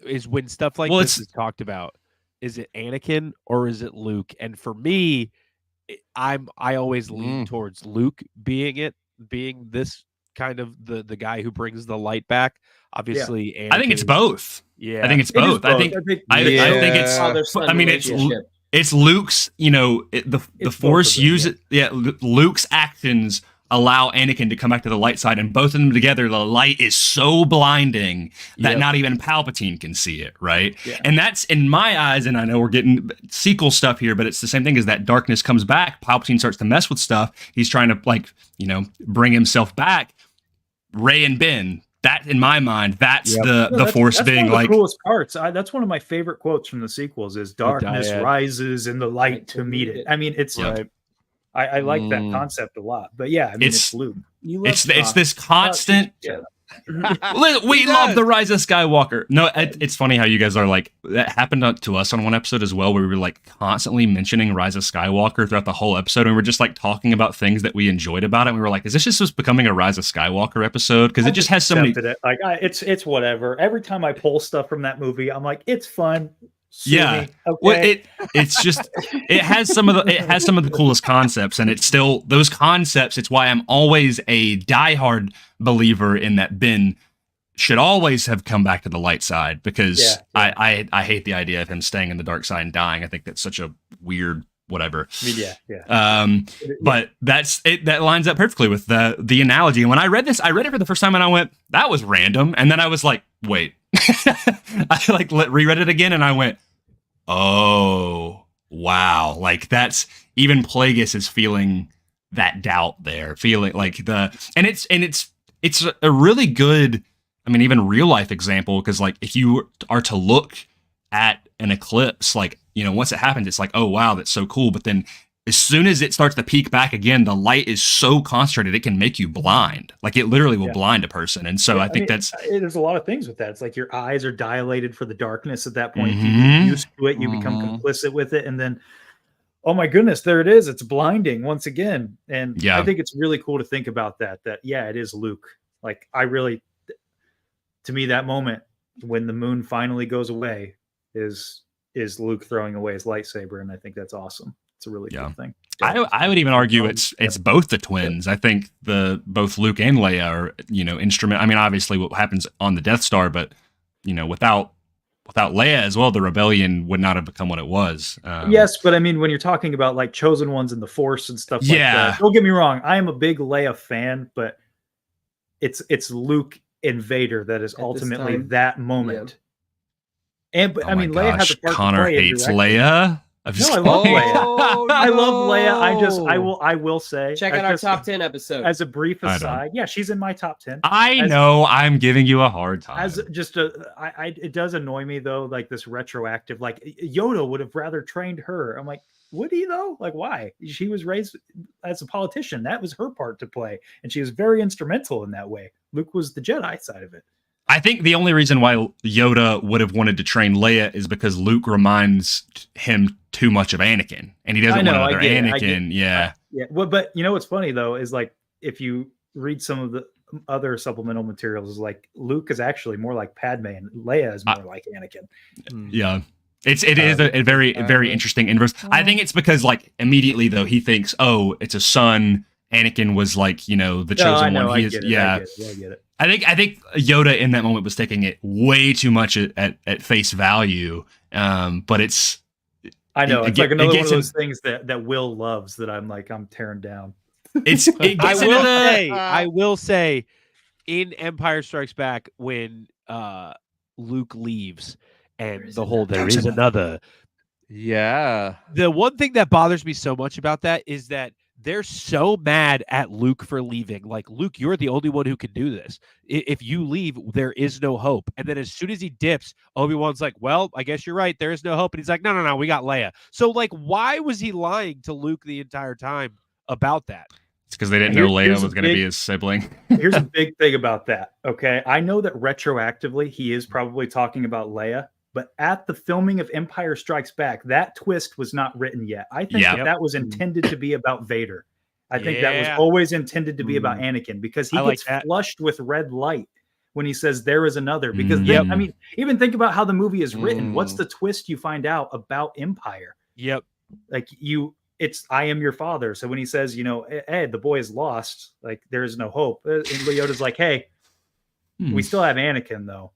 is when stuff like this is talked about. Is it Anakin or is it Luke? And for me, I always lean towards Luke being this kind of the guy who brings the light back. Obviously, Anakin, I think it's both. Yeah, I think it's both. I think it's. I mean, it's Luke's. The Force uses. Yeah, Luke's actions allow Anakin to come back to the light side, and both of them together, the light is so blinding that not even Palpatine can see it, right? Yeah. And that's, in my eyes, and I know we're getting sequel stuff here, but it's the same thing as that darkness comes back, Palpatine starts to mess with stuff, he's trying to, bring himself back. Rey and Ben, that, in my mind, that's the Force being one of like... the coolest parts. That's one of my favorite quotes from the sequels is, darkness rises in the light to meet it. I mean, it's... I like that concept a lot, but it's Luke. It's this constant. We love the Rise of Skywalker. No, it's funny how you guys are like, that happened to us on one episode as well, where we were like constantly mentioning Rise of Skywalker throughout the whole episode, and we were just like talking about things that we enjoyed about it. And we were like, is this just becoming a Rise of Skywalker episode? Because it just has so many. It's whatever. Every time I pull stuff from that movie, I'm like, it's fun. Okay. Well, it's just it has some of the coolest concepts, and it's still those concepts. It's why I'm always a diehard believer in that Ben should always have come back to the light side, because I hate the idea of him staying in the dark side and dying. I think that's such a weird whatever. But that's it. That lines up perfectly with the analogy. And when I read it for the first time, and I went, that was random. And then I was like, wait. I reread it again, and I went, oh wow, like that's even Plagueis is feeling that doubt there, feeling like it's a really good, I mean, even real life example, because like if you are to look at an eclipse, like, once it happens, it's like, oh wow, that's so cool, but then as soon as it starts to peak back again, the light is so concentrated it can make you blind. Like it literally will blind a person. And so I think there's a lot of things with that. It's like your eyes are dilated for the darkness at that point. You get used to it, you become complicit with it, and then, oh my goodness, there it is. It's blinding once again. And I think it's really cool to think about that it is Luke. Like to me, that moment when the moon finally goes away is Luke throwing away his lightsaber, and I think that's awesome. It's a really good thing. I would even argue it's both the twins. I think both Luke and Leia are, instrument. I mean, obviously what happens on the Death Star, but without Leia as well, the rebellion would not have become what it was. Yes, but I mean, when you're talking about like chosen ones in the Force and stuff like that, don't get me wrong, I am a big Leia fan, but it's Luke and Vader that is ultimately that moment. And I mean, Leia has a part Connor to play hates Leia. I love Leia. I love Leia. I will say, check out our top 10 episode. As a brief aside, she's in my top 10. I know I'm giving you a hard time. As just it does annoy me though, like this retroactive, like Yoda would have rather trained her. I'm like, would he though? Like, why? She was raised as a politician. That was her part to play, and she was very instrumental in that way. Luke was the Jedi side of it. I think the only reason why Yoda would have wanted to train Leia is because Luke reminds him too much of Anakin, and he doesn't want another Anakin. Yeah. Well, but what's funny though is like if you read some of the other supplemental materials, is like Luke is actually more like Padme, and Leia is more like Anakin. Yeah. It is a very interesting inverse. I think it's because like immediately though he thinks, oh, it's a son Anakin was like, the No, chosen I know. one. I He is, get it. yeah. I get it. I think Yoda in that moment was taking it way too much at face value. But it's. I know. It's like another one of gets those things that Will loves that I'm tearing down. It gets I will say, in Empire Strikes Back, when Luke leaves and there is another. Yeah. The one thing that bothers me so much about that is that they're so mad at Luke for leaving. Like, Luke, you're the only one who can do this. If you leave, there is no hope. And then as soon as he dips, Obi-Wan's like, well, I guess you're right. There is no hope. And he's like, no, we got Leia. So, like, why was he lying to Luke the entire time about that? It's because they didn't know Leia was going to be his sibling. Here's a big thing about that, okay? I know that retroactively he is probably talking about Leia, but at the filming of Empire Strikes Back, that twist was not written yet. I think that was intended to be about Vader. I think that was always intended to be about Anakin, because he gets flushed with red light when he says there is another. Because then, I mean, even think about how the movie is written. What's the twist you find out about Empire? Yep. Like it's I am your father. So when he says, Ed, the boy is lost, like there is no hope. And Yoda's like, hey, we still have Anakin though.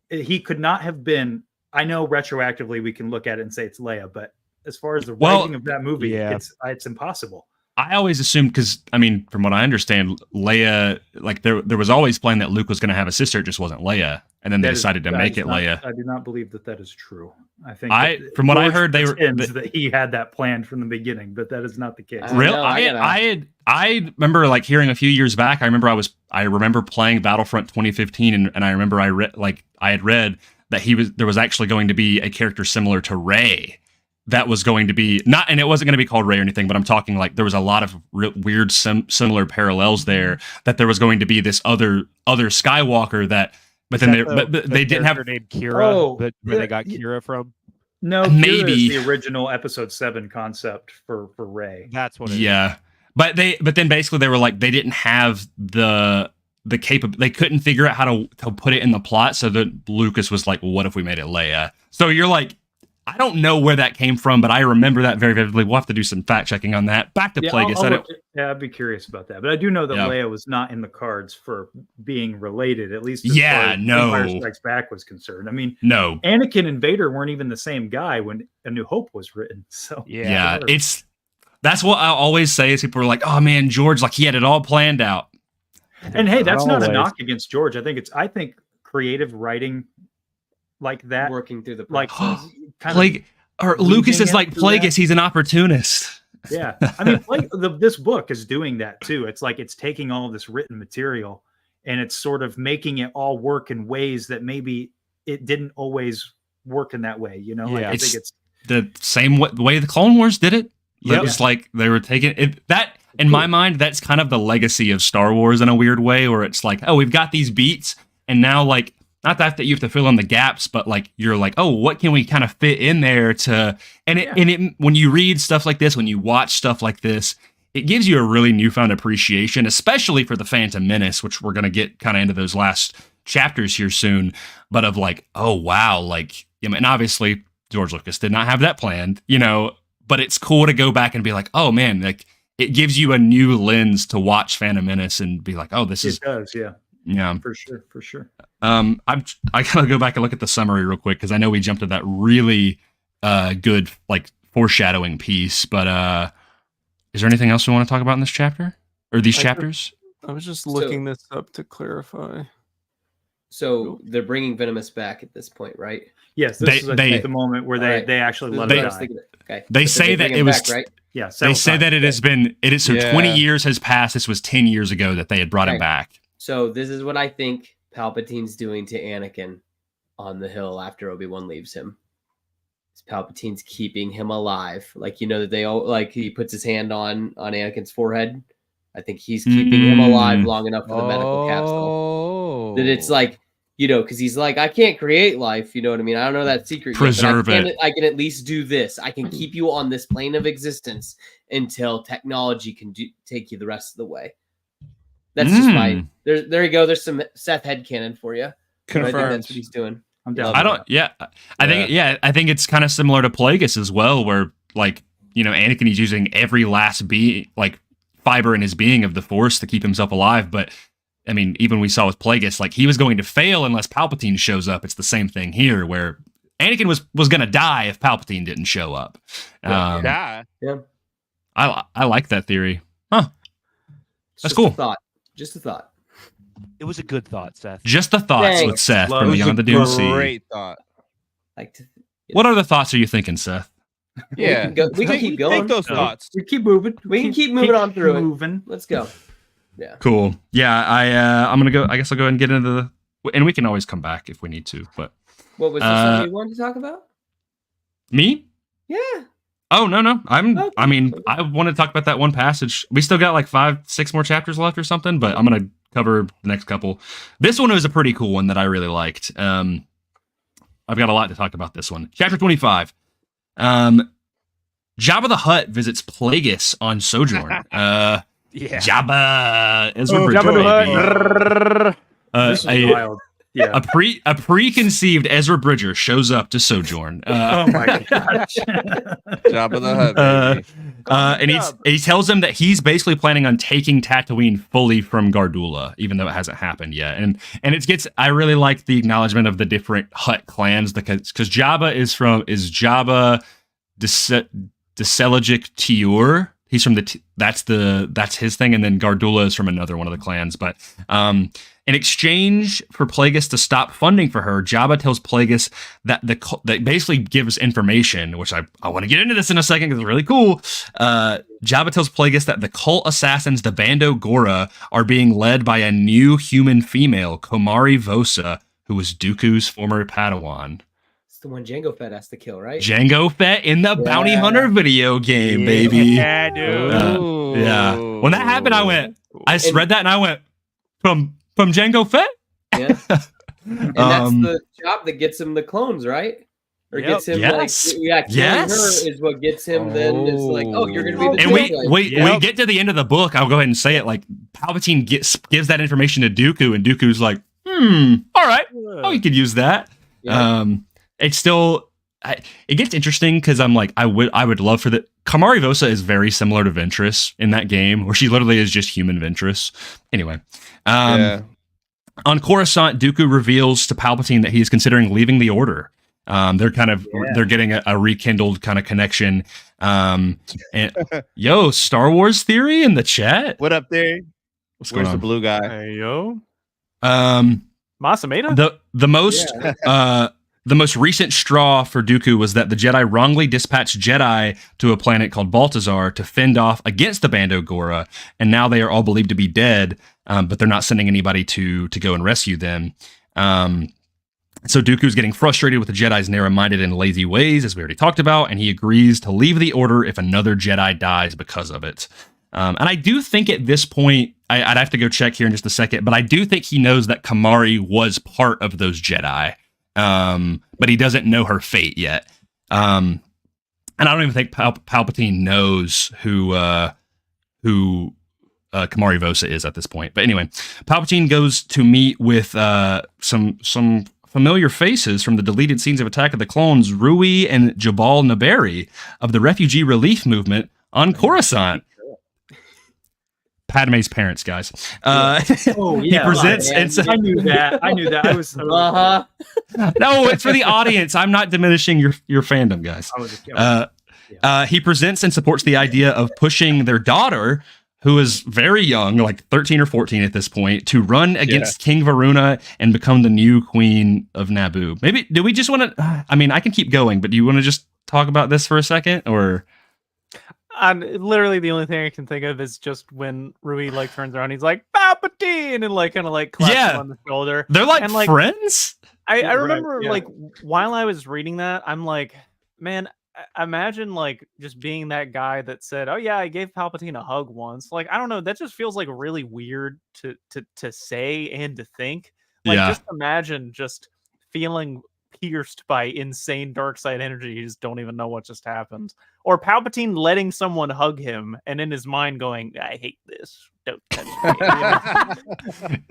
He could not have been. I know retroactively we can look at it and say it's Leia, but as far as the writing of that movie, it's impossible. I always assumed, because I mean, from what I understand, Leia, like there was always plan that Luke was going to have a sister, it just wasn't Leia, and then they decided to make it Leia. I do not believe that is true. I think from what I heard, they were that he had that planned from the beginning, but that is not the case. Real, I remember like hearing a few years back. I remember playing Battlefront 2015, and I remember I had read that there was actually going to be a character similar to Rey that was going to be not, and it wasn't going to be called Rey or anything, but I'm talking like there was a lot of weird similar parallels there, that there was going to be this other Skywalker that, but then they didn't have her name Kira, where they got Kira from. No, maybe Kira is the original Episode 7 concept for Rey. That's what it is. But then basically they were like, they didn't have the they couldn't figure out how to put it in the plot, so that Lucas was like, well, what if we made it Leia? So you're like, I don't know where that came from, but I remember that very vividly. We'll have to do some fact checking on that. Back to Plagueis. I'd be curious about that, but I do know that Leia was not in the cards for being related, at least as far as Empire Strikes Back was concerned. I mean, no, Anakin and Vader weren't even the same guy when A New Hope was written. So that's what I always say is people are like, oh man, George, like he had it all planned out. And hey, that's not a knock against George. I think creative writing like that, working through the process, Lucas is like Plagueis. He's an opportunist. Yeah, I mean, this book is doing that too. It's like it's taking all of this written material and it's sort of making it all work in ways that maybe it didn't always work in that way. I think it's the same way the Clone Wars did it. It was like they were taking it. That in my mind, that's kind of the legacy of Star Wars in a weird way, where it's like, oh, we've got these beats, and now like. Not that you have to fill in the gaps, but like you're like, oh, what can we kind of fit in there to? And when you read stuff like this, when you watch stuff like this, it gives you a really newfound appreciation, especially for the Phantom Menace, which we're gonna get kind of into those last chapters here soon. But of like, oh wow, like, and obviously George Lucas did not have that planned, But it's cool to go back and be like, oh man, like it gives you a new lens to watch Phantom Menace and be like, oh, this is. It does, yeah. Yeah, for sure. I gotta go back and look at the summary real quick because I know we jumped to that really good like foreshadowing piece. But is there anything else we want to talk about in this chapter or these chapters? I was just looking this up to clarify. So they're bringing Venomous back at this point, right? Yes, this is the moment where they actually let it die. Okay. They say that it was back, right? Yeah, they say that it has been. It is so 20 years has passed. This was 10 years ago that they had brought him back. So this is what I think Palpatine's doing to Anakin on the hill after Obi-Wan leaves him. Palpatine's keeping him alive. Like, that they all like he puts his hand on Anakin's forehead. I think he's keeping him alive long enough for the medical capsule. That it's like, because he's like, I can't create life. You know what I mean? I don't know that secret. Preserve it. I can at least do this. I can keep you on this plane of existence until technology can take you the rest of the way. That's just my. There you go. There's some Seth headcanon for you. Confirmed. I think that's what he's doing. I'm down. I think it's kind of similar to Plagueis as well, where like Anakin is using every last fiber in his being of the Force to keep himself alive. But I mean, even we saw with Plagueis, like he was going to fail unless Palpatine shows up. It's the same thing here, where Anakin was going to die if Palpatine didn't show up. Die. Yeah. I like that theory. Huh? That's Just cool. A thought. Just a thought. It was a good thought, Seth. Just the thoughts Thanks. with Seth Love from it. Beyond the Dune Sea. Great thought. Like to, What other thoughts are you thinking, Seth? Yeah, we can keep going. Take those No. thoughts. We keep moving. We can keep moving on through it. moving. Let's go. Yeah. Cool. Yeah, I'm gonna go. I guess I'll go ahead and get into the, and we can always come back if we need to. But What was this something you wanted to talk about? me? Yeah. Oh no. Okay. I mean, I want to talk about that one passage. We still got like 5-6 more chapters left or something, but I'm gonna cover the next couple. This one was a pretty cool one that I really liked. I've got a lot to talk about this one. Chapter 25. Jabba the Hutt visits Plagueis on Sojourn. Yeah. Jabba. Ezra Bridger, Jabba baby. the Hutt. This is wild. Yeah. A preconceived Ezra Bridger shows up to Sojourn. Oh my gosh. Jabba the Hutt, baby. And he tells him that he's basically planning on taking Tatooine fully from Gardula, even though it hasn't happened yet. And it gets. I really like the acknowledgement of the different Hutt clans because Jabba is Jabba Deselagic Tiur. He's from that's his thing, and then Gardula is from another one of the clans. But in exchange for Plagueis to stop funding for her, Jabba tells Plagueis that that basically gives information, which I want to get into this in a second because it's really cool. Jabba tells Plagueis that the cult assassins, the Bando Gora, are being led by a new human female, Komari Vosa, who was Dooku's former Padawan. The one Jango Fett has to kill, right? Jango Fett in the Bounty Hunter video game, baby. Yeah, dude. Yeah. When that happened, I read that and I went, from Jango Fett? Yeah. And that's the job that gets him the clones, right? Or gets him killing her is what gets him then is like, oh, you're going to be the And we get to the end of the book, I'll go ahead and say it, like Palpatine gives that information to Dooku and Dooku's like, all right. Oh, you could use that. Yeah. It's still, it gets interesting because I'm like, I would love for the Komari Vosa is very similar to Ventress in that game, where she literally is just human Ventress. Anyway, on Coruscant, Dooku reveals to Palpatine that he is considering leaving the Order. They're getting a rekindled kind of connection. And yo, Star Wars theory in the chat. What up there? Where's the blue guy? Hey, yo. Masameda? The most recent straw for Dooku was that the Jedi wrongly dispatched Jedi to a planet called Baltazar to fend off against the Bando Gora, and now they are all believed to be dead, but they're not sending anybody to go and rescue them. So Dooku's getting frustrated with the Jedi's narrow-minded and lazy ways, as we already talked about, and he agrees to leave the Order if another Jedi dies because of it. And I do think at this point, I'd have to go check here in just a second, but I do think he knows that Komari was part of those Jedi. But he doesn't know her fate yet. And I don't even think Palpatine knows who Komari Vosa is at this point. But anyway, Palpatine goes to meet with some familiar faces from the deleted scenes of Attack of the Clones, Rui and Jabal Naberi of the refugee relief movement on Coruscant. Padme's parents, guys. He presents. I knew that. I was. Uh-huh. No, it's for the audience. I'm not diminishing your fandom, guys. He presents and supports the idea of pushing their daughter, who is very young, like 13 or 14 at this point, to run against King Varuna and become the new queen of Naboo. Maybe, do we just want to, I mean, I can keep going, but do you want to just talk about this for a second, or? Literally the only thing I can think of is just when Rui like turns around, he's like Palpatine and like kind of like claps him on the shoulder. They're like friends. I remember like while I was reading that, I'm like, man, imagine like just being that guy that said, "Oh yeah, I gave Palpatine a hug once." Like I don't know, that just feels like really weird to say and to think. Like just imagine just feeling pierced by insane dark side energy. You just don't even know what just happened. Or Palpatine letting someone hug him and in his mind going, I hate this. Don't touch me.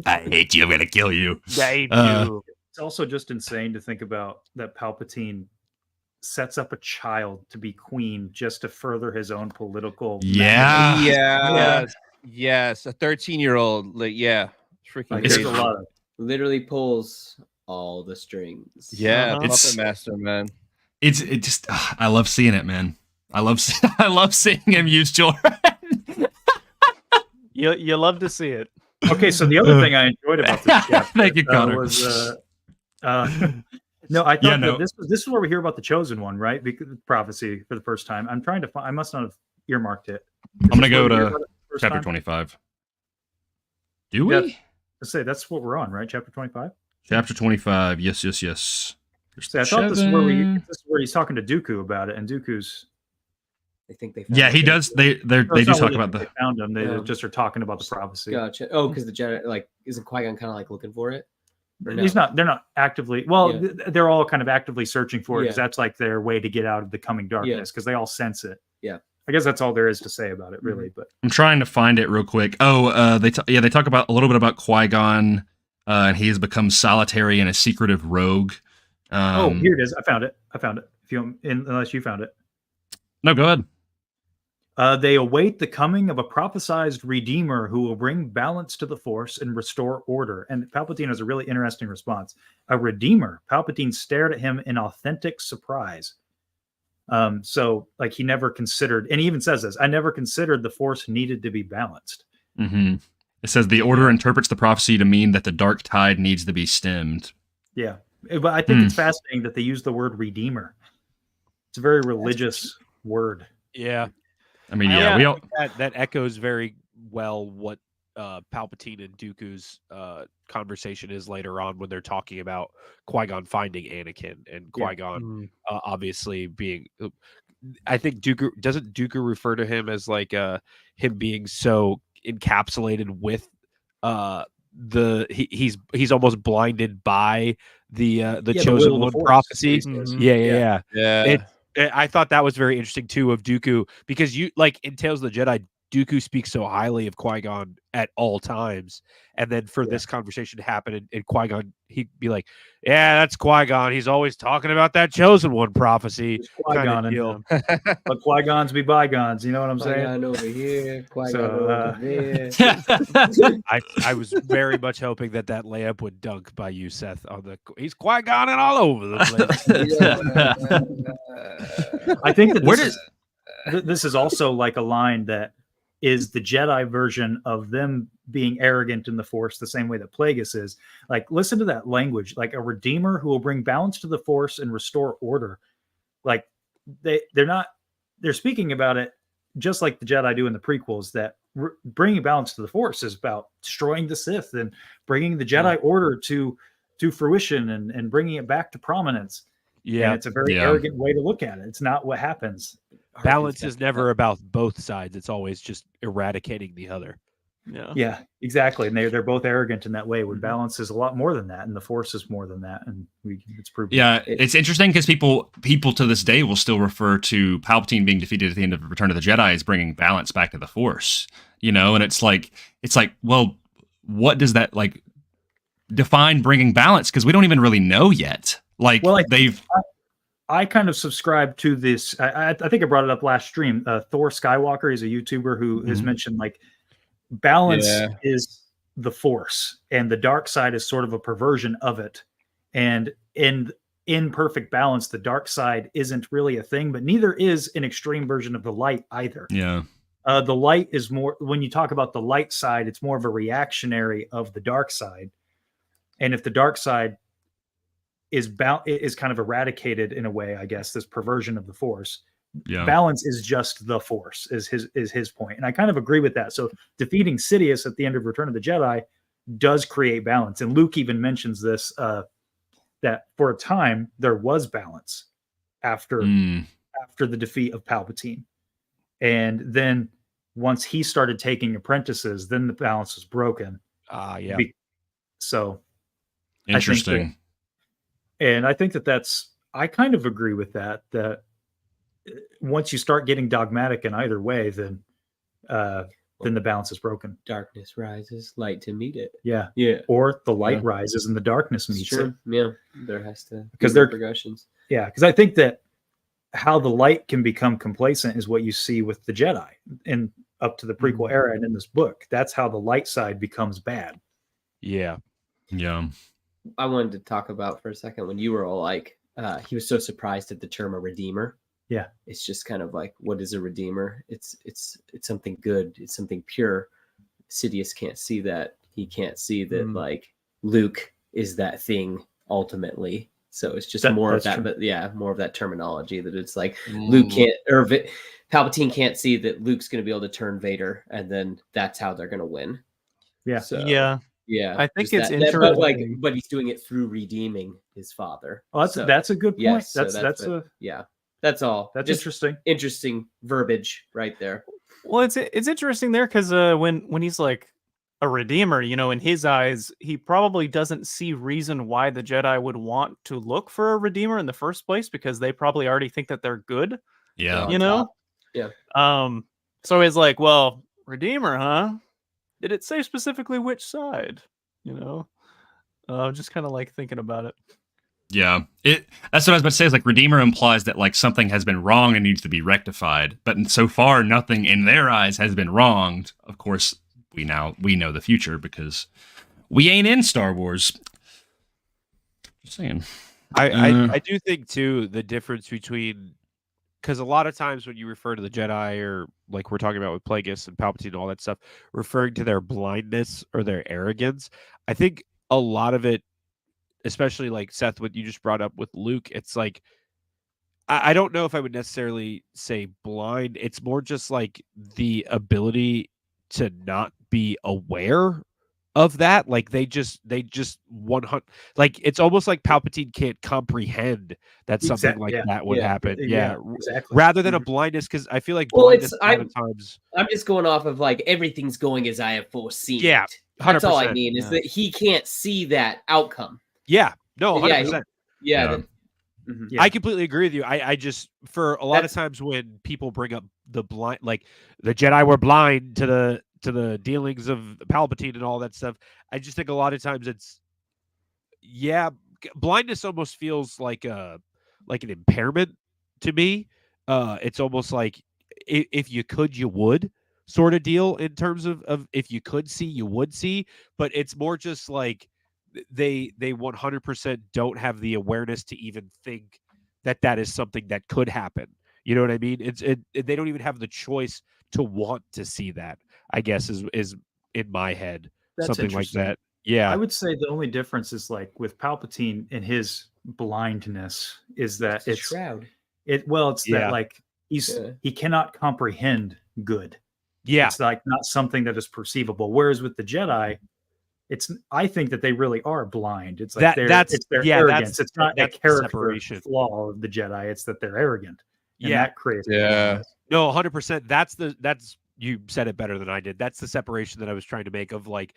I hate you. I'm going to kill you. I hate you. It's also just insane to think about that Palpatine sets up a child to be queen just to further his own political. Yes, a 13-year-old. Like, yeah, freaking. Like, crazy. there's a lot of literally pulls all the strings. Yeah, It's- Puppet Master, man. It just I love seeing it, man. I love seeing him use Jordan. You love to see it. Okay, so the other thing I enjoyed about this chapter Thank you, Connor. was no, I thought that this is where we hear about the chosen one, right? Because prophecy for the first time. I'm trying to find. I must not have earmarked it. I'm gonna go to chapter 25. Do we? Let's say that's what we're on, right? Chapter 25. Chapter 25. Yes. See, I thought this is where he's talking to Dooku about it, and Dooku's. I think they. Yeah, he does. They do talk about they found him. They just are talking about the prophecy. Gotcha. Oh, because the Jedi, like, isn't Qui-Gon kind of like looking for it? Or no? He's not. They're not actively. Well, they're all kind of actively searching for it because Yeah. that's like their way to get out of the coming darkness because they all sense it. Yeah. I guess that's all there is to say about it, really. But I'm trying to find it real quick. Oh, they talk about a little bit about Qui-Gon, and he has become solitary and a secretive rogue. Here it is. I found it. If you unless you found it. No, go ahead. They await the coming of a prophesized redeemer who will bring balance to the Force and restore order. And Palpatine has a really interesting response. A redeemer. Palpatine stared at him in authentic surprise. So, like, he never considered, and he even says this, I never considered the Force needed to be balanced. Mm-hmm. It says the Order interprets the prophecy to mean that the dark tide needs to be stemmed. Yeah. But I think it's fascinating that they use the word redeemer. It's a very religious word. Yeah. I mean, we all that echoes very well what Palpatine and Dooku's conversation is later on when they're talking about Qui-Gon finding Anakin and Qui-Gon obviously being. I think Dooku refer to him as like him being so encapsulated with he's almost blinded by the chosen one prophecy. Yeah. I thought that was very interesting too of Dooku because you like in Tales of the Jedi, Dooku speaks so highly of Qui-Gon at all times, and then for this conversation to happen and Qui-Gon, he'd be like, "Yeah, that's Qui-Gon. He's always talking about that chosen one prophecy." Qui-Gon but Qui-Gons be bygones. You know what I'm saying? Qui-Gon over here, Qui-Gon over there. I was very much hoping that layup would dunk by you, Seth. He's Qui-Goning all over the place. I think that this is also like a line that is the Jedi version of them being arrogant in the Force, the same way that Plagueis is. Like, listen to that language, like a redeemer who will bring balance to the Force and restore order. Like they're speaking about it just like the Jedi do in the prequels, that bringing balance to the Force is about destroying the Sith and bringing the Jedi order to fruition and bringing it back to prominence. Yeah. And it's a very arrogant way to look at it. It's not what happens. Balance is never about both sides. It's always just eradicating the other. Yeah, exactly. And they're both arrogant in that way. Where balance is a lot more than that, and the Force is more than that. And it's proven. Yeah, it's interesting because people to this day will still refer to Palpatine being defeated at the end of Return of the Jedi as bringing balance back to the Force. You know, and it's like, well, what does that like define bringing balance? Because we don't even really know yet. Like, well, I kind of subscribe to this. I think I brought it up last stream. Thor Skywalker is a YouTuber who has mentioned like balance is the Force and the dark side is sort of a perversion of it. And in perfect balance, the dark side isn't really a thing, but neither is an extreme version of the light either. Yeah. The light is more, when you talk about the light side, it's more of a reactionary of the dark side. And if the dark side is kind of eradicated in a way, I guess, this perversion of the Force. Yeah. Balance is just the Force, is his point. And I kind of agree with that. So defeating Sidious at the end of Return of the Jedi does create balance. And Luke even mentions this, that for a time there was balance after the defeat of Palpatine. And then once he started taking apprentices, then the balance was broken. Yeah. So interesting. I think I kind of agree with that once you start getting dogmatic in either way, then the balance is broken. Darkness rises, light to meet it. Yeah. Yeah. Or the light rises and the darkness meets it. Yeah. There has to because they're repercussions. Yeah. Because I think that how the light can become complacent is what you see with the Jedi and up to the prequel era and in this book. That's how the light side becomes bad. Yeah. Yeah. I wanted to talk about for a second when you were all like, he was so surprised at the term a redeemer. Yeah. It's just kind of like, what is a redeemer? It's something good. It's something pure. Sidious can't see that. He can't see that like Luke is that thing ultimately. So it's just more of that, true. But yeah, more of that terminology that it's like Luke can't, or Palpatine can't see that Luke's going to be able to turn Vader, and then that's how they're going to win. Yeah. So, yeah. I think it's interesting. But he's doing it through redeeming his father. Oh, that's a good point. Yes, that's that's all. That's just interesting. Interesting verbiage right there. Well, it's interesting there because when he's like a redeemer, you know, in his eyes, he probably doesn't see reason why the Jedi would want to look for a redeemer in the first place, because they probably already think that they're good. Yeah. You know? Yeah. So he's like, well, redeemer, huh? Did it say specifically which side? You know? Just kind of like thinking about it. Yeah. That's what I was about to say, is like redeemer implies that like something has been wrong and needs to be rectified. But so far, nothing in their eyes has been wronged. Of course, we know the future because we ain't in Star Wars. Just saying. I do think too the difference between, because a lot of times when you refer to the Jedi, or like we're talking about with Plagueis and Palpatine and all that stuff, referring to their blindness or their arrogance, I think a lot of it, especially like Seth, what you just brought up with Luke, it's like, I don't know if I would necessarily say blind. It's more just like the ability to not be aware of that. Like they just 100, like it's almost like Palpatine can't comprehend that something like that would happen. Yeah, exactly. Rather than a blindness, because I feel like blindness times. I'm just going off of like everything's going as I have foreseen. Yeah, 100%. That's all I mean is that he can't see that outcome. Yeah, no, 100%. Yeah. I completely agree with you. I just, for a lot of times when people bring up the blind, like the Jedi were blind to the dealings of Palpatine and all that stuff, I just think a lot of times it's, blindness almost feels like an impairment to me. It's almost like if you could, you would sort of deal, in terms of if you could see, you would see, but it's more just like they 100% don't have the awareness to even think that is something that could happen. You know what I mean? They don't even have the choice to want to see that, I guess is in my head. That's something like that. Yeah. I would say the only difference is like with Palpatine and his blindness is that it's shroud. That like he cannot comprehend good. Yeah. It's like not something that is perceivable. Whereas with the Jedi, I think that they really are blind. It's like it's their arrogance. It's not a character flaw of the Jedi. It's that they're arrogant. And that creates. Yeah. No, 100%. You said it better than I did. That's the separation that I was trying to make, of like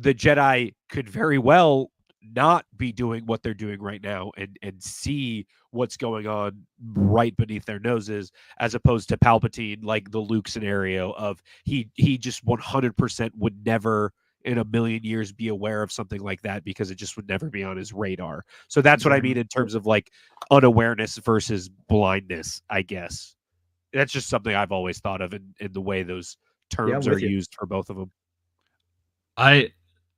the Jedi could very well not be doing what they're doing right now and see what's going on right beneath their noses, as opposed to Palpatine, like the Luke scenario of he just 100% would never in a million years be aware of something like that, because it just would never be on his radar. So that's what I mean in terms of like unawareness versus blindness, I guess. That's just something I've always thought of in the way those terms are used for both of them. I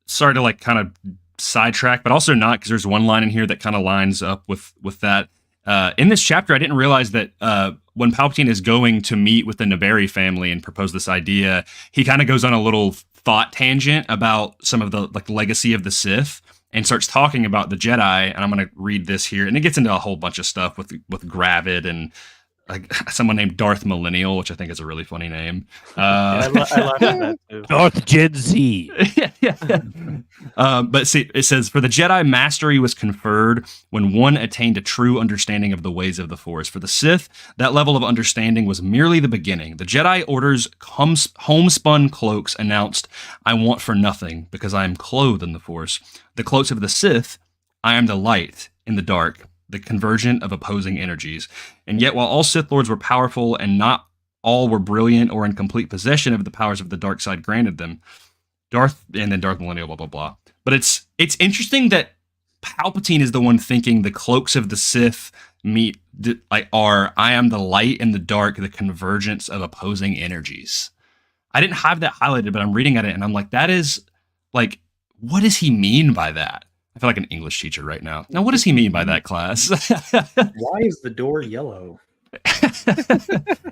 started to like kind of sidetrack, but also not, because there's one line in here that kind of lines up with that. In this chapter, I didn't realize that when Palpatine is going to meet with the Naberi family and propose this idea, he kind of goes on a little thought tangent about some of the like legacy of the Sith and starts talking about the Jedi. And I'm going to read this here, and it gets into a whole bunch of stuff with Gravid and like someone named Darth Millennial, which I think is a really funny name. I love that too. Darth Gen Z. But see, it says, for the Jedi, mastery was conferred when one attained a true understanding of the ways of the Force. For the Sith, that level of understanding was merely the beginning. The Jedi Order's homespun cloaks announced, I want for nothing because I am clothed in the Force. The cloaks of the Sith, I am the light in the dark, the convergent of opposing energies. And yet, while all Sith Lords were powerful and not all were brilliant or in complete possession of the powers of the dark side granted them, Darth Millennial, blah, blah, blah. But it's interesting that Palpatine is the one thinking the cloaks of the Sith meet I am the light and the dark, the convergence of opposing energies. I didn't have that highlighted, but I'm reading at it and I'm like, that is like, what does he mean by that? I feel like an English teacher right now. Now, what does he mean by that, class? Why is the door yellow?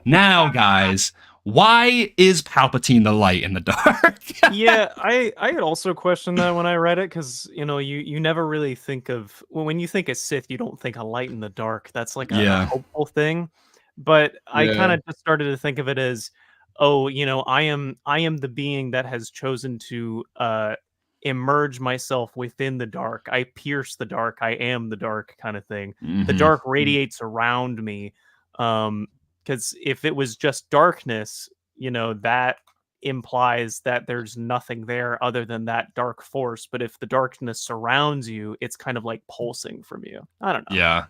Now, guys, why is Palpatine the light in the dark? Yeah, I had also questioned that when I read it, because you never really think of, when you think of Sith, you don't think of light in the dark. That's like a hopeful thing. But I kind of just started to think of it as, oh, I am the being that has chosen to emerge myself within the dark. I pierce the dark. I am the dark, kind of thing. The dark radiates around me. Because if it was just darkness, that implies that there's nothing there other than that dark force. But if the darkness surrounds you, it's kind of like pulsing from you. I don't know. Yeah.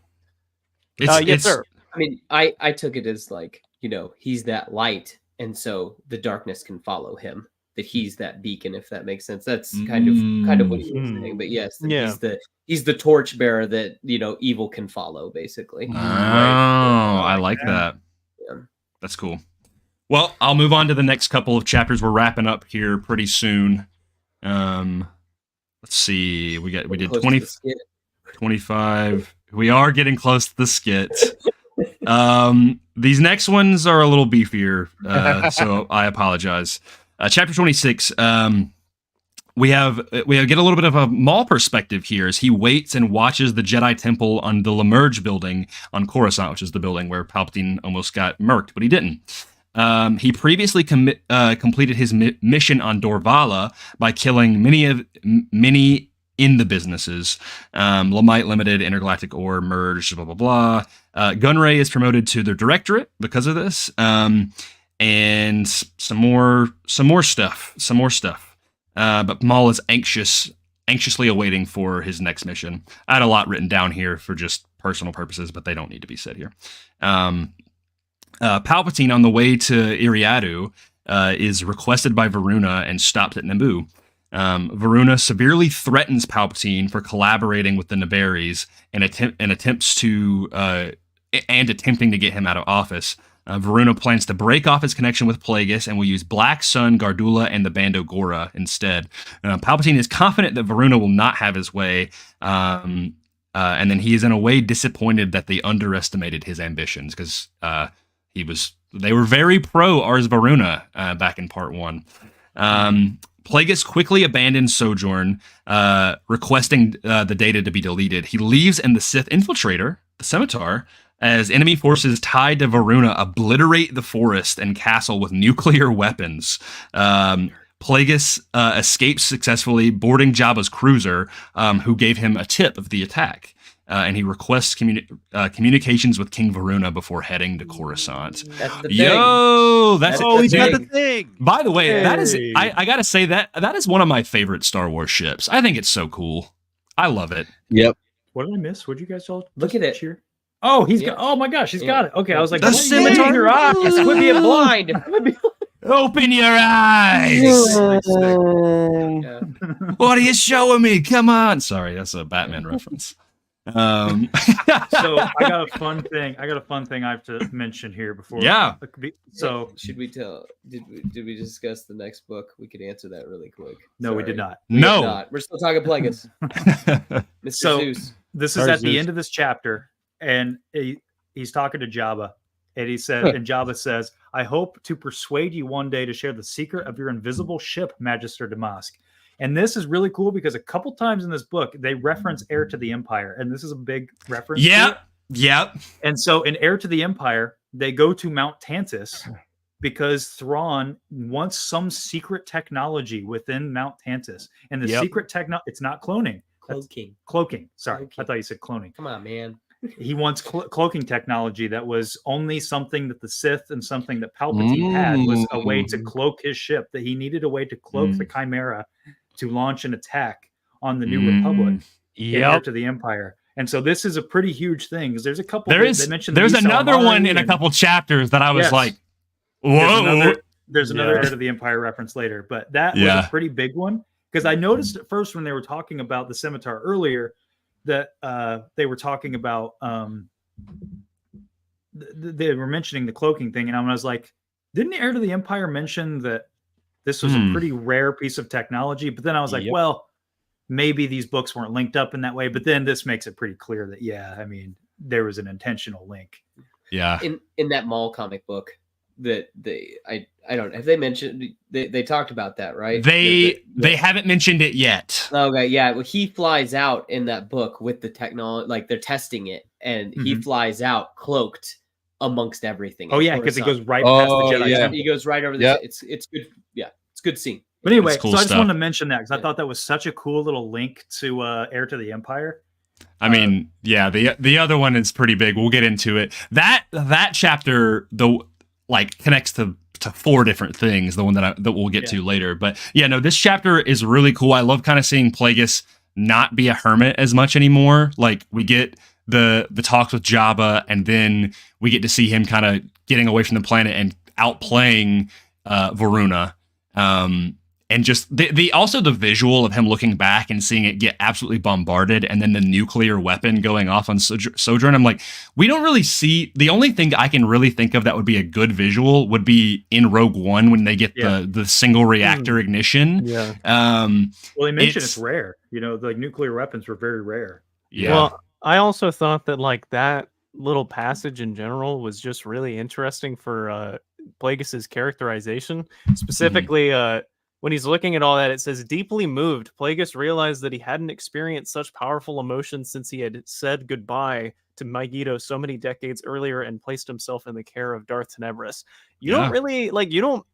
Yes, sir. I mean, I took it as like, he's that light, and so the darkness can follow him. That he's that beacon, if that makes sense. That's kind of what he was saying. But yes, he's the torchbearer that evil can follow, basically. Oh, I like that. Yeah. That's cool. Well, I'll move on to the next couple of chapters. We're wrapping up here pretty soon. Let's see. We did 20, 25. We are getting close to the skit. These next ones are a little beefier, so I apologize. Chapter 26. We get a little bit of a Maul perspective here as he waits and watches the Jedi Temple on the Lemerge building on Coruscant, which is the building where Palpatine almost got murked, but he didn't. He previously completed his mission on Dorvala by killing many in the businesses. Lamite Limited, Intergalactic Ore, Merge, blah, blah, blah. Gunray is promoted to the Directorate because of this. And some more stuff. But Maul is anxiously awaiting for his next mission. I had a lot written down here for just personal purposes, but they don't need to be said here. Palpatine on the way to Iriadu is requested by Varuna and stopped at Naboo. Varuna severely threatens Palpatine for collaborating with the Nabaris and attempting to get him out of office. Varuna plans to break off his connection with Plagueis and will use Black Sun, Gardula, and the Bando Gora instead. Palpatine is confident that Varuna will not have his way, and then he is in a way disappointed that they underestimated his ambitions because they were very pro Ars Varuna back in Part 1. Plagueis quickly abandons Sojourn, requesting the data to be deleted. He leaves, and the Sith infiltrator, the Scimitar, as enemy forces tied to Varuna obliterate the forest and castle with nuclear weapons. Plagueis escapes successfully, boarding Jabba's cruiser, who gave him a tip of the attack. And he requests communications with King Varuna before heading to Coruscant. That's the thing. He's got the thing. By the way, that is I gotta say that is one of my favorite Star Wars ships. I think it's so cool. I love it. Yep. What did I miss? What'd you guys all Look at it here? Oh, he's got. Oh my gosh, he's got it. Okay, I was like, the Scimitar. Your eyes. Quit being blind. Open your eyes. What are you showing me? Come on. Sorry, that's a Batman reference. So I got a fun thing. I have to mention here before. Yeah. So should we tell? Did we discuss the next book? We could answer that really quick. No, we did not. We're still talking Plagueis. Mr. So Zeus. This is at the end of this chapter, and he's talking to Jabba, and he said, and Jabba says, "I hope to persuade you one day to share the secret of your invisible ship, Magister Damask." And this is really cool because a couple times in this book, they reference Heir to the Empire. And this is a big reference. Yep. And so in Heir to the Empire, they go to Mount Tantus because Thrawn wants some secret technology within Mount Tantus. And the secret it's not cloning. Cloaking. Sorry. I thought you said cloning. Come on, man. He wants cloaking technology that was only something that the Sith and something that Palpatine had was a way to cloak his ship, that he needed a way to cloak the Chimera to launch an attack on the New Republic to the Empire. And so this is a pretty huge thing because there's a couple. They mentioned there's another one in a couple chapters that I was like, whoa. There's another Heir to the Empire reference later, but that was a pretty big one because I noticed at first when they were talking about the Scimitar earlier that they were talking about they were mentioning the cloaking thing, and I was like, didn't Heir to the Empire mention that this was a pretty rare piece of technology? But then I was like, well, maybe these books weren't linked up in that way. But then this makes it pretty clear that, yeah, I mean, there was an intentional link. Yeah. In that Maul comic book that I don't know, have they mentioned, they talked about that, right? They haven't mentioned it yet. Okay, yeah. Well, he flies out in that book with the technology, like they're testing it, and he flies out cloaked amongst everything. Oh yeah, because he goes right past the Jedi. Yeah. He goes right over the. It's good. Yeah, it's a good scene. But anyway, cool so I just stuff. wanted to mention that because I thought that was such a cool little link to Heir to the Empire. I mean, yeah, the other one is pretty big. We'll get into it. That chapter though, like, connects to 4 different things. The one that we'll get to later. But yeah, no, this chapter is really cool. I love kind of seeing Plagueis not be a hermit as much anymore. Like, we get the talks with Jabba, and then we get to see him kind of getting away from the planet and outplaying Varuna. And just also the visual of him looking back and seeing it get absolutely bombarded, and then the nuclear weapon going off on Sojourn. I'm like, we don't really see. The only thing I can really think of that would be a good visual would be in Rogue One when they get the single reactor ignition. Yeah. Well, they mentioned it's rare. You know, the nuclear weapons were very rare. Yeah. Well, I also thought that like that little passage in general was just really interesting for Plagueis' characterization, specifically. When he's looking at all that, it says, deeply moved, Plagueis realized that he hadn't experienced such powerful emotions since he had said goodbye to Megiddo so many decades earlier and placed himself in the care of Darth Tenebris. You don't really, like, you don't,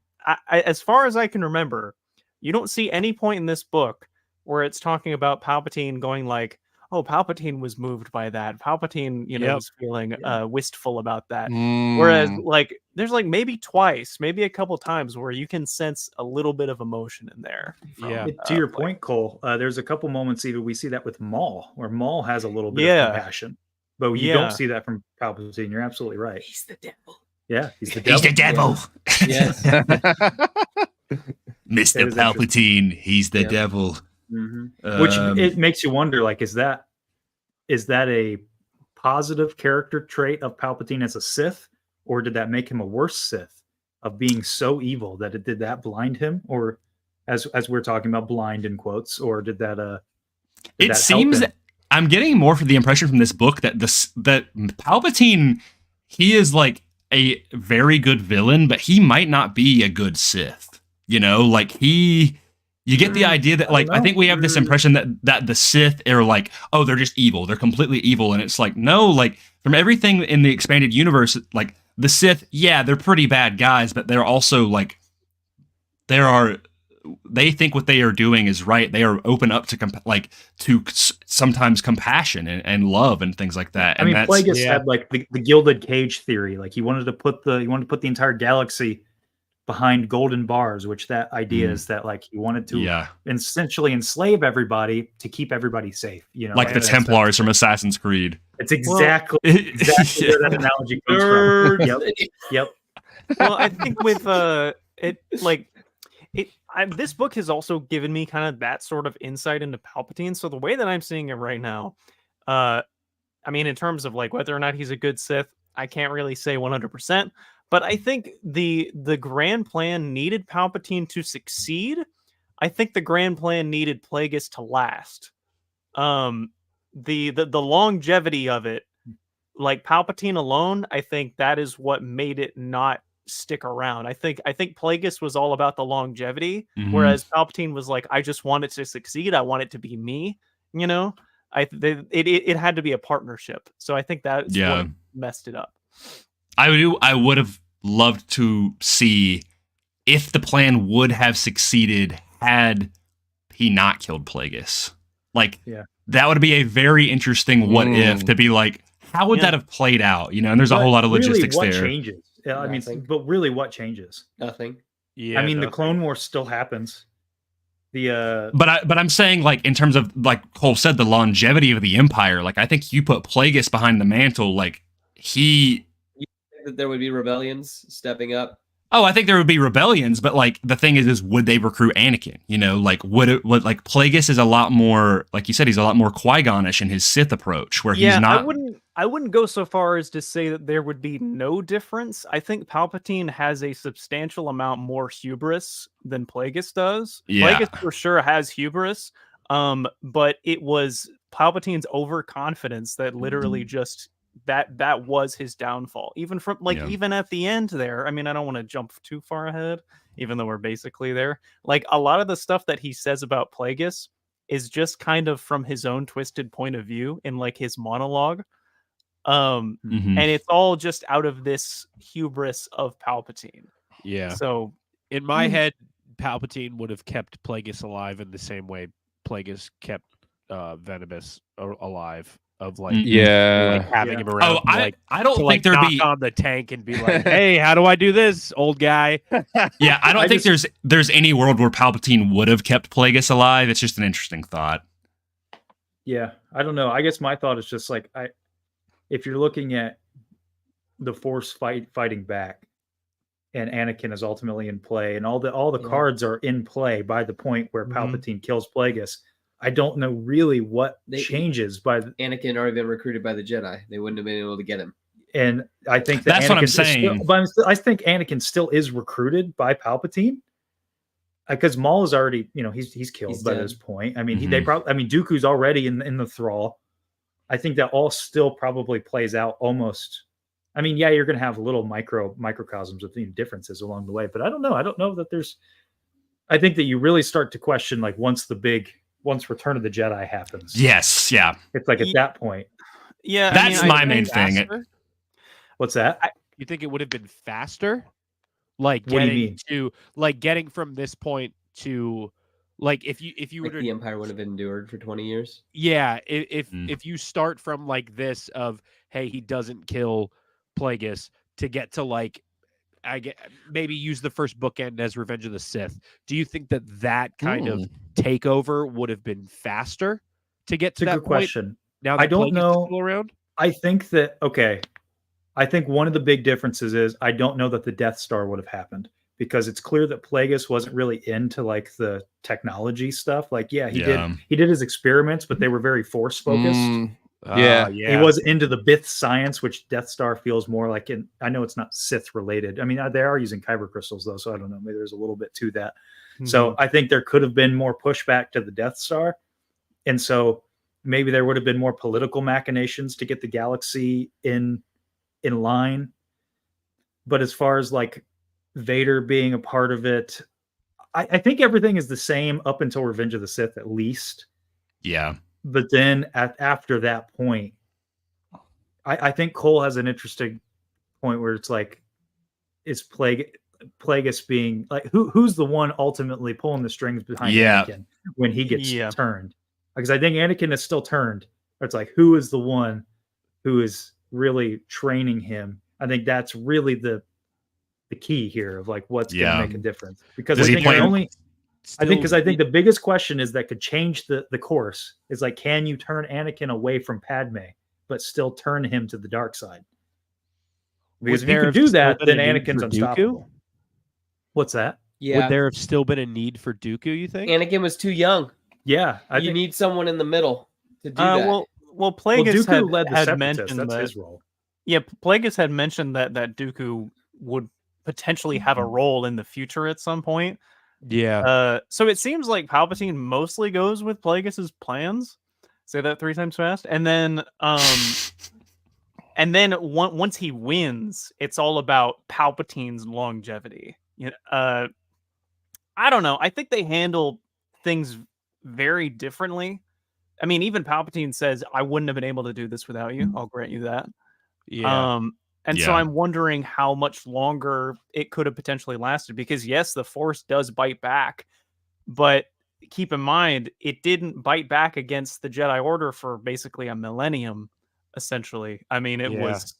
as far as I can remember, you don't see any point in this book where it's talking about Palpatine going like, oh, Palpatine was moved by that. Palpatine, was feeling wistful about that. Whereas, like, there's like maybe twice, maybe a couple times where you can sense a little bit of emotion in there. To your point, Cole, there's a couple moments even we see that with Maul, where Maul has a little bit of compassion, but you don't see that from Palpatine. You're absolutely right. He's the devil. Yeah, he's the devil. He's the devil. Yes. Mr. Palpatine, he's the devil. Mm-hmm. Which it makes you wonder, like, is that a positive character trait of Palpatine as a Sith, or did that make him a worse Sith of being so evil that it did that blind him, or as we're talking about blind in quotes, or did that it seems I'm getting more for the impression from this book that that Palpatine, he is like a very good villain, but he might not be a good Sith. Like you get the idea that, like, I think we have this impression that the Sith are like, oh, they're just evil. They're completely evil. And it's like, no, like, from everything in the expanded universe, like, the Sith, yeah, they're pretty bad guys, but they're also, like, they think what they are doing is right. They are open up to sometimes compassion and love and things like that. I mean, Plagueis had, like, the gilded cage theory. Like, he wanted to put the entire galaxy behind golden bars, which that idea is that, like, he wanted to essentially enslave everybody to keep everybody safe, like the Templars from Assassin's Creed. It's exactly where that analogy comes from. Yep. Well, I think with this book has also given me kind of that sort of insight into Palpatine. So the way that I'm seeing it right now, I mean, in terms of like whether or not he's a good Sith, I can't really say 100%. But I think the grand plan needed Palpatine to succeed. I think the grand plan needed Plagueis to last. The longevity of it, like Palpatine alone, I think that is what made it not stick around. I think Plagueis was all about the longevity, whereas Palpatine was like, I just want it to succeed. I want it to be me. It had to be a partnership. So I think that's what messed it up. I would have loved to see if the plan would have succeeded had he not killed Plagueis. Like, that would be a very interesting what if, to be like, how would that have played out? And there's a whole lot of logistics what there. Changes? I mean, but really, what changes? Nothing. Yeah. I mean, the Clone War still happens. But I'm saying, like, in terms of, like Cole said, the longevity of the Empire. Like, I think you put Plagueis behind the mantle. Like, that there would be rebellions stepping up. Oh, I think there would be rebellions, but like the thing is would they recruit Anakin? You know, like would Plagueis is a lot more, like you said, he's a lot more Qui-Gon-ish in his Sith approach, where he's not. I wouldn't go so far as to say that there would be no difference. I think Palpatine has a substantial amount more hubris than Plagueis does. Yeah. Plagueis for sure has hubris, but it was Palpatine's overconfidence that literally just that was his downfall. Even from even at the end there. I mean, I don't want to jump too far ahead, even though we're basically there. Like a lot of the stuff that he says about Plagueis is just kind of from his own twisted point of view in like his monologue. And it's all just out of this hubris of Palpatine. Yeah. So in my head, Palpatine would have kept Plagueis alive in the same way Plagueis kept Venomous alive. Of like, having him around. I don't think there'd be on the tank and be like, "Hey, how do I do this, old guy?" Yeah, I don't think there's any world where Palpatine would have kept Plagueis alive. It's just an interesting thought. Yeah, I don't know. I guess my thought is just like if you're looking at the Force fighting back, and Anakin is ultimately in play, and all the cards are in play by the point where Palpatine kills Plagueis. I don't know really what changes by Anakin had already been recruited by the Jedi. They wouldn't have been able to get him. And I think that's what I'm saying. I think Anakin still is recruited by Palpatine because Maul is already, he's killed by this point. I mean, Dooku's already in the thrall. I think that all still probably plays out almost. I mean, yeah, you're going to have little microcosms of differences along the way, but I don't know. I don't know that there's. I think that you really start to question like once Return of the Jedi happens. Yes, yeah. It's like at that point. Yeah, that's my main thing. What's that? You think it would have been faster? Like what do you mean? Getting from this point to like if you the Empire would have endured for 20 years. Yeah, if you start from like this of hey, he doesn't kill Plagueis to get to like maybe use the first bookend as Revenge of the Sith. Do you think that kind of takeover would have been faster to get to that point? Question. Now I don't know. Around? I think that I think one of the big differences is I don't know that the Death Star would have happened because it's clear that Plagueis wasn't really into like the technology stuff. Like, he did his experiments, but they were very Force focused. He was into the Bith science, which Death Star feels more like. I know it's not Sith related. I mean, they are using kyber crystals though, so I don't know. Maybe there's a little bit to that. So I think there could have been more pushback to the Death Star, and so maybe there would have been more political machinations to get the galaxy in line. But as far as like Vader being a part of it, I think everything is the same up until Revenge of the Sith, at least. Yeah. But then after that point, I think Cole has an interesting point where it's like, is Plagueis being like, who's the one ultimately pulling the strings behind Anakin when he gets turned? Because I think Anakin is still turned. It's like, who is the one who is really training him? I think that's really the key here of like what's going to make a difference. Because I think the biggest question is that could change the course is like, can you turn Anakin away from Padme, but still turn him to the dark side? Because if you can do that, then Anakin's unstoppable. What's that? Yeah. Would there have still been a need for Dooku, you think? Anakin was too young. Yeah. You need someone in the middle to do that. Well, Plagueis Dooku led the had Separatists. mentioned That's his role. Yeah, Plagueis had mentioned that Dooku would potentially have a role in the future at some point. Yeah. So it seems like Palpatine mostly goes with Plagueis's plans. Say that 3 times fast. And then once he wins, it's all about Palpatine's longevity. I don't know. I think they handle things very differently. I mean, even Palpatine says, I wouldn't have been able to do this without you. I'll grant you that. Yeah. So I'm wondering how much longer it could have potentially lasted, because yes, the Force does bite back, but keep in mind, it didn't bite back against the Jedi Order for basically a millennium, essentially. I mean, it was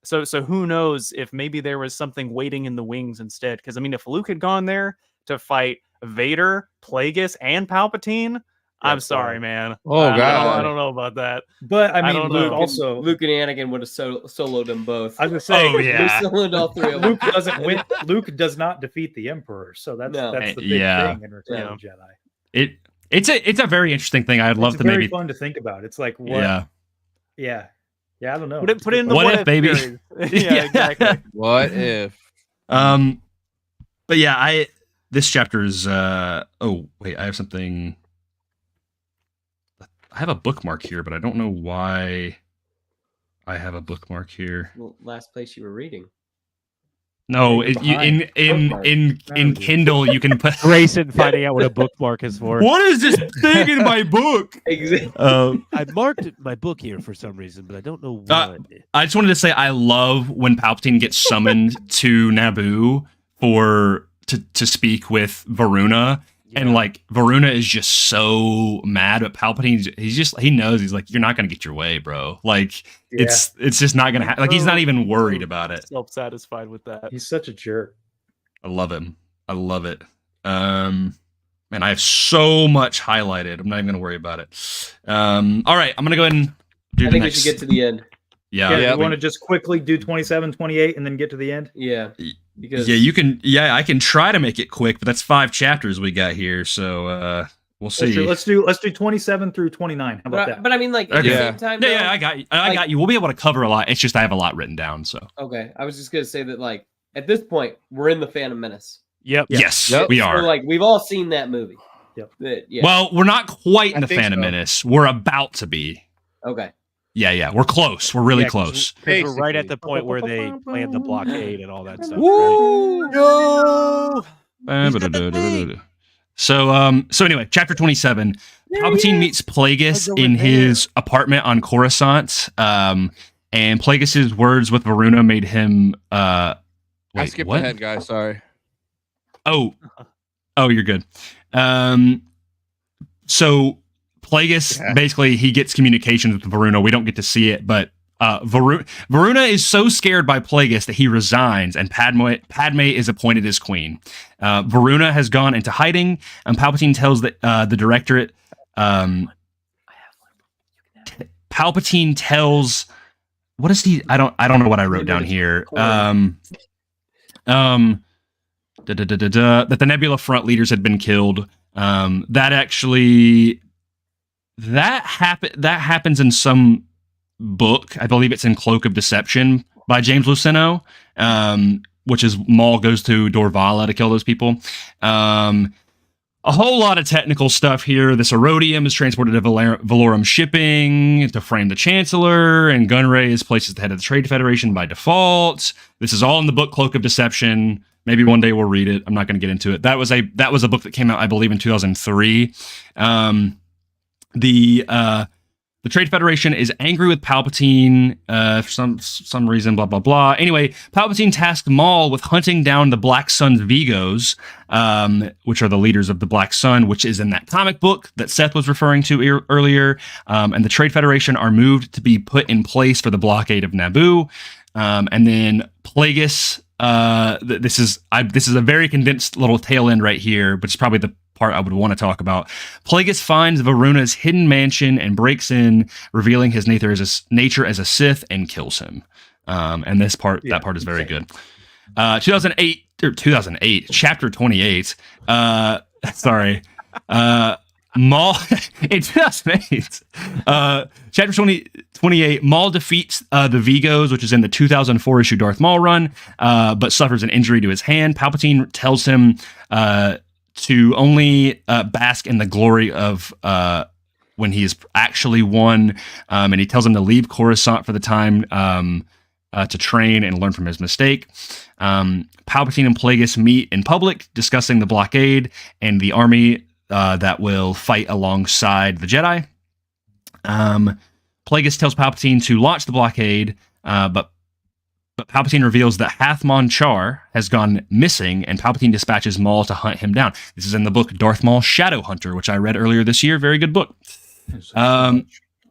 so who knows if maybe there was something waiting in the wings instead. Because I mean, if Luke had gone there to fight Vader, Plagueis, and Palpatine, I'm sorry, man. Oh, I don't know about that. But I mean, don't Luke know. also. Luke and Anakin would have soloed them both. I was gonna say, Oh, yeah. They soloed all three of them. Luke doesn't win. Luke does not defeat the Emperor, so that's No. the big Yeah. thing in Return of the Jedi. It's a very interesting thing. I'd love It's to very maybe fun to think about. It's like what? yeah. Yeah. I don't know. Put it in the What what if, baby? series. Yeah, exactly. What if? But yeah, this chapter is oh wait, I have something. I have a bookmark here, but I don't know why I have a bookmark here. Well, last place you were reading. No, Behind. in Kindle you can put Grayson finding out what a bookmark is for. What is this thing in my book? I marked my book here for some reason, but I don't know why. I just wanted to say I love when Palpatine gets summoned to Naboo to speak with Varuna. Yeah. And like Varuna is just so mad, but Palpatine, he knows, he's like, you're not gonna get your way, bro. Like it's just not gonna happen. Like he's not even worried about it. Self-satisfied with that. He's such a jerk. I love him. I love it. Man, I have so much highlighted. I'm not even gonna worry about it. All right, I'm gonna go ahead and do I think we should get to the end. Yeah. You want to just quickly do 27, 28, and then get to the end? Yeah. Because you can. Yeah, I can try to make it quick, but that's 5 chapters we got here, so we'll see. Let's do 27 through 29. How about that? But I mean, like, at the same time, I got you. I got you. We'll be able to cover a lot. It's just I have a lot written down. So okay, I was just gonna say that, like, at this point, we're in the Phantom Menace. Yep. Yes, we are. So, like, we've all seen that movie. Yep. Well, we're not quite in the Phantom Menace. We're about to be. Okay. Yeah, we're close. We're really close. Because we're right at the point where they planned the blockade and all that stuff. Woo! Right? So anyway, chapter 27. Palpatine meets Plagueis in his apartment on Coruscant. And Plagueis' words with Varuna made him I skipped ahead, guys. Sorry. Oh, you're good. So Plagueis, basically, he gets communications with Varuna. We don't get to see it, but Varuna is so scared by Plagueis that he resigns, and Padme is appointed as queen. Varuna has gone into hiding, and Palpatine tells the Directorate. Palpatine tells, what is he? I don't know what I wrote down here. That the Nebula Front leaders had been killed. That happens in some book. I believe it's in Cloak of Deception by James Luceno, which is Maul goes to Dorvala to kill those people. A whole lot of technical stuff here. This Erodium is transported to Valorum shipping to frame the Chancellor, and Gunray is placed at the head of the Trade Federation by default. This is all in the book Cloak of Deception. Maybe one day we'll read it. I'm not going to get into it. That was a book that came out, I believe, in 2003. The Trade Federation is angry with Palpatine for some reason, blah, blah, blah. Anyway, Palpatine tasked Maul with hunting down the Black Sun's Vigos, which are the leaders of the Black Sun, which is in that comic book that Seth was referring to earlier. And the Trade Federation are moved to be put in place for the blockade of Naboo. And then Plagueis, this is a very condensed little tail end right here, but it's probably the part I would want to talk about. Plagueis finds Varuna's hidden mansion and breaks in, revealing his nature as a Sith, and kills him. And that part is very good. 2008, chapter 28. Sorry. Maul in 2008. Chapter 28. Maul defeats the Vigos, which is in the 2004 issue Darth Maul run, but suffers an injury to his hand. Palpatine tells him to only bask in the glory of when he has actually won, and he tells him to leave Coruscant for the time to train and learn from his mistake. Palpatine and Plagueis meet in public, discussing the blockade and the army that will fight alongside the Jedi. Plagueis tells Palpatine to launch the blockade, but Palpatine reveals that Hathmon Char has gone missing, and Palpatine dispatches Maul to hunt him down. This is in the book Darth Maul Shadow Hunter, which I read earlier this year. Very good book.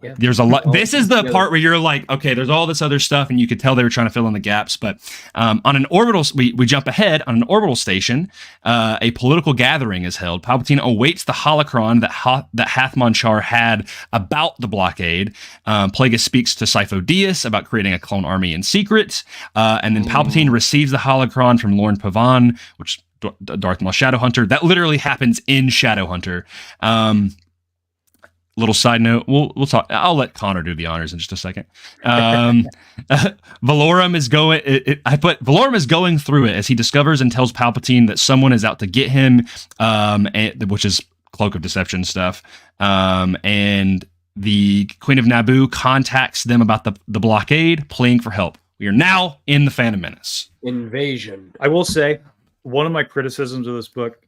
Yeah. There's a lot. This is the part where you're like, okay, there's all this other stuff, and you could tell they were trying to fill in the gaps. But on an orbital, we jump ahead on an orbital station. A political gathering is held. Palpatine awaits the holocron that Hathmon Char had about the blockade. Plagueis speaks to Sifo Dyas about creating a clone army in secret, and then Palpatine receives the holocron from Lorne Pavan, which Darth Maul Shadowhunter. That literally happens in Shadowhunter. Little side note, we'll talk. I'll let Connor do the honors in just a second. Valorum is going. Valorum is going through it as he discovers and tells Palpatine that someone is out to get him, which is Cloak of Deception stuff. And the Queen of Naboo contacts them about the blockade, pleading for help. We are now in the Phantom Menace. Invasion. I will say one of my criticisms of this book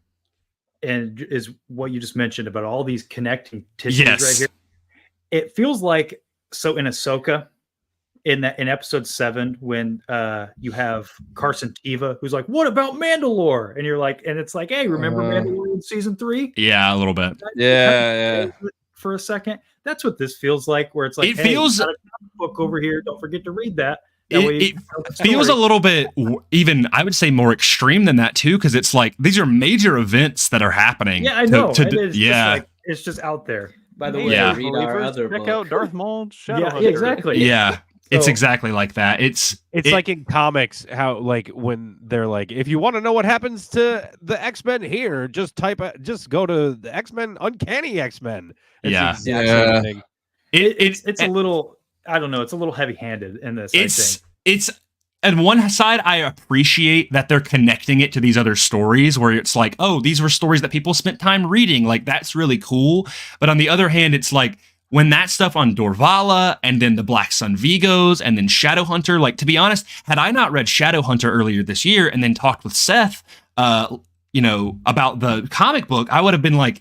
and is what you just mentioned about all these connecting tissues right here. It feels like in Ahsoka, in episode 7, when you have Carson Teva, who's like, "What about Mandalore?" And you're like, and it's like, "Hey, remember Mandalore in season 3?" Yeah, a little bit. Yeah. For a second, that's what this feels like. Where it's like, it feels got a book over here. Don't forget to read that. It feels a little bit, even I would say, more extreme than that too, because it's like these are major events that are happening. Yeah, I know. Yeah, it's just out there. By the way, read our other check book. out Darth Maul Shadowhunter. Yeah, exactly. Yeah, it's exactly like that. It's like in comics, how like when they're like, if you want to know what happens to the X-Men here, just go to the X-Men Uncanny X-Men. It's the exact same thing. It's a little. I don't know. It's a little heavy-handed in this. I think it's on one side, I appreciate that they're connecting it to these other stories where it's like, oh, these were stories that people spent time reading. Like, that's really cool. But on the other hand, it's like when that stuff on Dorvala and then the Black Sun Vigos and then Shadowhunter, like, to be honest, had I not read Shadowhunter earlier this year and then talked with Seth, about the comic book, I would have been like,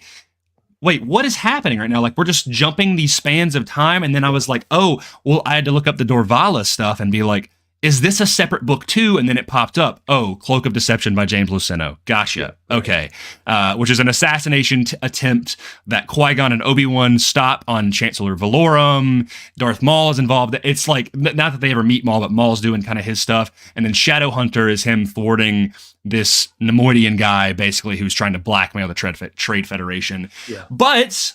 wait, what is happening right now? Like, we're just jumping these spans of time. And then I was like, oh, well, I had to look up the Dorvala stuff and be like, is this a separate book too? And then it popped up. Oh, Cloak of Deception by James Luceno. Gotcha. Okay. Which is an assassination attempt that Qui-Gon and Obi-Wan stop on Chancellor Valorum. Darth Maul is involved. It's like, not that they ever meet Maul, but Maul's doing kind of his stuff. And then Shadowhunter is him thwarting this Nemoidian guy, basically, who's trying to blackmail the Trade Federation. Yeah. But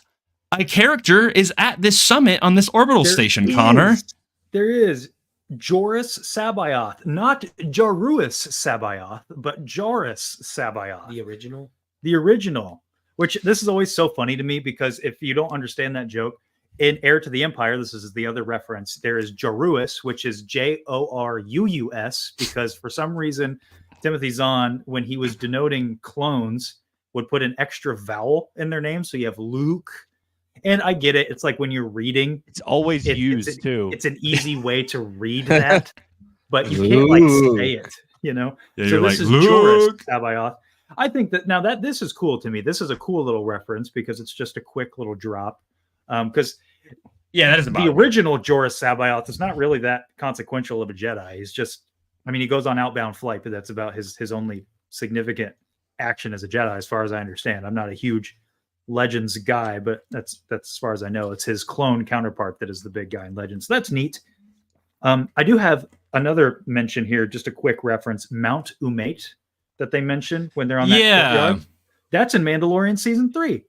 a character is at this summit on this orbital station, Connor. There is Joruus C'baoth, not Jaruus C'baoth, but Joruus C'baoth. The original, which this is always so funny to me because if you don't understand that joke, in Heir to the Empire, this is the other reference, there is Joruus, which is Joruus, because for some reason, Timothy Zahn, when he was denoting clones, would put an extra vowel in their name. So you have Luke. And I get it. It's like when you're reading. It's always used, too. It's an easy way to read that. But you can't, like, say it, Yeah, so this like, is Joruus C'baoth. I think that this is cool to me. This is a cool little reference because it's just a quick little drop. Because that is the original Joruus C'baoth is not really that consequential of a Jedi. He's just, he goes on outbound flight, but that's about his only significant action as a Jedi, as far as I understand. I'm not a huge Legends guy, but that's as far as I know. It's his clone counterpart that is the big guy in Legends. That's neat. I do have another mention here, just a quick reference, Mount Umate that they mention when they're on that courtyard. That's in Mandalorian season 3.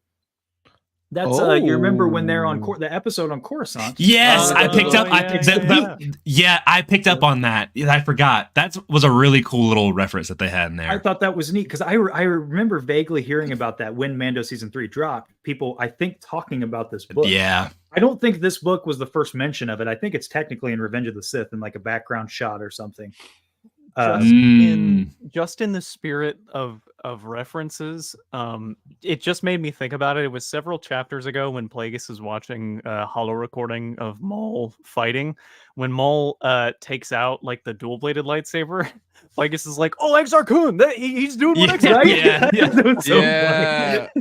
That's you remember when they're on the episode on Coruscant? Yes, I picked up. I picked up on that. I forgot. That was a really cool little reference that they had in there. I thought that was neat because I remember vaguely hearing about that when Mando season 3 dropped. People, I think, talking about this book. Yeah, I don't think this book was the first mention of it. I think it's technically in Revenge of the Sith in like a background shot or something. Just in the spirit of references, it just made me think about it. It was several chapters ago when Plagueis is watching a holo recording of Maul fighting. When Maul takes out like the dual-bladed lightsaber, Plagueis is like, "Oh, Exar Kun, he's doing what Exar."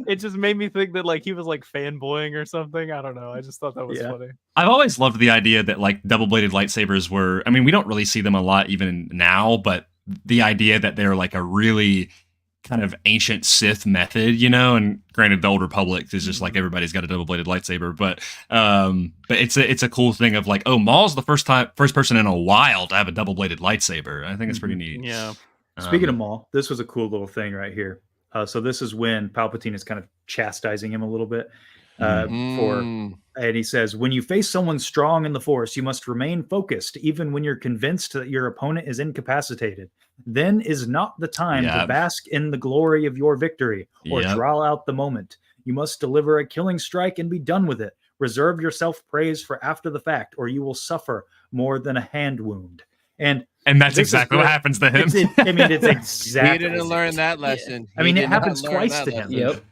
It just made me think that like he was like fanboying or something. I don't know. I just thought that was funny. I've always loved the idea that like double-bladed lightsabers were. I mean, we don't really see them a lot even now, but the idea that they're like a really kind of ancient Sith method, you know. And granted, the Old Republic is just like everybody's got a double-bladed lightsaber, but it's a cool thing of like, oh, Maul's the first person in a while to have a double-bladed lightsaber. I think it's pretty neat. Yeah. Speaking of Maul, this was a cool little thing right here. So this is when Palpatine is kind of chastising him a little bit and he says, when you face someone strong in the Force, you must remain focused, even when you're convinced that your opponent is incapacitated. Then is not the time to bask in the glory of your victory or draw out the moment. You must deliver a killing strike and be done with it. Reserve your self-praise for after the fact, or you will suffer more than a hand wound. And that's exactly what happens to him. It's exactly. He didn't learn that lesson. I mean, it happens twice to him. Yep.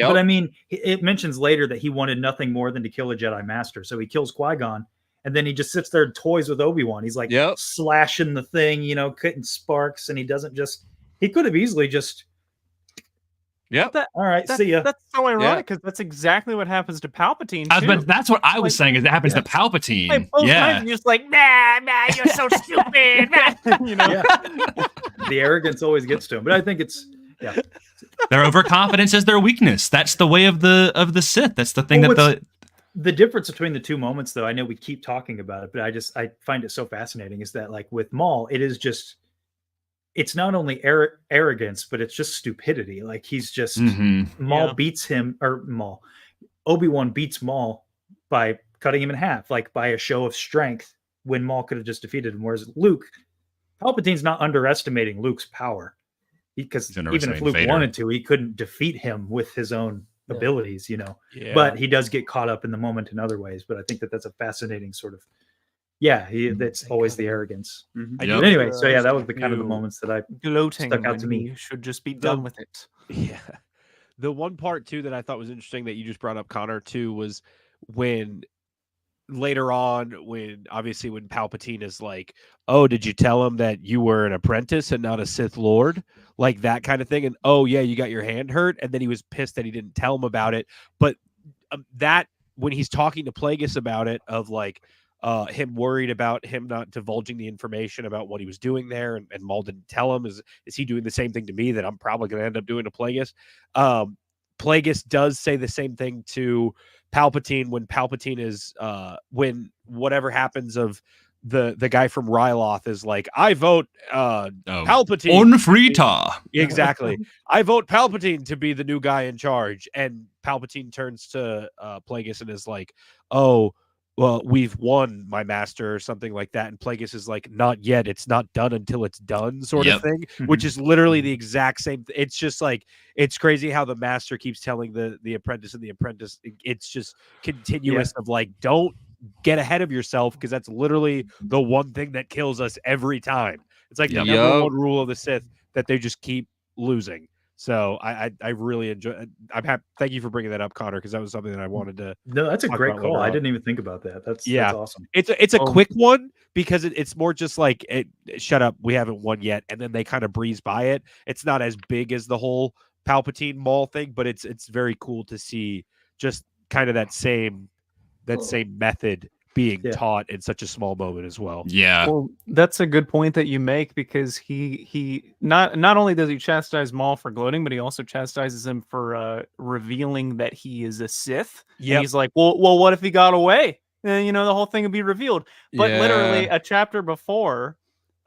But I mean, it mentions later that he wanted nothing more than to kill a Jedi Master. So he kills Qui-Gon, and then he just sits there and toys with Obi-Wan. He's like slashing the thing, you know, cutting sparks, and he doesn't just. He could have easily just. Yep. All right. See ya. That's so ironic because that's exactly what happens to Palpatine. But that's what I was saying. Is it happens to Palpatine? Like, both times you're just like, nah, you're so stupid. You know. The arrogance always gets to him, but I think it's their overconfidence is their weakness. That's the way of the Sith. That's the thing the difference between the two moments, though. I know we keep talking about it, but I find it so fascinating. Is that like with Maul, it is just. It's not only arrogance, but it's just stupidity. Like he's just Maul beats him, or Obi-Wan beats Maul by cutting him in half, like by a show of strength when Maul could have just defeated him. Whereas Luke, Palpatine's not underestimating Luke's power because even if Luke wanted to, he couldn't defeat him with his own abilities, you know. Yeah. But he does get caught up in the moment in other ways. But I think that's a fascinating sort of. Yeah, that's always the arrogance. But anyway, so that was the kind of the moments that I gloating stuck out to me. You should just be done with it. Yeah. The one part too that I thought was interesting that you just brought up, Connor, too, was when later on, when Palpatine is like, "Oh, did you tell him that you were an apprentice and not a Sith Lord?" Like that kind of thing, and "Oh yeah, you got your hand hurt," and then he was pissed that he didn't tell him about it. But that when he's talking to Plagueis about it, of like. Him worried about him not divulging the information about what he was doing there, and Maul didn't tell him. Is he doing the same thing to me that I'm probably going to end up doing to Plagueis? Plagueis does say the same thing to Palpatine when Palpatine is when whatever happens of the guy from Ryloth is like, I vote Palpatine on Frita. Exactly. I vote Palpatine to be the new guy in charge, and Palpatine turns to Plagueis and is like, oh. Well, we've won, my master, or something like that. And Plagueis is like, not yet. It's not done until it's done, sort of thing, which is literally the exact same. It's just like, it's crazy how the master keeps telling the apprentice and the apprentice. It's just continuous of like, don't get ahead of yourself, because that's literally the one thing that kills us every time. It's like the number one rule of the Sith, that they just keep losing. So I really enjoy it. I'm happy. Thank you for bringing that up, Connor, because that was something that I wanted to. No, that's a great call. I didn't even think about that. That's awesome. It's a quick one because it's more just like shut up, we haven't won yet, and then they kind of breeze by it. It's not as big as the whole Palpatine Maul thing, but it's very cool to see just kind of that same method being taught in such a small moment as well. Yeah. Well, that's a good point that you make, because he not only does he chastise Maul for gloating, but he also chastises him for revealing that he is a Sith. Yeah. He's like, well, what if he got away? Then, the whole thing would be revealed. But literally a chapter before,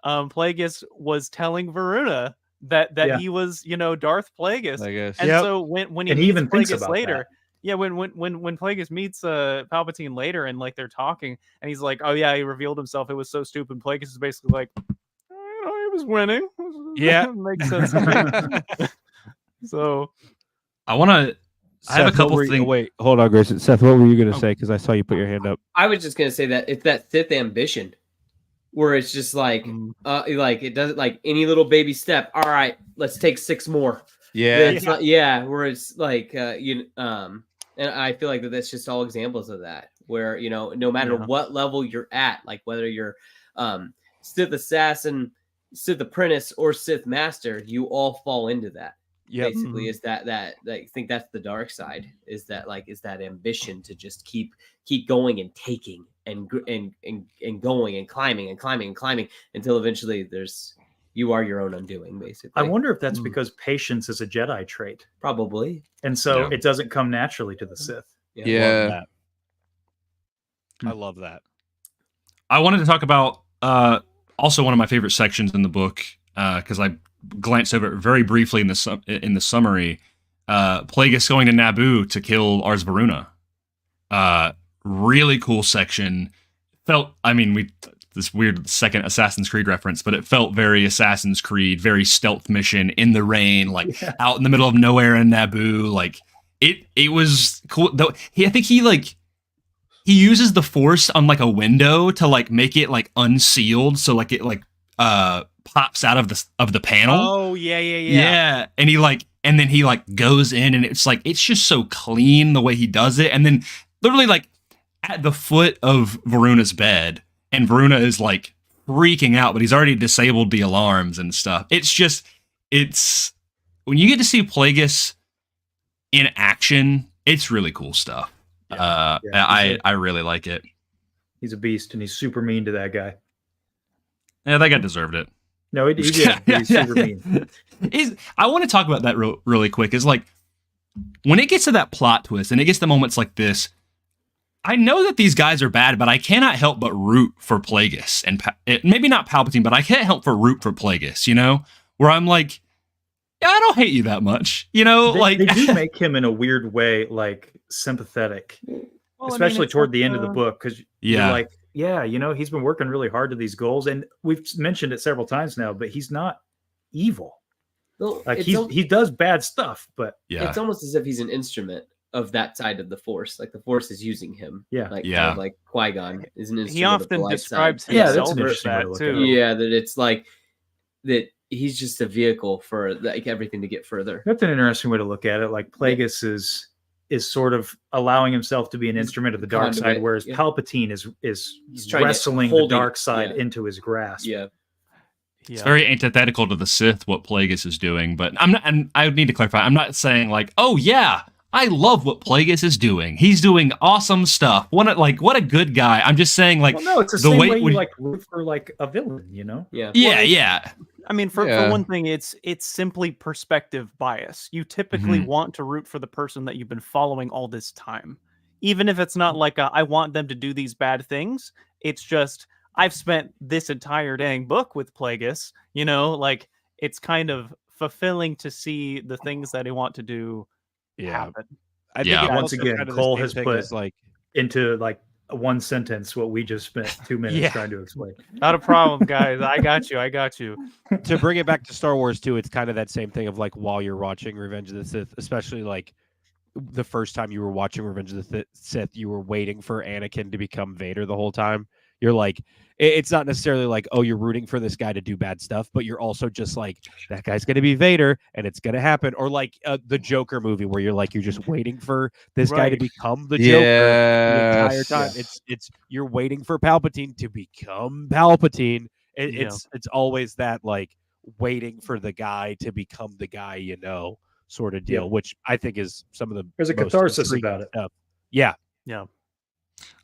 Plagueis was telling Varuna that he was, Darth Plagueis. I guess. And so when he meets Plagueis later. Yeah, when Plagueis meets Palpatine later, and like they're talking, and he's like, "Oh yeah, he revealed himself. It was so stupid." Plagueis is basically like, "He was winning." Yeah, makes sense. So, I have a couple things. Wait, hold on, Grayson. Seth, what were you gonna say? Because I saw you put your hand up. I was just gonna say that it's that Sith ambition, where it's just like, like it doesn't like any little baby step. All right, let's take 6 more. Yeah, where it's like and I feel like that's just all examples of that, where no matter what level you're at, like whether you're Sith assassin, Sith apprentice, or Sith master, you all fall into that. Basically, is that I think that's the dark side, is that ambition to just keep going and taking and going and climbing until eventually You are your own undoing, basically. I wonder if that's because patience is a Jedi trait. Probably. And so it doesn't come naturally to the Sith. Yeah. I love that. I wanted to talk about also one of my favorite sections in the book because I glanced over it very briefly in the summary. Plagueis going to Naboo to kill Ars Varuna. Really cool section. This weird second Assassin's Creed reference, but it felt very Assassin's Creed, very stealth mission in the rain, out in the middle of nowhere in Naboo. Like it was cool. Though I think he uses the Force on like a window to like make it like unsealed, so like it like pops out of the panel. Oh yeah. And then he like goes in, and it's like it's just so clean the way he does it, and then literally like at the foot of Varuna's bed. And Varuna is like freaking out, but he's already disabled the alarms and stuff. It's when you get to see Plagueis in action, it's really cool stuff. I really like it. He's a beast, and he's super mean to that guy. Yeah, that guy deserved it. No, he did. He's super mean. I want to talk about that really quick. Is like when it gets to that plot twist, and it gets to moments like this. I know that these guys are bad, but I cannot help but root for Plagueis. And maybe not Palpatine, but I can't help but root for Plagueis, Where I'm like, yeah, I don't hate you that much, They do make him in a weird way, like, sympathetic. Well, especially toward the end of the book, because you're like, he's been working really hard to these goals. And we've mentioned it several times now, but he's not evil. Well, like, he does bad stuff, but... It's almost as if he's an instrument of that side of the Force, like the Force is using him. Like Qui-Gon is an instrument. He often describes himself as that too. Yeah, that it's like that he's just a vehicle for like everything to get further. That's an interesting way to look at it. Like Plagueis is sort of allowing himself to be an instrument of the dark side, whereas Palpatine is wrestling the dark side into his grasp. It's very antithetical to the Sith what Plagueis is doing, but I'm not, and I need to clarify. I'm not saying like, oh yeah, I love what Plagueis is doing. He's doing awesome stuff. What a good guy. I'm just saying, like, well, no, it's the same way you like root for like a villain, Yeah. I mean, for one thing, it's simply perspective bias. You typically want to root for the person that you've been following all this time, even if it's not like I want them to do these bad things. It's just I've spent this entire dang book with Plagueis. Like it's kind of fulfilling to see the things that I want to do. Happen. I think once again, Cole has put into like one sentence what we just spent 2 minutes trying to explain. Not a problem, guys. I got you. To bring it back to Star Wars too, it's kind of that same thing of like while you're watching Revenge of the Sith, especially like the first time you were watching Revenge of the Sith, you were waiting for Anakin to become Vader the whole time. You're like, it's not necessarily like, oh, you're rooting for this guy to do bad stuff, but you're also just like, that guy's going to be Vader and it's going to happen. Or like the Joker movie where you're like, you're just waiting for this guy to become the Joker the entire time. It's you're waiting for Palpatine to become Palpatine. It's always that like waiting for the guy to become the guy, sort of deal, which I think is some of the there's a catharsis about it. Stuff. Yeah.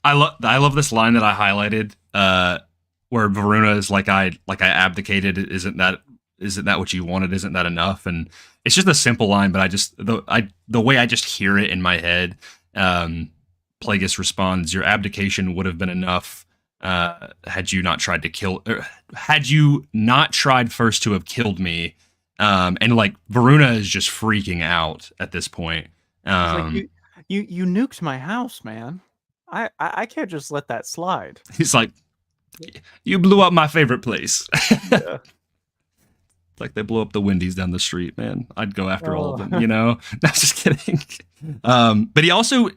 I love this line that I highlighted, where Varuna is like I abdicated. Isn't that what you wanted? Isn't that enough? And it's just a simple line, but the way I just hear it in my head, Plagueis responds, "Your abdication would have been enough had you not tried first to have killed me." And like Varuna is just freaking out at this point. Like, you nuked my house, man. I can't just let that slide. He's like, you blew up my favorite place. Like they blew up the Wendy's down the street, man. I'd go after all of them, No, just kidding. But he also,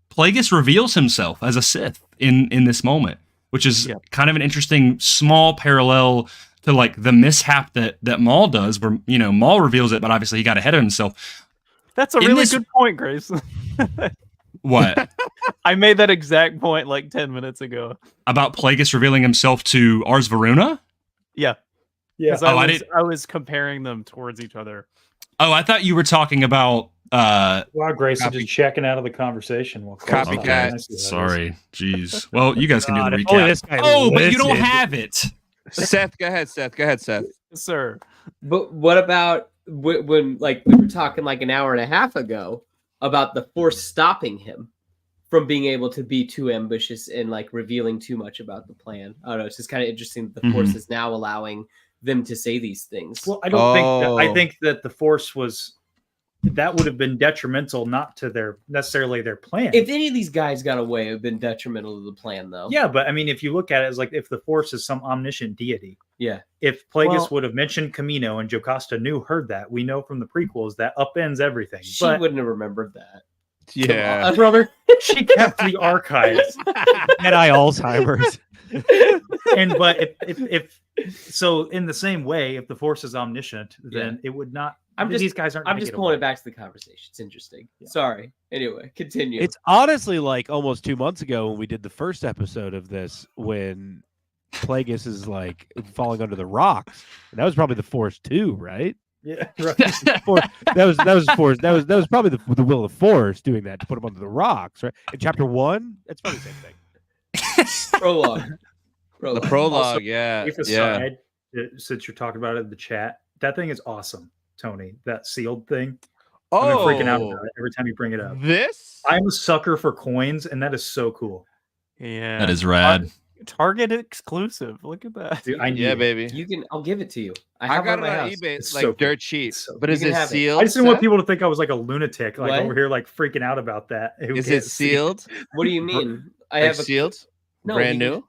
Plagueis reveals himself as a Sith in this moment, which is kind of an interesting small parallel to like the mishap that Maul does, where Maul reveals it, but obviously he got ahead of himself. That's a really good point, Grace. What? I made that exact point like 10 minutes ago. About Plagueis revealing himself to Ars Varuna? Yeah. I was comparing them towards each other. Oh, I thought you were talking about... wow, Grace is just checking out of the conversation. Copycat. Okay. Sorry. Jeez. Well, you guys can do the recap. But you don't have it. Seth, go ahead, Seth. sir. But what about when like we were talking like an hour and a half ago about the Force stopping him from being able to be too ambitious and like revealing too much about the plan? I don't know. It's just kind of interesting that the Force is now allowing them to say these things. Well, I don't think that, I think that the Force that would have been detrimental, not to necessarily their plan. If any of these guys got away, it would have been detrimental to the plan, though. Yeah, but I mean, if you look at it as like if the Force is some omniscient deity, yeah. If Plagueis would have mentioned Camino and Jocasta heard that, we know from the prequels that upends everything. She wouldn't have remembered that. Yeah, brother, she kept the archives. Jedi Alzheimer's. But if so, in the same way, if the Force is omniscient, then it would not. These guys aren't. I'm just pulling it back to the conversation. It's interesting. Yeah. Sorry. Anyway, continue. It's honestly like almost 2 months ago when we did the first episode of this, when Plagueis is like falling under the rocks, and that was probably the Force too, right? Yeah, right. That was probably the will of the Force doing that to put him under the rocks, right? In chapter 1, that's probably the same thing. Prologue. The prologue, also, yeah. Aside, since you're talking about it in the chat, that thing is awesome, Tony. That sealed thing. I'm freaking out about it every time you bring it up. I'm a sucker for coins, and that is so cool. Yeah, that is rad. Target exclusive. Look at that. Dude, baby. You can. I'll give it to you. I got it on eBay. It's like so dirt cheap. But is it sealed? I just didn't want people to think I was like a lunatic, like over here, like freaking out about that. Is it sealed? What do you mean? I have sealed. No, brand new.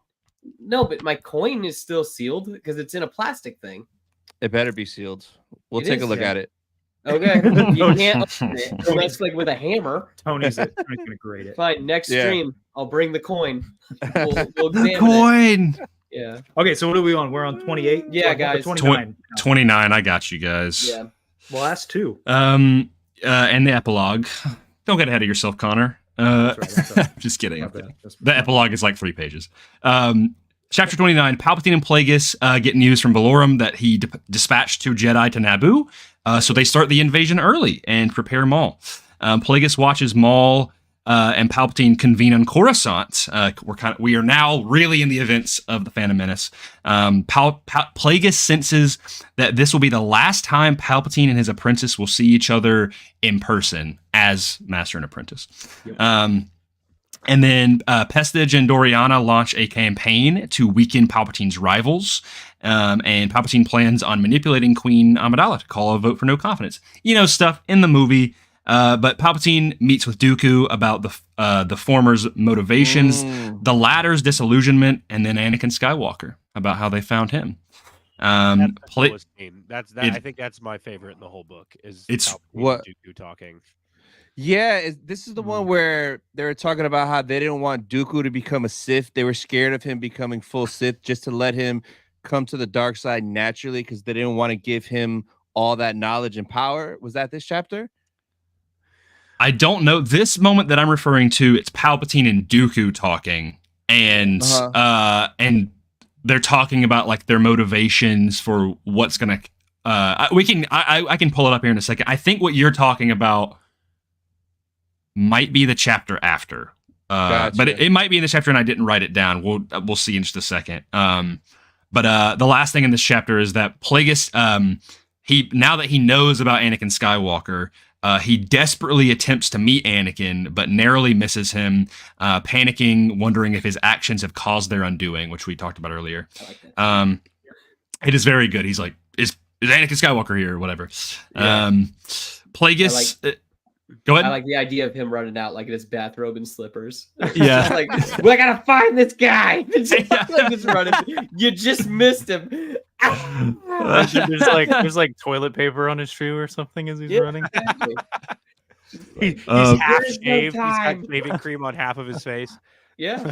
No, but my coin is still sealed because it's in a plastic thing. It better be sealed. We'll take a look at it. Okay. You can't open it unless like with a hammer. Tony's gonna grade it. Fine. Next stream, I'll bring the coin. We'll the coin. It. Yeah. Okay, so what are we on? We're on 28. Yeah, guys. 29. 29. I got you guys. Yeah. Well, last two. And the epilogue. Don't get ahead of yourself, Connor. That's right. Just kidding. The epilogue is like 3 pages. Chapter 29, Palpatine and Plagueis get news from Valorum that he dispatched 2 Jedi to Naboo. So they start the invasion early and prepare Maul. Plagueis watches Maul and Palpatine convene on Coruscant. We are now really in the events of the Phantom Menace. Plagueis senses that this will be the last time Palpatine and his apprentice will see each other in person as master and apprentice. Yep. And then Pestage and Doriana launch a campaign to weaken Palpatine's rivals. And Palpatine plans on manipulating Queen Amidala to call a vote for no confidence. You know, stuff in the movie. But Palpatine meets with Dooku about the former's motivations, the latter's disillusionment, and then Anakin Skywalker about how they found him. That's the coolest scene. I think that's my favorite in the whole book. It's Dooku talking. Yeah, this is the one where they were talking about how they didn't want Dooku to become a Sith. They were scared of him becoming full Sith just to let him come to the dark side naturally because they didn't want to give him all that knowledge and power. Was that this chapter? I don't know. This moment that I'm referring to, it's Palpatine and Dooku talking, and they're talking about like their motivations for what's gonna. I can pull it up here in a second. I think what you're talking about might be the chapter after, gotcha. But it might be in the chapter and I didn't write it down. We'll see in just a second. But the last thing in this chapter is that Plagueis, now that he knows about Anakin Skywalker, he desperately attempts to meet Anakin, but narrowly misses him, panicking, wondering if his actions have caused their undoing, which we talked about earlier. It is very good. He's like, is Anakin Skywalker here or whatever? Yeah. Plagueis. Go ahead. I like the idea of him running out like in his bathrobe and slippers. Yeah. Like, we gotta find this guy. Like just running. You just missed him. there's like toilet paper on his shoe or something as he's running. Exactly. He's half shaved. He's got shaving cream on half of his face. Yeah.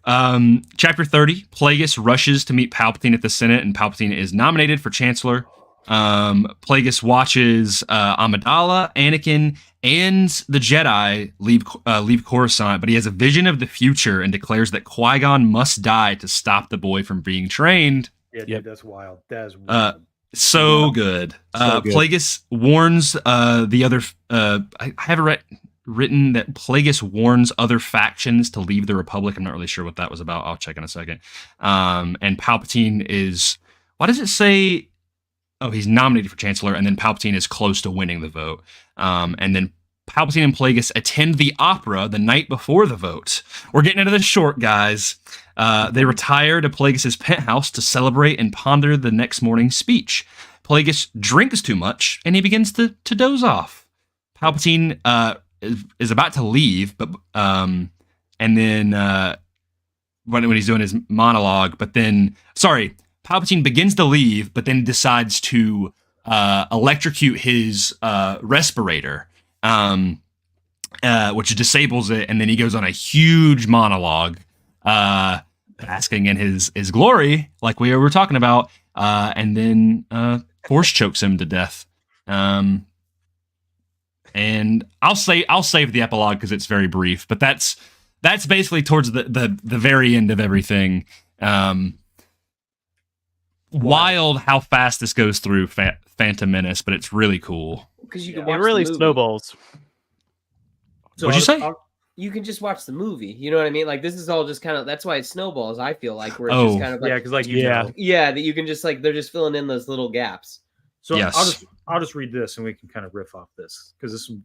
Chapter 30, Plagueis rushes to meet Palpatine at the Senate, and Palpatine is nominated for Chancellor. Plagueis watches Amidala, Anakin, and the Jedi leave Coruscant, but he has a vision of the future and declares that Qui-Gon must die to stop the boy from being trained. Yeah, dude, that's wild. That is wild. So good. Plagueis warns the other. I have it written that Plagueis warns other factions to leave the Republic. I'm not really sure what that was about. I'll check in a second. And Palpatine is why does it say? Oh, he's nominated for Chancellor, and then Palpatine is close to winning the vote. And then Palpatine and Plagueis attend the opera the night before the vote. We're getting into this short, guys. They retire to Plagueis' penthouse to celebrate and ponder the next morning's speech. Plagueis drinks too much, and he begins to doze off. Palpatine is about to leave, but and then when he's doing his monologue, Palpatine begins to leave, but then decides to electrocute his respirator, which disables it, and then he goes on a huge monologue, basking in his glory, like we were talking about, and then force chokes him to death. And I'll save the epilogue because it's very brief, but that's basically towards the very end of everything. Wild how fast this goes through Phantom Menace, but it's really cool. Because you can It watch really the movie. snowballs. So What'd you say? You can just watch the movie. You know what I mean? Like this is all just kind of that's why it snowballs. I feel like where it's just kind of like because like that you can just like they're just filling in those little gaps. So Yes. I'll just read this and we can kind of riff off this because this is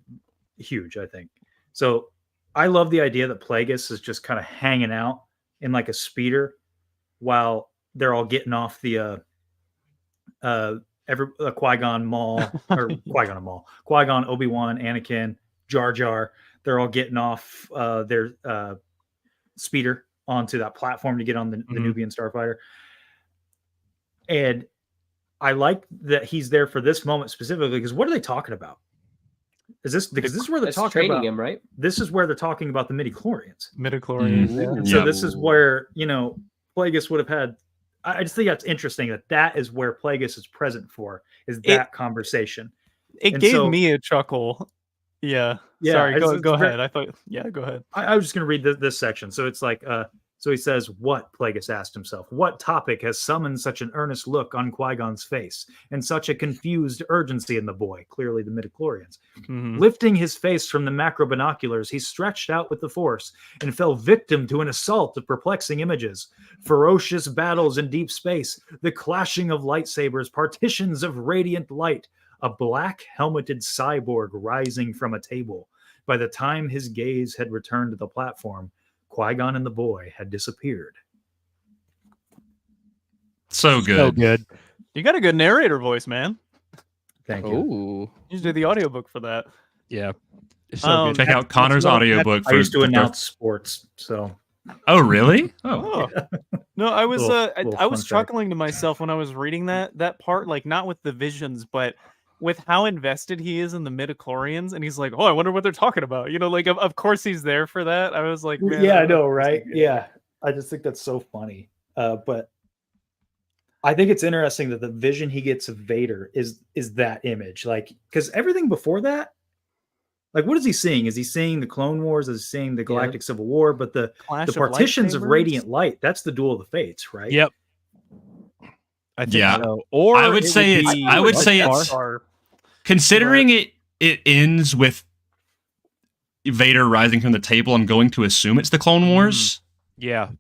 huge, I think. So I love the idea that Plagueis is just kind of hanging out in like a speeder while they're all getting off the Qui-Gon Mall or Qui-Gon Mall, Qui-Gon, Obi-Wan, Anakin, Jar Jar. They're all getting off their speeder onto that platform to get on the Nubian starfighter. And I like that he's there for this moment specifically because what are they talking about? Is this because this is where they're talking training about him, right? This is where they're talking about the midichlorians. Midichlorians. So this is where Plagueis would have had. I just think that's interesting that is where Plagueis is present for is that conversation. It And gave so- me a chuckle. Yeah. Yeah, Sorry. it's Go very- ahead. I thought. Yeah. Go ahead. I was just going to read this section. So it's like, so he says, what Plagueis asked himself, what topic has summoned such an earnest look on Qui-Gon's face and such a confused urgency in the boy, clearly the midichlorians. Lifting his face from the macro binoculars, he stretched out with the force and fell victim to an assault of perplexing images, ferocious battles in deep space, the clashing of lightsabers, partitions of radiant light, a black helmeted cyborg rising from a table. By the time his gaze had returned to the platform, Qui-Gon and the boy had disappeared. So good. So good. You got a good narrator voice, man. Thank you. Ooh. You should do the audiobook for that. Yeah. It's so good. Check out Connor's audiobook. I used to announce sports, so. Oh, really? Oh. No, I was Little I fun was fact. chuckling to myself when I was reading that part, like not with the visions, but with how invested he is in the midichlorians, and he's like, "Oh, I wonder what they're talking about." You know, like of course he's there for that. I was like, man, Yeah, I that know, was right? good. Yeah, I just think that's so funny. But I think it's interesting that the vision he gets of Vader is that image, like because everything before that, like what is he seeing? Is he seeing the Clone Wars? Is he seeing the Galactic Civil War? But the Clash the of partitions of lightsabers? radiant light, that's the Duel of the Fates, right? Yep. I think Yeah. so. Or I would it say it's- be I would Death say Star. it's- Considering it ends with Vader rising from the table, I'm going to assume it's the Clone Wars. Yeah.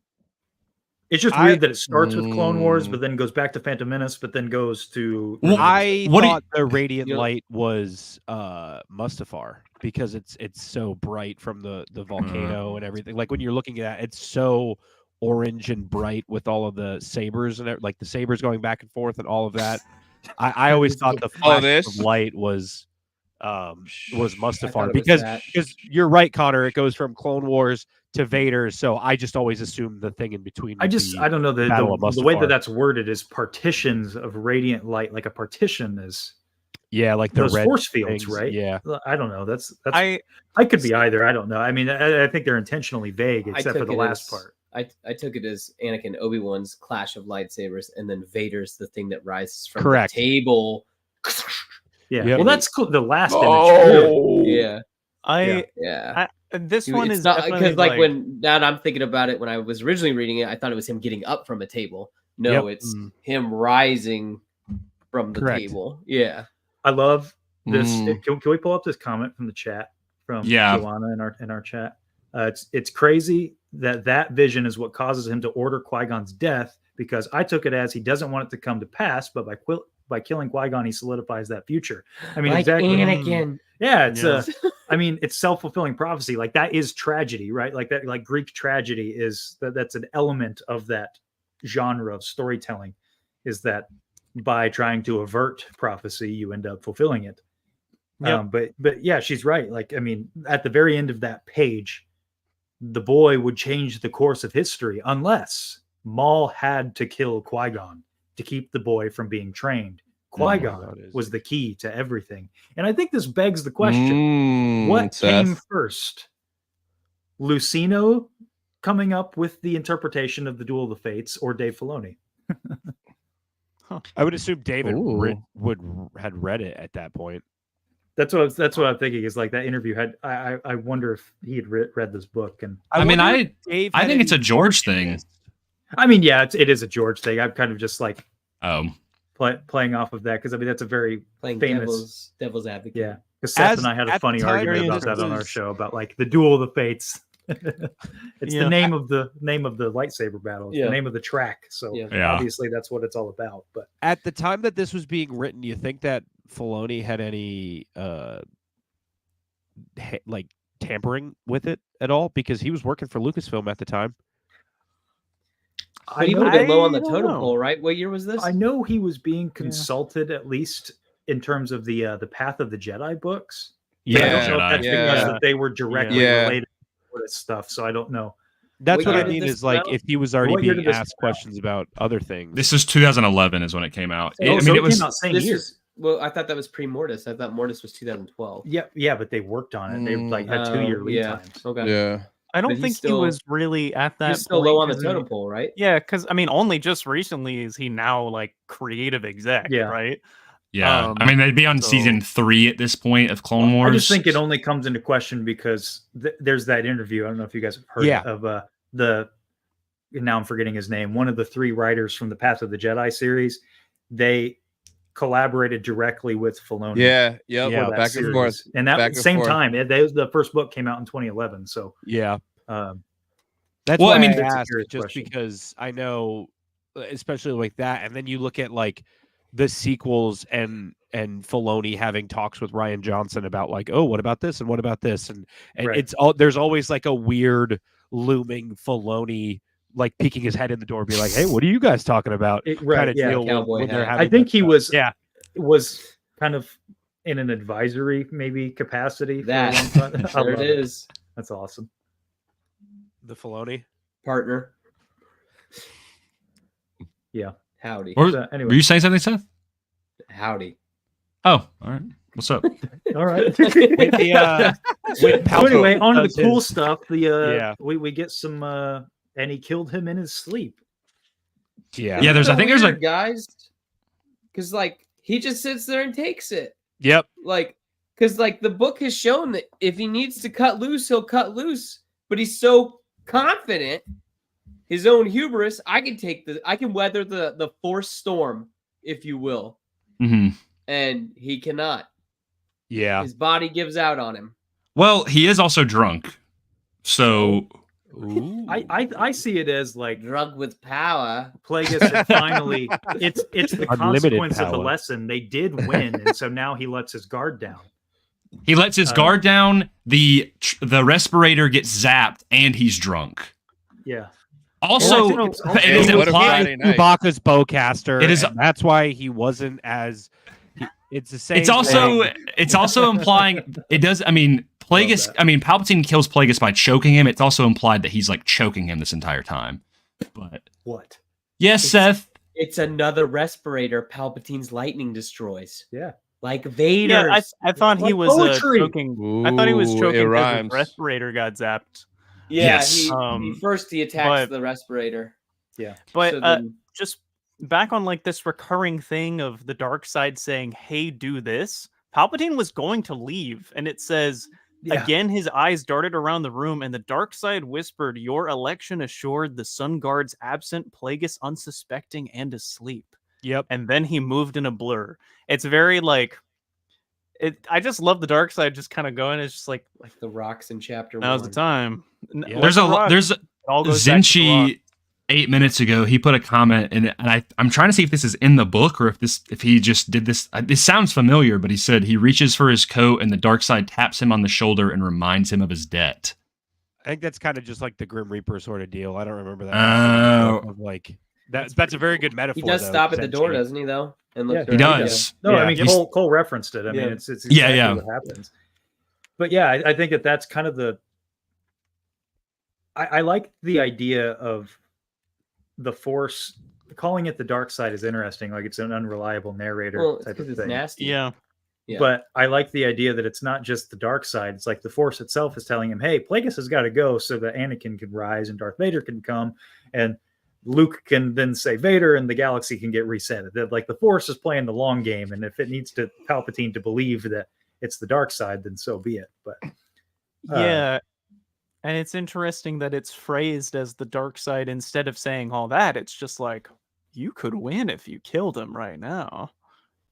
It's just weird that it starts with Clone Wars, but then goes back to Phantom Menace, but then goes to. I What do you- thought the radiant You know- light was Mustafar because it's so bright from the volcano and everything. Like when you're looking at it, it's so orange and bright with all of the sabers and like the sabers going back and forth and all of that. I always thought the flash this? of light was Mustafar thought it was because that. you're right, Connor. It goes from Clone Wars to Vader, so I just always assumed the thing in between. I would just be I don't know Battle of the way Mustafar. that that's worded is partitions of radiant light. Like a partition is yeah, like the those red force fields, things, right? Yeah, I don't know. That's I could be either. I don't know. I mean, I think they're intentionally vague, except for took the it last as- part. I took it as Anakin Obi-Wan's clash of lightsabers, and then Vader's the thing that rises from Correct. the table. Yeah. Yep. Well, that's cool. The last image. Oh. Yeah, I yeah. this Dude, one it's is not definitely because like when now that I'm thinking about it, when I was originally reading it, I thought it was him getting up from a table. No, Yep. it's him rising from the Correct. table. Yeah. I love this. Mm. Can we pull up this comment from the chat from Yeah. Joanna in our chat? It's crazy that vision is what causes him to order Qui-Gon's death because I took it as he doesn't want it to come to pass, but by killing Qui-Gon, he solidifies that future. I mean, like exactly. Anakin. Yeah, I mean, it's self-fulfilling prophecy. Like that is tragedy, right? Like that, like Greek tragedy is that's an element of that genre of storytelling, is that by trying to avert prophecy, you end up fulfilling it. Yep. But yeah, she's right. Like, I mean, at the very end of that page, the boy would change the course of history unless Maul had to kill Qui-Gon to keep the boy from being trained. Qui-Gon was the key to everything. And I think this begs the question, what came first? Lucino coming up with the interpretation of the Duel of the Fates, or Dave Filoni? I would assume David had read it at that point. That's what I'm thinking. Is like that interview had. I wonder if he had read this book. And I think it's a George thing. I mean, yeah, it is a George thing. I'm kind of just like playing off of that, because I mean that's a very famous devil's advocate. Yeah, because Seth and I had a funny argument about that on our show about like the Duel of the Fates. It's the name of the lightsaber battle. It's the name of the track. So obviously that's what it's all about. But at the time that this was being written, you think that Filoni had any like tampering with it at all, because he was working for Lucasfilm at the time? But he would have been low on the totem pole, right? What year was this? I know he was being consulted, at least in terms of the Path of the Jedi books. But I don't know if that's because that they were directly related to this stuff. So I don't know. That's what I mean, is like if he was already being asked questions about other things. This is 2011 is when it came out. It came out same year. Well, I thought that was pre-Mortis. I thought Mortis was 2012. Yeah, but they worked on it. They like had 2-year lead times. Okay. Yeah. I don't think he was really at that. He's still low on the totem pole, right? Yeah, because I mean, only just recently is he now like creative exec, right? Yeah, I mean, they'd be on season 3 at this point of Clone Wars. I just think it only comes into question because there's that interview. I don't know if you guys have heard of now I'm forgetting his name. One of the 3 writers from the Path of the Jedi series, they collaborated directly with Filoni. Back and forth. And that same time, the first book came out in 2011. So that's why I mean, I asked, just because I know, especially like that, and then you look at like the sequels and Filoni having talks with Rian Johnson about like, oh, what about this and what about this, and it's all, there's always like a weird looming Filoni like peeking his head in the door, be like, hey, what are you guys talking about? I think he was kind of in an advisory maybe capacity. There it is. That's awesome. The Filoni partner. Yeah. Howdy. Anyway. Were you saying something, Seth? Howdy. Oh, all right. What's up? All right. Anyway, on to the cool stuff. We get some and he killed him in his sleep. Yeah, there's like guys, because like he just sits there and takes it. Yep. Like, because like the book has shown that if he needs to cut loose, he'll cut loose. But he's so confident, his own hubris. I can weather the Force storm, if you will. Mm-hmm. And he cannot. Yeah. His body gives out on him. Well, he is also drunk. So I see it as like drug with power. Plagueis finally it's the consequence of the lesson. They did win, and so now he lets his guard down. He lets his guard down. The respirator gets zapped, and he's drunk. Yeah. Also, it is implied Chewbacca's bowcaster. It is. That's why he wasn't as. It's the same. It's also implying it does. I mean, Plagueis. I mean, Palpatine kills Plagueis by choking him. It's also implied that he's like choking him this entire time. But what? Yes, Seth. It's another respirator Palpatine's lightning destroys. Yeah. Like Vader. Yeah, I thought he was choking. I thought he was choking because the respirator got zapped. Yeah, yes. He attacks the respirator. Yeah. But just back on like this recurring thing of the dark side saying, hey, do this. Palpatine was going to leave, and it says, again, his eyes darted around the room, and the dark side whispered, your election assured, the sun guards absent, Plagueis unsuspecting and asleep. Yep. And then he moved in a blur. It's very like I just love the dark side just kind of going. It's just like the rocks in chapter 1. Now's the time. Yeah. There's Zinchi 8 minutes ago, he put a comment, and I'm trying to see if this is in the book or if he just did this. This sounds familiar, but he said he reaches for his coat and the dark side taps him on the shoulder and reminds him of his debt. I think that's kind of just like the Grim Reaper sort of deal. I don't remember that. Oh. Like that's a very good metaphor. He does stop at the door, doesn't he? Though, and look. He does. No, I mean Cole referenced it. I mean, it's exactly what happens. But yeah, I think that's kind of the. I like the idea of the Force. Calling it the dark side is interesting. Like it's an unreliable narrator type of thing. It's nasty. Yeah. But I like the idea that it's not just the dark side. It's like the Force itself is telling him, hey, Plagueis has got to go so that Anakin can rise and Darth Vader can come and Luke can then say Vader and the galaxy can get reset. That like the Force is playing the long game. And if it needs to Palpatine to believe that it's the dark side, then so be it. But yeah. And it's interesting that it's phrased as the dark side instead of saying all that. It's just like, you could win if you killed him right now.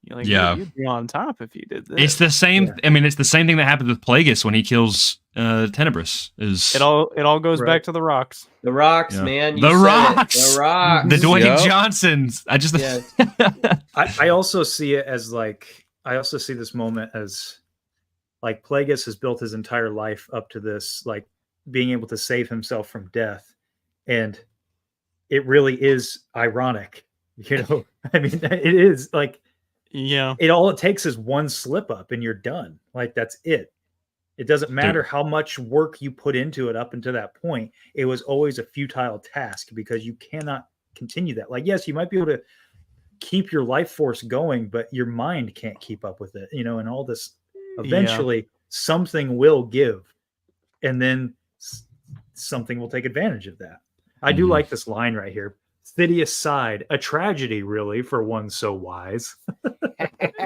You'd be on top if you did this. It's the same. Yeah. I mean, it's the same thing that happens with Plagueis when he kills Tenebris. It all goes back to the rocks. The rocks, man. The rocks. The rocks. The Dwayne Johnsons. I also see it as like I also see this moment as like Plagueis has built his entire life up to this, like being able to save himself from death, and it really is ironic. I mean, it is like. Yeah. All it takes is one slip up and you're done. Like that's it. It doesn't matter how much work you put into it up until that point. It was always a futile task because you cannot continue that. Like, yes, you might be able to keep your life force going, but your mind can't keep up with it, and all this eventually something will give and then something will take advantage of that. I do like this line right here. Sidious side, a tragedy, really, for one so wise.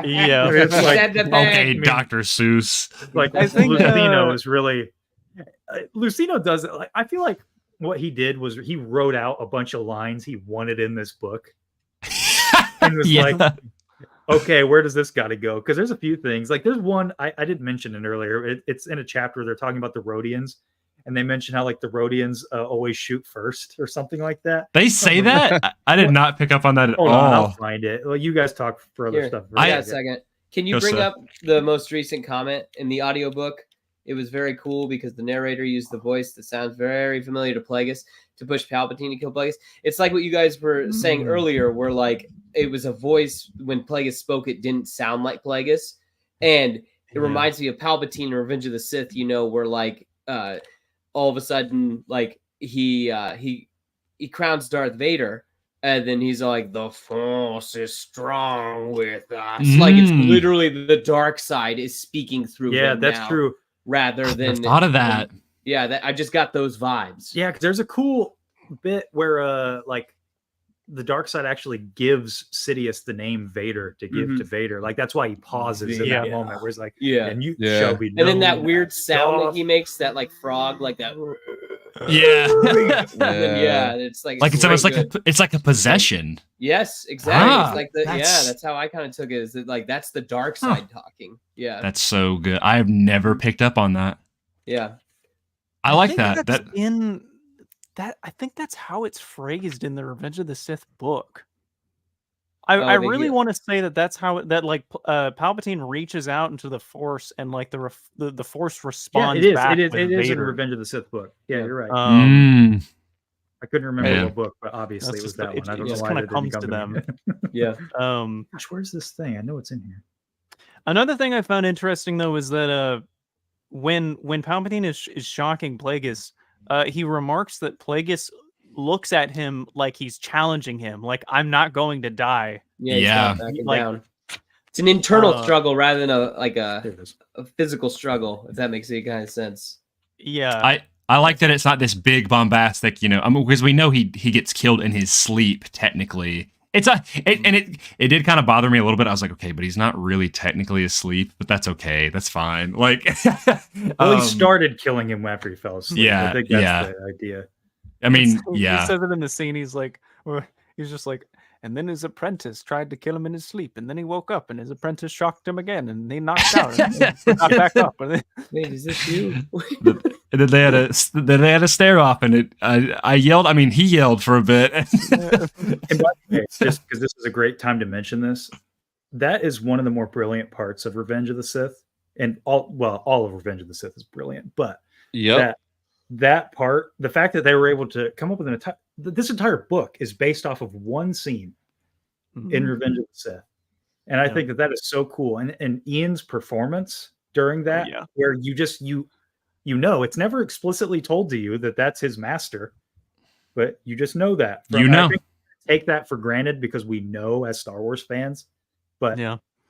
Yeah, it's like okay, Dr. Seuss. Like I think Lucino is really Lucino does it. Like I feel like what he did was he wrote out a bunch of lines he wanted in this book, and was like, okay, where does this got to go? Because there's a few things. Like there's one I didn't mention it earlier. It's in a chapter they're talking about the Rhodians. And they mention how like the Rhodians always shoot first or something like that. They say that? I did not pick up on that at all. I'll find it. Well, you guys talk for other stuff. I got a second. Can you bring up the most recent comment in the audiobook? It was very cool because the narrator used the voice that sounds very familiar to Plagueis to push Palpatine to kill Plagueis. It's like what you guys were saying earlier, where like it was a voice when Plagueis spoke, it didn't sound like Plagueis. And it reminds me of Palpatine in Revenge of the Sith, where like all of a sudden, like he crowns Darth Vader, and then he's like, "The Force is strong with us." Like it's literally the dark side is speaking through. Yeah, him that's now, true. Rather than I thought of that. I just got those vibes. Yeah, because there's a cool bit where like the dark side actually gives Sidious the name Vader to give to Vader. Like that's why he pauses in that moment where he's like, and you shall be known. And then that weird sound that he makes, that like frog, like that. It's like it's almost like it's like a possession. Yes, exactly. It's like that's how I kind of took it. Is that like that's the dark side talking? Yeah, that's so good. I have never picked up on that. Yeah, I like that. I think that's how it's phrased in the Revenge of the Sith book. I really want to say that's how Palpatine reaches out into the Force and like the Force responds. Yeah, it is in Revenge of the Sith book. Yeah, you're right. I couldn't remember what book, but obviously it was that one. I don't know why it comes to them. Yeah. Gosh, where's this thing? I know it's in here. Another thing I found interesting though is that when Palpatine is shocking Plagueis, he remarks that Plagueis looks at him like he's challenging him, like I'm not going to die. Yeah. Down. It's an internal struggle rather than a physical struggle, if that makes any kind of sense. Yeah. I like that it's not this big bombastic, because we know he gets killed in his sleep technically. It did kind of bother me a little bit. I was like, okay, but he's not really technically asleep, but that's okay. That's fine. Like, he started killing him after he fell asleep. Yeah, I think that's the idea. I mean, he says it in the scene. He's like, he's just like, and then his apprentice tried to kill him in his sleep, and then he woke up, and his apprentice shocked him again, and he knocked out, and then he got back up. And then... Wait, is this you? And then they had a stare off, and I yelled. I mean, he yelled for a bit. And by the way, just because this is a great time to mention this, that is one of the more brilliant parts of Revenge of the Sith, and all of Revenge of the Sith is brilliant, but that part, the fact that they were able to come up with this entire book is based off of one scene in Revenge of the Sith, and I think that is so cool. And Ian's performance during that, where you know, it's never explicitly told to you that that's his master, but you just know that. I think take that for granted because we know as Star Wars fans, but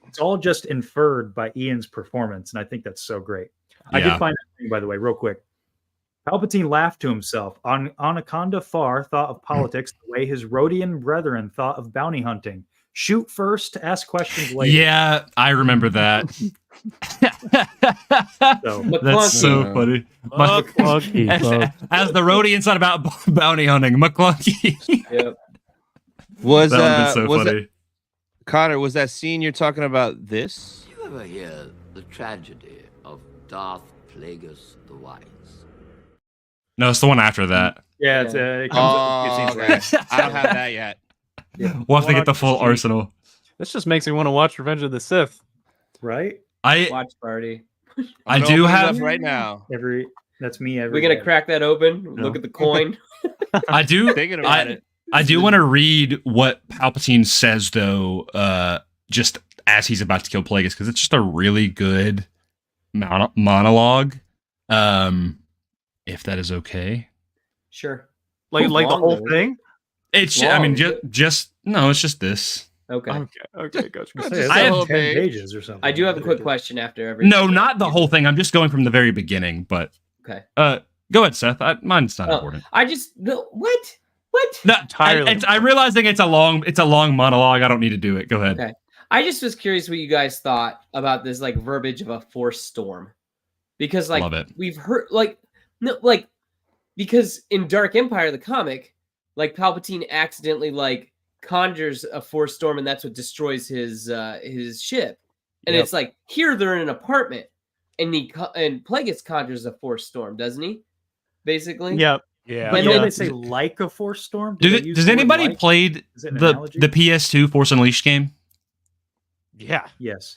it's all just inferred by Ian's performance, and I think that's so great. I did find that thing, by the way, real quick. Palpatine laughed to himself. Anaconda Farr thought of politics the way his Rhodian brethren thought of bounty hunting. Shoot first, ask questions later. Yeah, I remember that. That's so funny. As the Rhodian's not about bounty hunting, McClunky. Yep. Was so funny. Connor, was that scene you're talking about this? Did you ever hear the tragedy of Darth Plagueis the Wise? No, it's the one after that. Yeah, it comes okay. I don't have that yet. We'll have to get the full arsenal. This just makes me want to watch Revenge of the Sith. Right? Watch party. I do have right now. That's me. We're gonna crack that open. Look at the coin. I do. Thinking about it. I do want to read what Palpatine says though, just as he's about to kill Plagueis, because it's just a really good monologue. If that is okay. Sure. Like the whole thing? It's. I mean, just no. It's just this. Okay. Okay. Gotcha. I have 10 pages or something. I do have a quick question after every. No, not the whole thing. I'm just going from the very beginning. But okay. Go ahead, Seth. Mine's not important. I just what? No, I'm realizing it's a long monologue. I don't need to do it. Go ahead. Okay. I just was curious what you guys thought about this like verbiage of a force storm, because like Love it. We've heard because in Dark Empire the comic, like Palpatine accidentally like conjures a force storm and that's what destroys his ship, and it's like here they're in an apartment and Plagueis conjures a force storm, doesn't he? Basically. Yep. Yeah. But they say like a force storm. Does anybody played the PS2 Force Unleashed game? Yeah. Yes.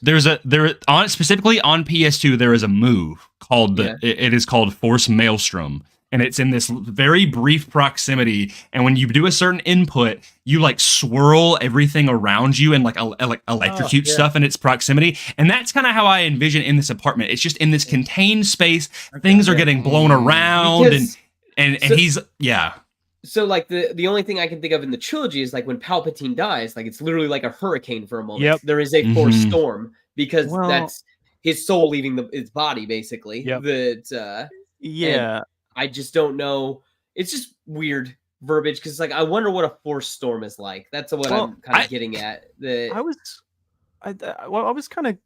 Specifically on PS2 there is a move called it is called Force Maelstrom, and it's in this very brief proximity, and when you do a certain input you like swirl everything around you and like electrocute stuff in its proximity, and that's kind of how I envision in this apartment. It's just in this contained space, things are getting blown around and he's So like the only thing I can think of in the trilogy is like when Palpatine dies, like it's literally like a hurricane for a moment. Yep. There is a force storm because that's his soul leaving his body, basically. Yep. I just don't know. It's just weird verbiage because like I wonder what a force storm is like. That's what I'm kind of getting at. I was kind of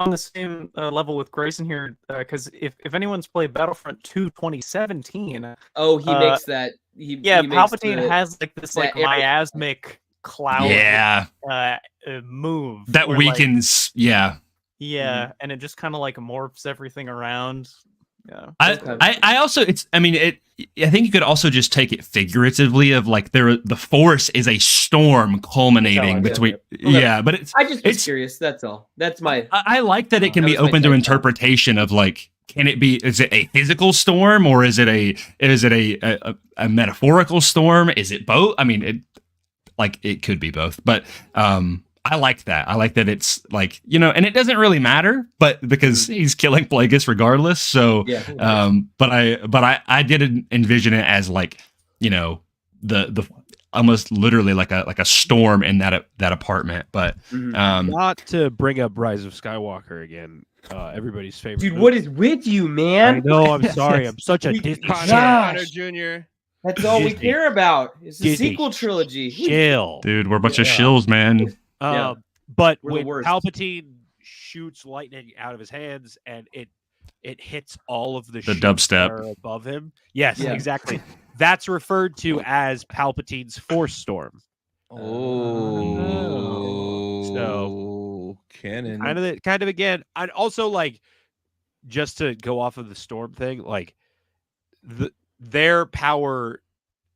on the same level with Grayson here because if anyone's played Battlefront 2 2017, he makes that. He Palpatine has like this like miasmic cloud move that weakens and it just kind of like morphs everything around. I also I think you could also just take it figuratively of like the force is a storm culminating between but it's curious, that's all. That's my I like that it can be open to interpretation of like, can it be, is it a physical storm or is it a metaphorical storm? Is it both? I mean, it could be both, but I like that. I like that it's like, and it doesn't really matter, but because he's killing Plagueis regardless. So, but I did envision it as like, the almost literally like a storm in that apartment. But not to bring up Rise of Skywalker again. Everybody's favorite. Dude, what is with you, man? I know. I'm sorry. I'm such a Disney Connor Jr. That's all we care about. It's the sequel trilogy. Shill. Dude, we're a bunch of shills, man. But when Palpatine shoots lightning out of his hands and it hits all of the dubstep that are above him. Yes, exactly. That's referred to as Palpatine's Force Storm. Oh, canon. kind of again. I'd also like just to go off of the storm thing, like their power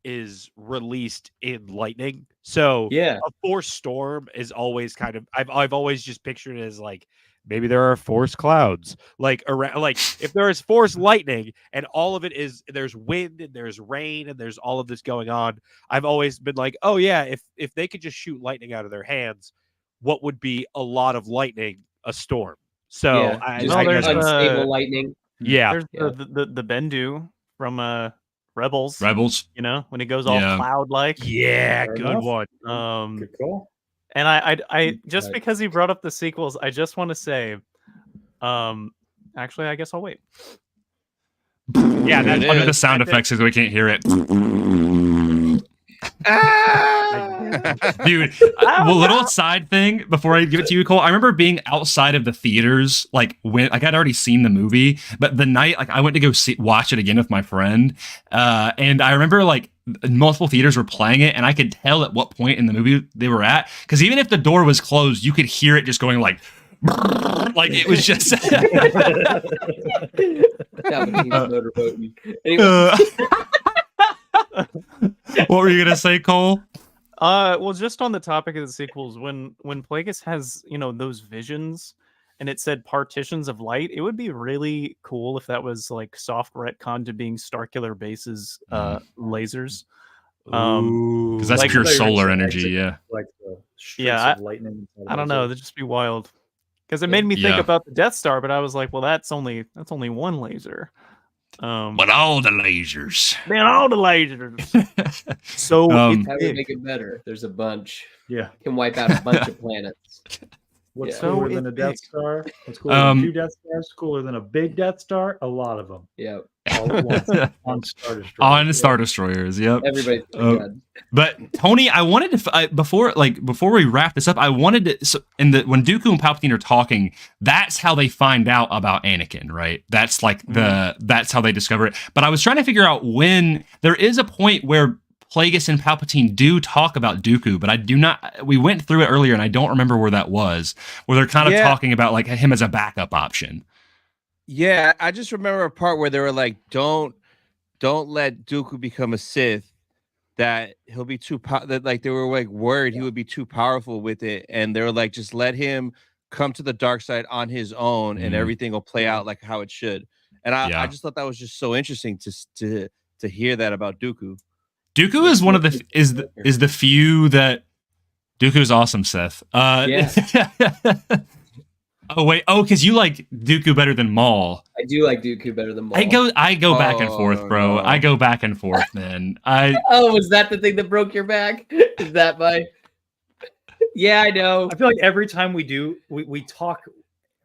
is released in lightning. So Yeah. a force storm is always kind of I've always just pictured it as like maybe there are force clouds like around, like if there is force lightning and all of it is there's wind and there's rain and there's all of this going on. I've always been like, oh yeah, if they could just shoot lightning out of their hands, what would be a lot of lightning? A storm. So yeah, there's unstable lightning. Yeah, there's the Bendu from Rebels. You know, when it goes all cloud like. Yeah, good one. Good call. And I just because he brought up the sequels, I just want to say, actually, I guess I'll wait. Yeah, that's one of the sound effects because we can't hear it. Dude, a little side thing before I give it to you, Cole. I remember being outside of the theaters, like when like I'd already seen the movie, but the night like I went to go watch it again with my friend, and I remember like multiple theaters were playing it, and I could tell at what point in the movie they were at, because even if the door was closed, you could hear it just going like it was just. What were you gonna say, Cole? Well, just on the topic of the sequels, when Plagueis has those visions, and it said partitions of light, it would be really cool if that was like soft retcon to being Starkiller Base's lasers. Because that's like, pure solar energy, yeah. Like the of lightning. I don't know. That'd just be wild. Because it made me think about the Death Star, but I was like, well, that's only one laser. But all the lasers. Man, all the lasers. So how do we make it better? There's a bunch. Yeah. Can wipe out a bunch of planets. What's cooler than a Death Star? What's cooler than 2 Death Stars? Cooler than a big Death Star? A lot of them. Yeah. All at once. On Star Destroyers. On Star Destroyers, yep. Everybody's but Tony, I wanted to before we wrap this up, I wanted to when Dooku and Palpatine are talking, that's how they find out about Anakin, right? That's like that's how they discover it. But I was trying to figure out when there is a point where Plagueis and Palpatine do talk about Dooku, but I do not. We went through it earlier, and I don't remember where that was. Where they're kind of talking about like him as a backup option. Yeah, I just remember a part where they were like, "Don't let Dooku become a Sith. That he'll be too that like they were like worried he would be too powerful with it, and they were like, just let him come to the dark side on his own, and everything will play out like how it should." And I just thought that was just so interesting to hear that about Dooku. Dooku is one of the is the few that Dooku is awesome, Seth. Oh wait, because you like Dooku better than Maul. I do like Dooku better than Maul. I go back and forth, bro. No. I go back and forth, man. Oh, was that the thing that broke your back? Is that my? Yeah, I know. I feel like every time we talk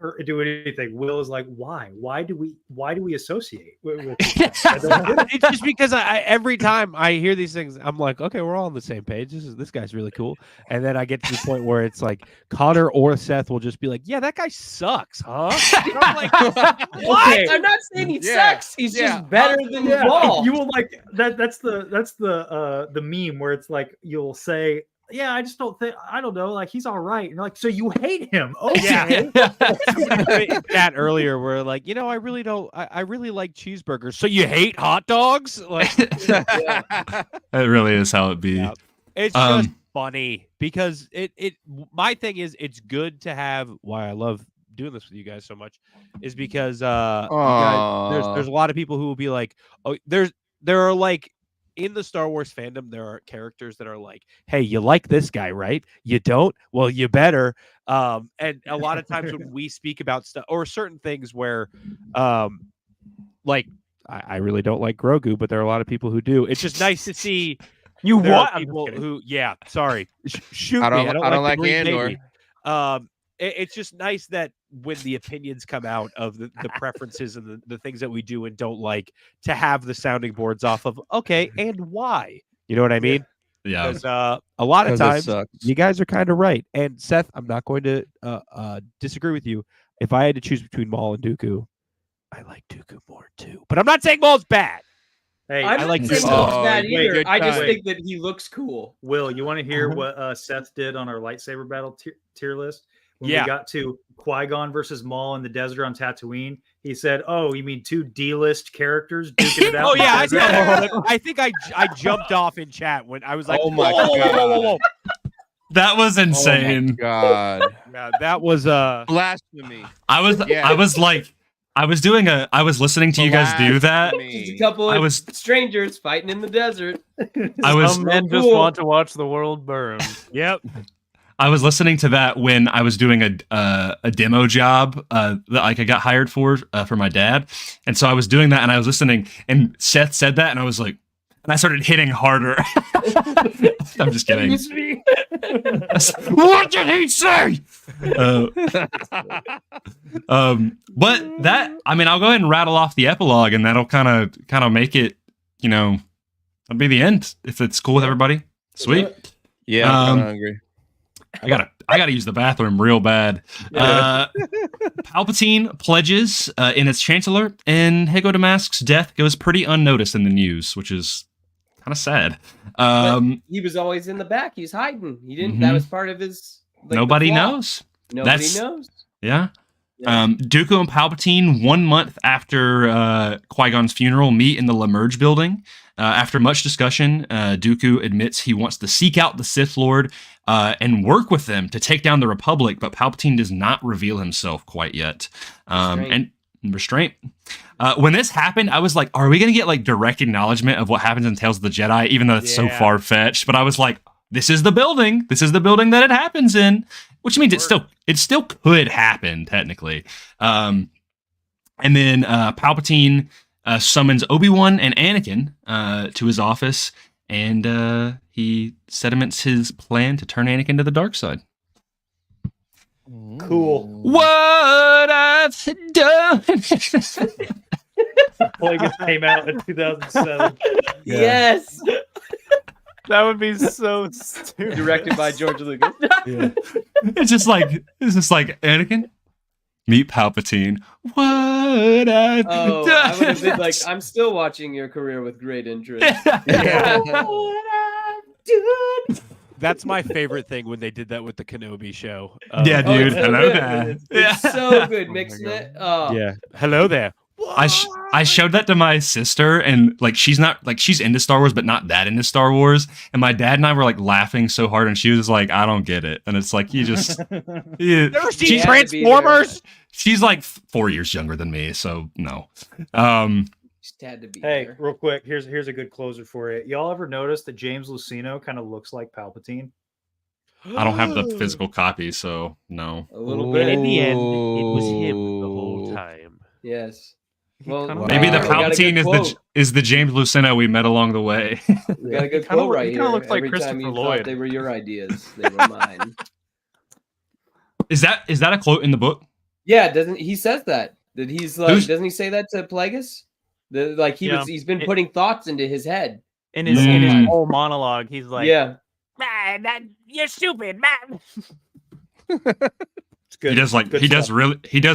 or do anything, Will is like, why? Why do we associate with It's just because I every time I hear these things, I'm like, okay, we're all on the same page. This guy's really cool. And then I get to the point where it's like Connor or Seth will just be like, yeah, that guy sucks, huh? And I'm like, what? Okay. I'm not saying he sucks. He's just better than Maul. You will like that. That's the meme where it's like you'll say, yeah, I just don't think, I don't know, like he's all right. And like, so you hate him. Okay. That earlier where like, I really don't, I really like cheeseburgers. So you hate hot dogs? Like It really is how it be. Yeah. It's just funny because my thing is it's good to have why I love doing this with you guys so much is because you guys, there's a lot of people who will be like, oh, there are like, in the Star Wars fandom, there are characters that are like, hey, you like this guy, right? You don't? Well, you better. And a lot of times when we speak about stuff or certain things where, like, I really don't like Grogu, but there are a lot of people who do. It's just nice to see you what people who, shoot I me. I don't like Andor. It's just nice that when the opinions come out of the preferences and the things that we do and don't like, to have the sounding boards off of, okay, and why? You know what I mean? Yeah. Because a lot of times you guys are kind of right. And Seth, I'm not going to disagree with you. If I had to choose between Maul and Dooku, I like Dooku more too. But I'm not saying Maul's bad. Hey, I'm I not like saying this. he's bad either. good I just time. think that he looks cool. Will, you want to hear Uh-huh. what Seth did on our lightsaber battle tier list? When Yeah. we got to Qui-Gon versus Maul in the desert on Tatooine, he said, "Oh, you mean 2 D-list characters duking it out?" Oh in the yeah, I, desert?" I think I jumped off in chat when I was like, Oh my whoa, God. whoa, whoa, whoa. That was Oh my insane. God. Yeah, that was Blasphemy. I was listening to you guys do that. Just a couple I of was strangers fighting in the desert. Some men just want to watch the world burn. Yep. I was listening to that when I was doing a demo job that like I got hired for my dad, and so I was doing that and I was listening, and Seth said that, and I was like, and I started hitting harder. I'm just kidding. What did he say? But that, I mean, I'll go ahead and rattle off the epilogue, and that'll kind of make it, that'll be the end if it's cool with everybody. Sweet. Yeah, I'm kinda hungry. I gotta use the bathroom real bad. Palpatine pledges in its chancellor, and Hago Damask's death goes pretty unnoticed in the news, which is kind of sad. But he was always in the back. He was hiding. He didn't. Mhm. That was part of his. Nobody knows. Nobody knows. Yeah. Dooku and Palpatine, 1 month after Qui-Gon's funeral, meet in the Lamerge building. After much discussion, Dooku admits he wants to seek out the Sith Lord and work with them to take down the Republic, but Palpatine does not reveal himself quite yet. And restraint. When this happened, I was like, are we going to get like direct acknowledgement of what happens in Tales of the Jedi, even though it's so far-fetched? But I was like, this is the building. This is the building that it happens in, which means it still could happen technically. And then Palpatine summons Obi-Wan and Anakin to his office, and he sediments his plan to turn Anakin to the dark side. Cool. What I've done. Plagueis came out in 2007. Yes. That would be so stupid. Directed by George Lucas. It's just like Anakin, meet Palpatine. What I've done. I would have been like, I'm still watching your career with great interest. That's my favorite thing when they did that with the Kenobi show. Yeah, dude. So Hello good. there. It's so good mixing it. Oh. Yeah. Hello there. I showed that to my sister, and like she's into Star Wars, but not that into Star Wars. And my dad and I were like laughing so hard, and she was like, "I don't get it." And it's like you just Never seen Transformers. She's like 4 years younger than me, so no. Just had to be Hey, there. real quick, here's a good closer for you. Y'all ever notice that James Luceno kind of looks like Palpatine? I don't have the physical copy, so no. A little But bit. in the end, it was him the whole time. Yes. Well, Maybe the we got a good Palpatine quote. is the James Luceno we met along the way. We got a good Kinda quote right kinda here. looks like Every time Christopher you Lloyd. thought they were your ideas, they were mine. Is that a quote in the book? Yeah, doesn't he says that? That he's like, Who's- doesn't he say that to Plagueis? Like he's been putting thoughts into his head. In his whole monologue, he's like, Yeah. Man, you're stupid, man. It's good. He does like Good he does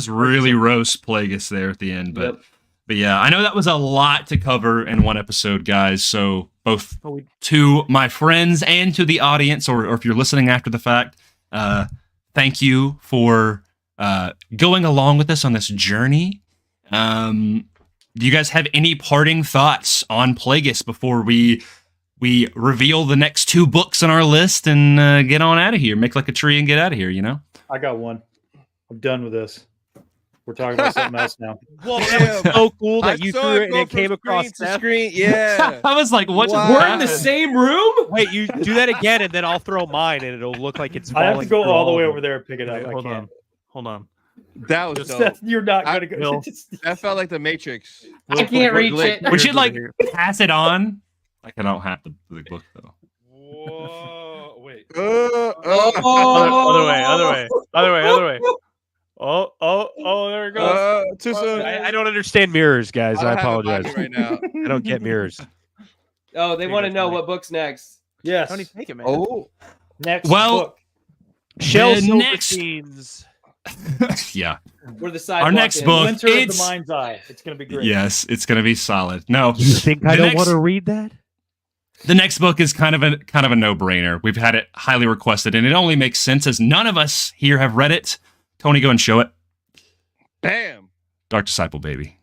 stuff. really roast Plagueis there at the end, but yeah, I know that was a lot to cover in one episode, guys. So both to my friends and to the audience, or if you're listening after the fact, thank you for going along with us on this journey. Do you guys have any parting thoughts on Plagueis before we reveal the next 2 books on our list and get on out of here? Make like a tree and get out of here, I got one. I'm done with this. We're talking about something else now. Whoa, that was so cool that you threw it and it came across to Seth. screen. Yeah. I was like, what just We're in happened? the same room? Wait, you do that again, and then I'll throw mine, and it'll look like it's I falling. have to go through all the way of over there and pick it up. Wait, I hold can't. on. Hold on. That was dope. Seth, you're not gonna go. Bill. That felt like the Matrix. I can't reach it. We should like pass it on. Like I don't have the book though. Whoa! Wait. Other way. Oh, there it goes. Too soon. I don't understand mirrors, guys. I don't have a apologize. body right now. I don't get mirrors. Oh, they want to know what book's next. Yes. Tony, take it, man. Oh, Next Well, book. Shell The next- Silverstein's Yeah. Where the sidewalk Our next ends. book. Winter of the It's Mind's Eye. It's going to be great. yes, it's going to be solid. No, You think I The don't next- want to read that? the next book is kind of a no-brainer. We've had it highly requested, and it only makes sense as none of us here have read it. Tony, go and show it. Bam. Dark Disciple, baby.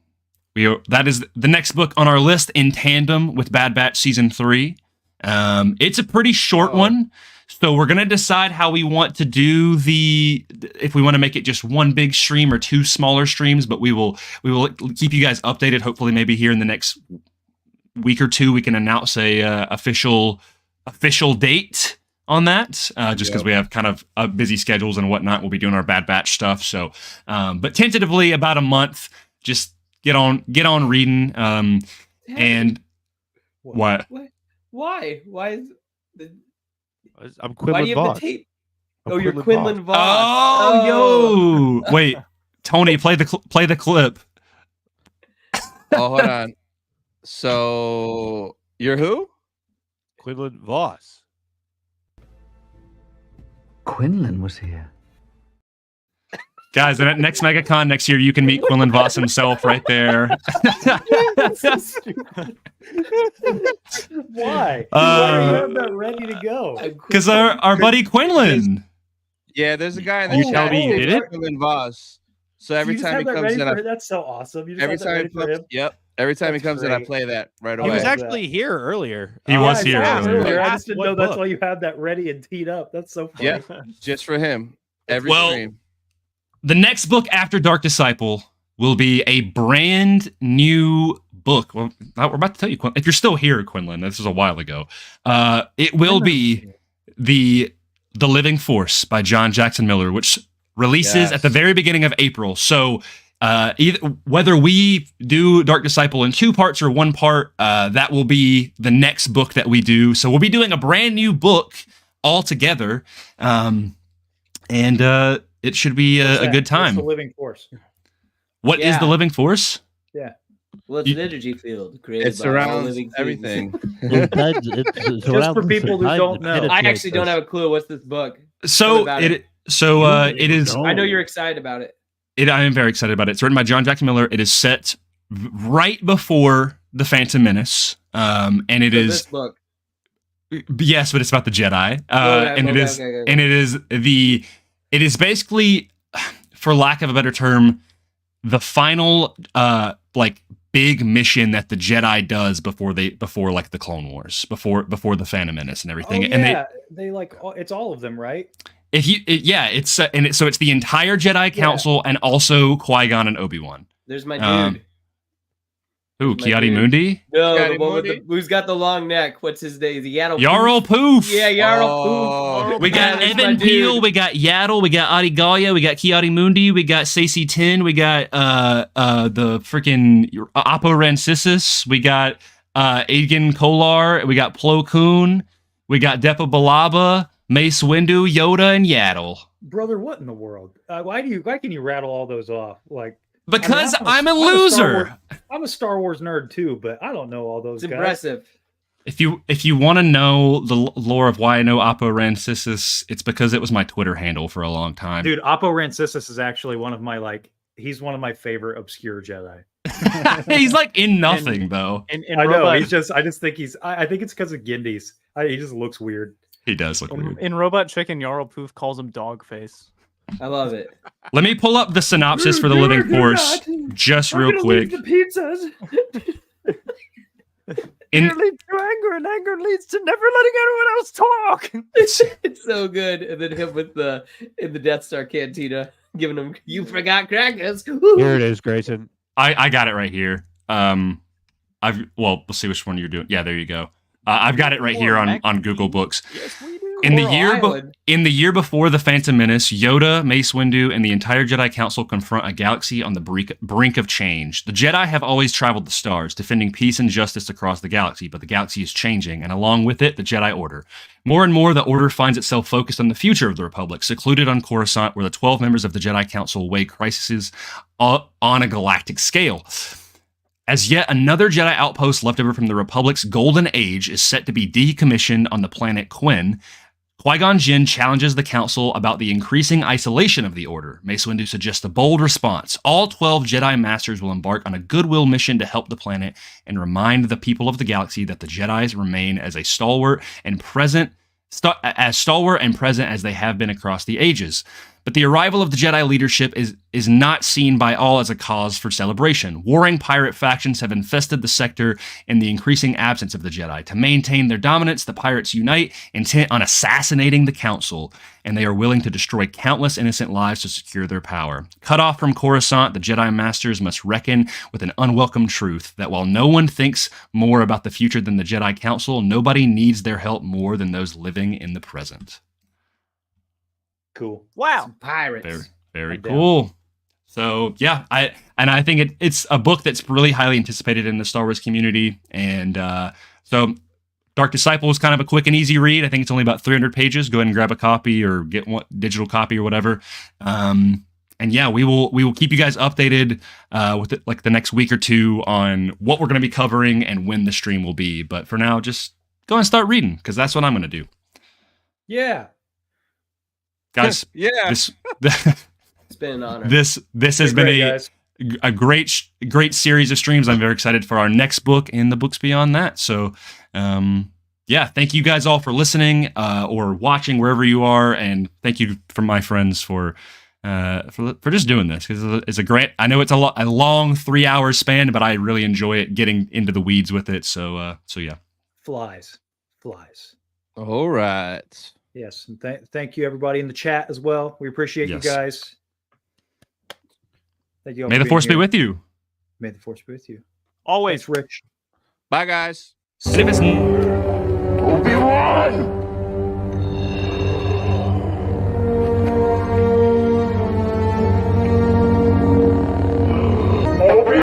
That is the next book on our list in tandem with Bad Batch Season 3. It's a pretty short one, so we're going to decide how we want to do if we want to make it just one big stream or two smaller streams, but we will keep you guys updated. Hopefully maybe here in the next week or two we can announce a official date on that, just because we have kind of busy schedules and whatnot. We'll be doing our Bad Batch stuff, so but tentatively about a month. Just get on reading. And what? Why? Why is the? I'm Why do Quinlan you have Voss. the tape? I'm Oh, you're Quinlan Quinlan Voss. Oh, yo! Wait, Tony, play the clip. Oh, hold on. So you're who? Quinlan Voss. Quinlan was here. Guys, at next MegaCon next year, you can meet Quinlan Voss himself right there. That's so stupid. Why? Why do you have that ready to go? Because our buddy Quinlan. Yeah, there's a guy in the You chat. tell me you did it? Quinlan Voss. So every You just time he have that comes ready in, for him? That's so awesome. You just every have that time ready he for comes, him? yep. Every time he That's comes in, I great. play that right He He away. was that. actually here earlier. He was I here saw him earlier. I just didn't What know that's book? why you have that ready and teed up. That's so funny. Yep, just for him. Every Well, stream. The next book after Dark Disciple will be a brand new book. Well, we're about to tell you, if you're still here, Quinlan, this was a while ago. It will be the Living Force by John Jackson Miller, which releases at the very beginning of April. So whether we do Dark Disciple in 2 parts or 1 part, that will be the next book that we do. So we'll be doing a brand new book all together. And it should be a good time. What's the Living Force? What is the Living Force? Yeah. Well, it's an energy field created It by all surrounds living everything. things. Just for people who don't know. I actually don't have a clue. What's this book? So What about it is. I know you're excited about it. I am very excited about it. It's written by John Jackson Miller. It is set right before the Phantom Menace, and it So is this book. yes, but it's about the Jedi, Okay. it is basically, for lack of a better term, the final like big mission that the Jedi does before like the Clone Wars, before the Phantom Menace and everything. Oh, And yeah. They like it's all of them, right? so it's the entire Jedi Council and also Qui-Gon and Obi-Wan. There's my dude. Who, My Kiadi dude. Mundi? No, Daddy the one with Moody? who's got the long neck. What's his name? The Yaddle. Yarl Poof. Yeah, Yarl Oh. Poof. We got that's my Evan dude. Peel, we got Yaddle, we got Adi Gallia, we got Kiadi Mundi, we got Stacey Tin, we got the freaking Apo Rancisis, we got Aegon Kolar, we got Plo Koon, we got Depa Balaba, Mace Windu, Yoda, and Yaddle. Brother, what in the world? Why can you rattle all those off? Like Because I'm a Star loser. Wars- I'm a Star Wars nerd too, but I don't know all those It's guys. impressive. If you want to know the lore of why I know Apo Rancisis, it's because it was my Twitter handle for a long time. Dude, Apo Rancisis is actually one of my he's one of my favorite obscure Jedi. He's like in nothing though. And I know. Robot, I just think I think it's because of Gindis. He just looks weird. He does look weird. in Robot Chicken, Yarl Poof calls him Dogface. I love it. Let me pull up the synopsis for the Living Force just real quick. The pizzas. In, leads to anger, and anger leads to never letting anyone else talk. It's so good. And then him in the Death Star cantina giving him, you forgot crackers. Here it is, Grayson. I got it right here. We'll see which one you're doing. Yeah, there you go. I've got it right here on Google Books. Yes, we do. In the Coral year before the Phantom Menace, Yoda, Mace Windu, and the entire Jedi Council confront a galaxy on the brink of change. The Jedi have always traveled the stars, defending peace and justice across the galaxy, but the galaxy is changing, and along with it, the Jedi Order. More and more, the Order finds itself focused on the future of the Republic, secluded on Coruscant, where the 12 members of the Jedi Council weigh crises on a galactic scale. As yet another Jedi outpost left over from the Republic's golden age is set to be decommissioned on the planet Quinn, Qui-Gon Jinn challenges the Council about the increasing isolation of the Order. Mace Windu suggests a bold response. All 12 Jedi Masters will embark on a goodwill mission to help the planet and remind the people of the galaxy that the Jedi remain as stalwart and present as they have been across the ages. But the arrival of the Jedi leadership is not seen by all as a cause for celebration. Warring pirate factions have infested the sector in the increasing absence of the Jedi. To maintain their dominance, the pirates unite, intent on assassinating the Council, and they are willing to destroy countless innocent lives to secure their power. Cut off from Coruscant, the Jedi Masters must reckon with an unwelcome truth that while no one thinks more about the future than the Jedi Council, nobody needs their help more than those living in the present. Cool. Wow. Some pirates. Very cool. So yeah, I think it's a book that's really highly anticipated in the Star Wars community, and so Dark Disciple is kind of a quick and easy read. I think it's only about 300 pages. Go ahead and grab a copy or get one digital copy or whatever. And yeah, we will keep you guys updated with it, like the next week or two on what we're going to be covering and when the stream will be. But for now, just go and start reading because that's what I'm going to do. Yeah. Guys, Yeah. It's been an honor. This has been a great series of streams. I'm very excited for our next book and the books beyond that. So, yeah, thank you guys all for listening or watching wherever you are, and thank you from my friends for just doing this because it's a great. I know it's a long 3 hour span, but I really enjoy it getting into the weeds with it. So yeah. Flies. All right. Yes, and thank you everybody in the chat as well. We appreciate you guys. Thank you. All May for the being force be here. with you. May the force be with you. Always. Thanks, Rich. Bye, guys. Citizen. Obi-Wan!